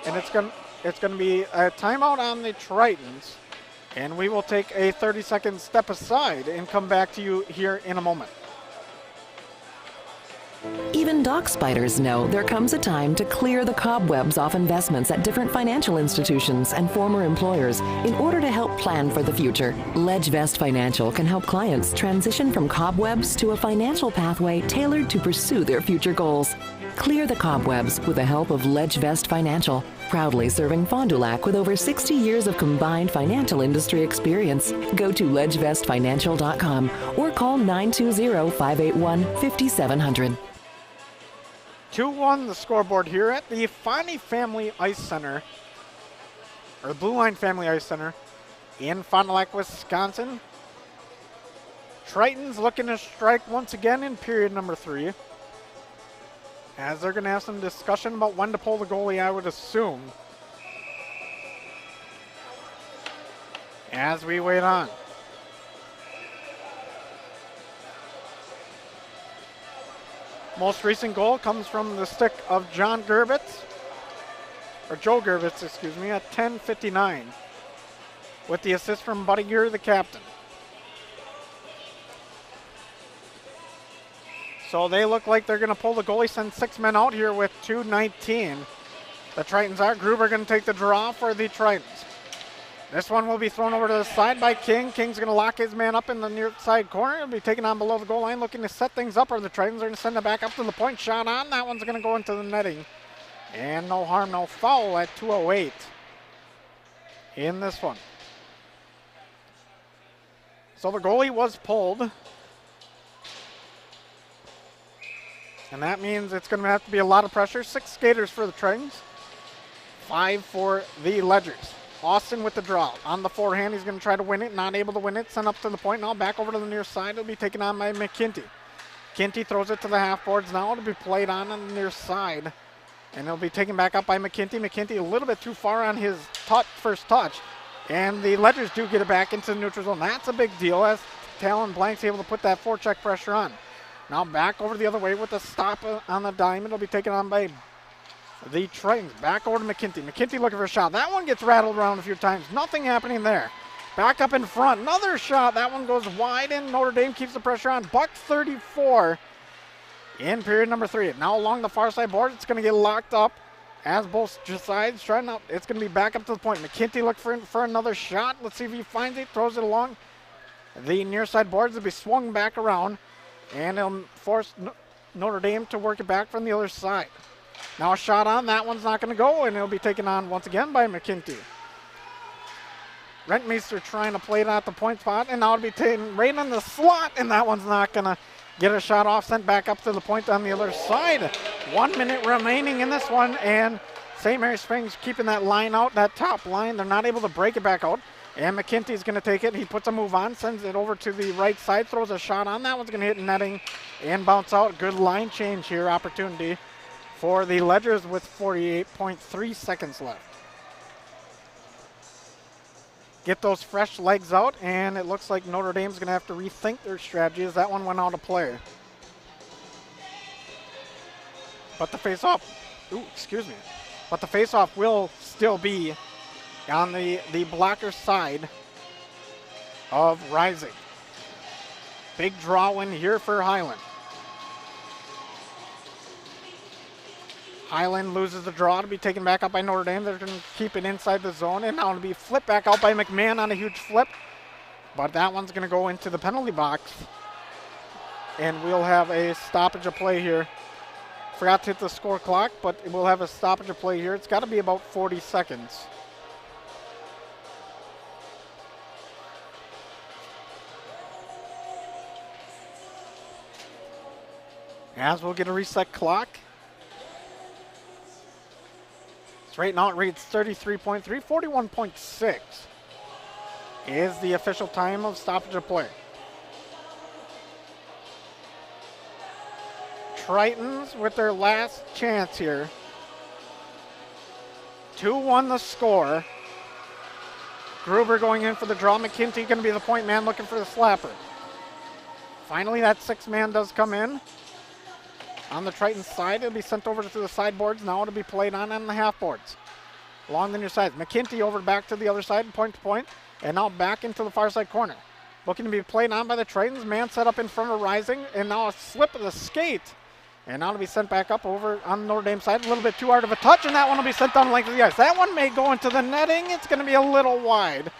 And it's going to be a timeout on the Tritons. And we will take a 30-second step aside and come back to you here in a moment. Even dock spiders know there comes a time to clear the cobwebs off investments at different financial institutions and former employers in order to help plan for the future. LedgeVest Financial can help clients transition from cobwebs to a financial pathway tailored to pursue their future goals. Clear the cobwebs with the help of LedgeVest Financial, proudly serving Fond du Lac with over 60 years of combined financial industry experience. Go to ledgevestfinancial.com or call 920-581-5700. 2-1 the scoreboard here at the Fondy Family Ice Center, or Blue Line Family Ice Center in Fond du Lac, Wisconsin. Tritons looking to strike once again in period number 3. As they're going to have some discussion about when to pull the goalie, I would assume. As we wait on. Most recent goal comes from the stick of Joe Gerbitz, excuse me, at 10:59, with the assist from Buddy Gear, the captain. So they look like they're going to pull the goalie, send 6 men out here with 2:19. The Tritons are. Gruber going to take the draw for the Tritons. This one will be thrown over to the side by King. King's going to lock his man up in the near side corner. He'll be taken on below the goal line, looking to set things up, or the Tritons are going to send it back up to the point. Shot on. That one's going to go into the netting. And no harm, no foul at 2:08 in this one. So the goalie was pulled. And that means it's going to have to be a lot of pressure. 6 skaters for the Tritons, 5 for the Ledgers. Austin with the draw. On the forehand, he's going to try to win it. Not able to win it. Sent up to the point. Now back over to the near side. It'll be taken on by McKinty. McKinty throws it to the half boards. Now it'll be played on the near side. And it'll be taken back up by McKinty. McKinty a little bit too far on his first touch. And the Ledgers do get it back into the neutral zone. That's a big deal as Talon Blank's able to put that forecheck pressure on. Now back over the other way with a stop on the dime. It'll be taken on by the Tritons. Back over to McKinty. McKinty looking for a shot. That one gets rattled around a few times. Nothing happening there. Back up in front. Another shot. That one goes wide, and Notre Dame keeps the pressure on. Buck 34 in period number 3. Now along the far side board, it's going to get locked up as both sides trying out. It's going to be back up to the point. McKinty looking for another shot. Let's see if he finds it. Throws it along the near side boards. It'll be swung back around, and it'll force Notre Dame to work it back from the other side. Now a shot on. That one's not going to go, and it'll be taken on once again by McKinty. Rentmeester trying to play it at the point spot, and now it'll be taken right in the slot, and that one's not going to get a shot off. Sent back up to the point on the other side. 1 minute remaining in this one, and St. Mary Springs keeping that line out, that top line. They're not able to break it back out, and McKinty's going to take it. He puts a move on, sends it over to the right side, throws a shot on. That one's going to hit netting and bounce out. Good line change here, opportunity for the Ledgers with 48.3 seconds left. Get those fresh legs out, and it looks like Notre Dame's going to have to rethink their strategy as that one went out of play. But the face-off, but the face-off will still be on the blocker side of Rising. Big draw win here for Highland. Highland loses the draw to be taken back up by Notre Dame. They're going to keep it inside the zone, and now it'll be flipped back out by McMahon on a huge flip. But that one's going to go into the penalty box, and we'll have a stoppage of play here. Forgot to hit the score clock, but we'll have a stoppage of play here. It's got to be about 40 seconds. As we'll get a reset clock. So right now it reads 33.3, 41.6 is the official time of stoppage of play. Tritons with their last chance here. 2-1 the score. Gruber going in for the draw. McKinty going to be the point man looking for the slapper. Finally, that 6 man does come in. On the Triton side, it'll be sent over to the sideboards. Now it'll be played on the half boards. Along the near side. McKinty over back to the other side, point to point, and now back into the far side corner. Looking to be played on by the Tritons. Man set up in front of Rising, and now a slip of the skate. And now it'll be sent back up over on the Notre Dame side. A little bit too hard of a touch, and that one will be sent down the length of the ice. That one may go into the netting. It's going to be a little wide.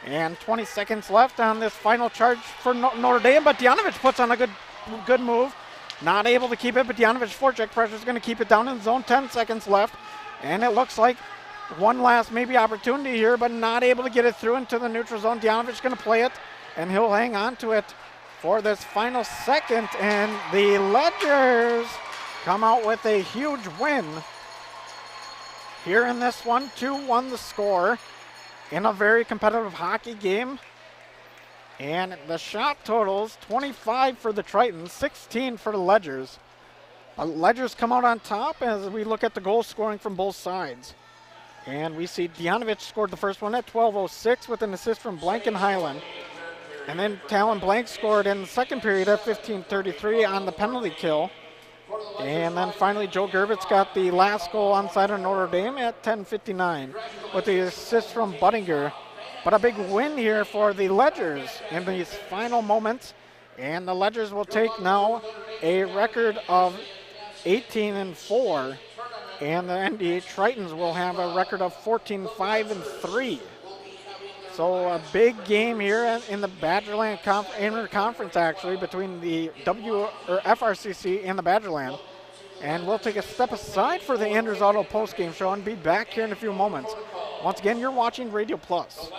And 20 seconds left on this final charge for Notre Dame, but Djanovich puts on a good move. Not able to keep it, but Djanovich forecheck pressure is going to keep it down in the zone. 10 seconds left, and it looks like one last maybe opportunity here, but not able to get it through into the neutral zone. Djanovich is going to play it, and he'll hang on to it for this final second, and the Ledgers come out with a huge win here in this one. 2-1 the score in a very competitive hockey game. And the shot totals, 25 for the Tritons, 16 for the Ledgers. Ledgers come out on top as we look at the goal scoring from both sides. And we see Djanovich scored the first one at 12:06 with an assist from Blank and Highland. And then Talon Blank scored in the second period at 15:33 on the penalty kill. And then finally, Joe Gerbitz got the last goal on side of Notre Dame at 10:59 with the assist from Buttinger. But a big win here for the Ledgers in these final moments. And the Ledgers will take now a record of 18-4. And the NDA Tritons will have a record of 14-5-3. So a big game here in the Badgerland Interconference, actually, between the FRCC and the Badgerland. And we'll take a step aside for the Anders Auto postgame show and be back here in a few moments. Once again, you're watching Radio Plus.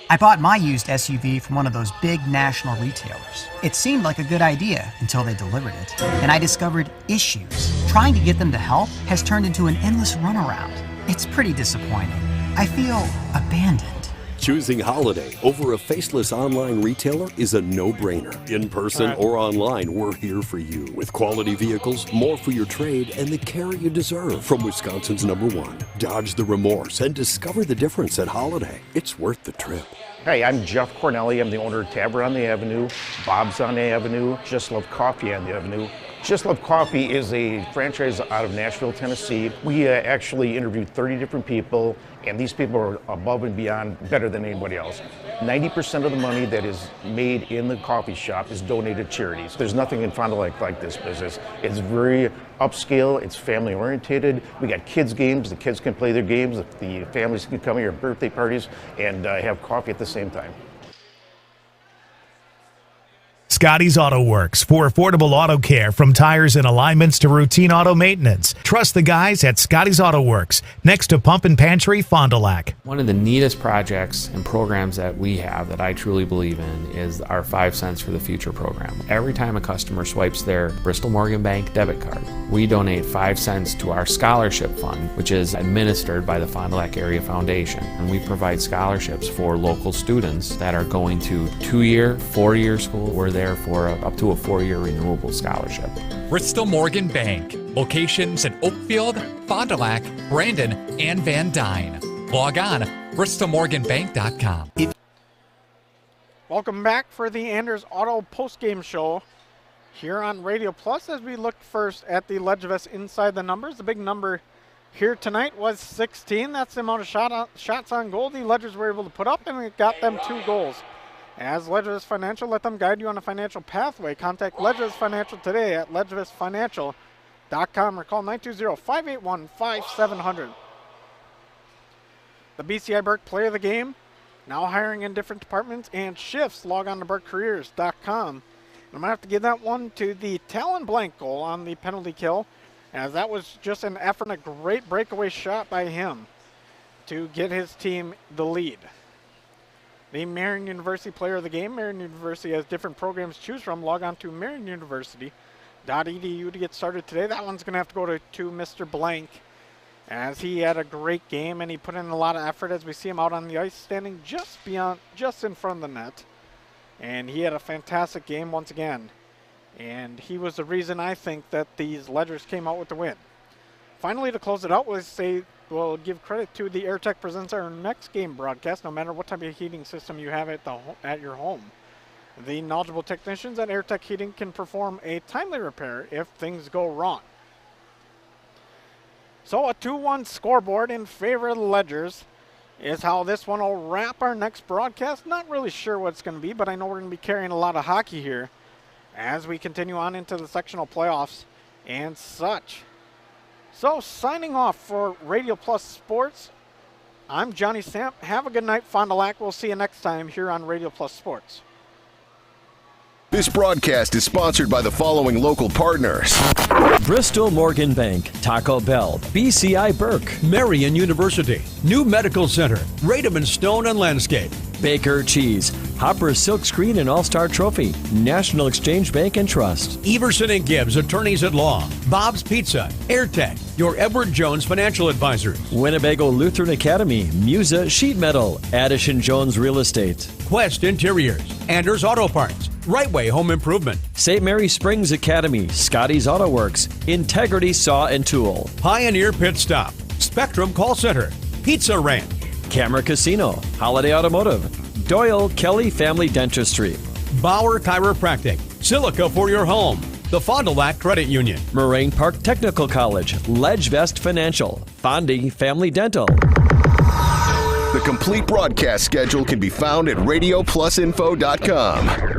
I bought my used SUV from one of those big national retailers. It seemed like a good idea until they delivered it. And I discovered issues. Trying to get them to help has turned into an endless runaround. It's pretty disappointing. I feel abandoned. Choosing Holiday over a faceless online retailer is a no-brainer. In person or online, we're here for you with quality vehicles, more for your trade, and the care you deserve. From Wisconsin's #1, dodge the remorse and discover the difference at Holiday. It's worth the trip. Hey, I'm Jeff Cornelli. I'm the owner of Tavern on the Avenue, Bob's on the Avenue, Just Love Coffee on the Avenue. Just Love Coffee is a franchise out of Nashville, Tennessee. We actually interviewed 30 different people, and these people are above and beyond better than anybody else. 90% of the money that is made in the coffee shop is donated to charities. There's nothing in Fond du Lac like this business. It's very upscale, it's family oriented. We got kids games, the kids can play their games, the families can come here at birthday parties and have coffee at the same time. Scotty's Auto Works for affordable auto care, from tires and alignments to routine auto maintenance. Trust the guys at Scotty's Auto Works, next to Pump and Pantry, Fond du Lac. One of the neatest projects and programs that we have that I truly believe in is our 5 cents for the future program. Every time a customer swipes their Bristol Morgan Bank debit card, we donate 5 cents to our scholarship fund, which is administered by the Fond du Lac Area Foundation. And we provide scholarships for local students that are going to 2-year, 4-year school. We're there for up to a 4-year renewable scholarship. Bristol Morgan Bank. Locations in Oakfield, Fond du Lac, Brandon, and Van Dyne. Log on, bristolmorganbank.com. Welcome back for the Anders Auto postgame show here on Radio Plus, as we look first at the Ledgevest Inside the Numbers. The big number here tonight was 16. That's the amount of shots on goal the Ledgers were able to put up, and it got them 2 goals. As Ledgevest Financial, let them guide you on a financial pathway. Contact Ledgevest Financial today at ledgevestfinancial.com or call 920-581-5700. The BCI Burke Player of the Game, now hiring in different departments and shifts. Log on to burkecareers.com. I'm going to have to give that one to the Talon Blank goal on the penalty kill, as that was just an effort and a great breakaway shot by him to get his team the lead. The Marion University Player of the Game. Marion University has different programs to choose from. Log on to marionuniversity.edu to get started today. That one's going to have to go to Mr. Blank, as he had a great game and he put in a lot of effort, as we see him out on the ice standing just in front of the net. And he had a fantastic game once again. And he was the reason, I think, that these Ledgers came out with the win. Finally, to close it out, we'll give credit to the AirTech presents our next game broadcast, no matter what type of heating system you have at your home. The knowledgeable technicians at AirTech Heating can perform a timely repair if things go wrong. So a 2-1 scoreboard in favor of the Ledgers is how this one will wrap our next broadcast. Not really sure what it's going to be, but I know we're going to be carrying a lot of hockey here as we continue on into the sectional playoffs and such. So, signing off for Radio Plus Sports, I'm Johnny Samp. Have a good night, Fond du Lac. We'll see you next time here on Radio Plus Sports. This broadcast is sponsored by the following local partners: Bristol Morgan Bank, Taco Bell, BCI Burke, Marion University, New Medical Center, Rademan Stone and Landscape, Baker Cheese, Hopper Silkscreen and All-Star Trophy, National Exchange Bank and Trust, Everson and Gibbs, Attorneys at Law, Bob's Pizza, AirTech, your Edward Jones Financial Advisors, Winnebago Lutheran Academy, Musa Sheet Metal, Addison Jones Real Estate, Quest Interiors, Anders Auto Parts, Right Way Home Improvement, St. Mary Springs Academy, Scotty's Auto Works, Integrity Saw and Tool, Pioneer Pit Stop, Spectrum Call Center, Pizza Ranch, Camera Casino, Holiday Automotive, Doyle Kelly Family Dentistry, Bauer Chiropractic, Silica for your home, the Fond du Lac Credit Union, Moraine Park Technical College, Ledge Vest Financial, Fondy Family Dental. The complete broadcast schedule can be found at radioplusinfo.com.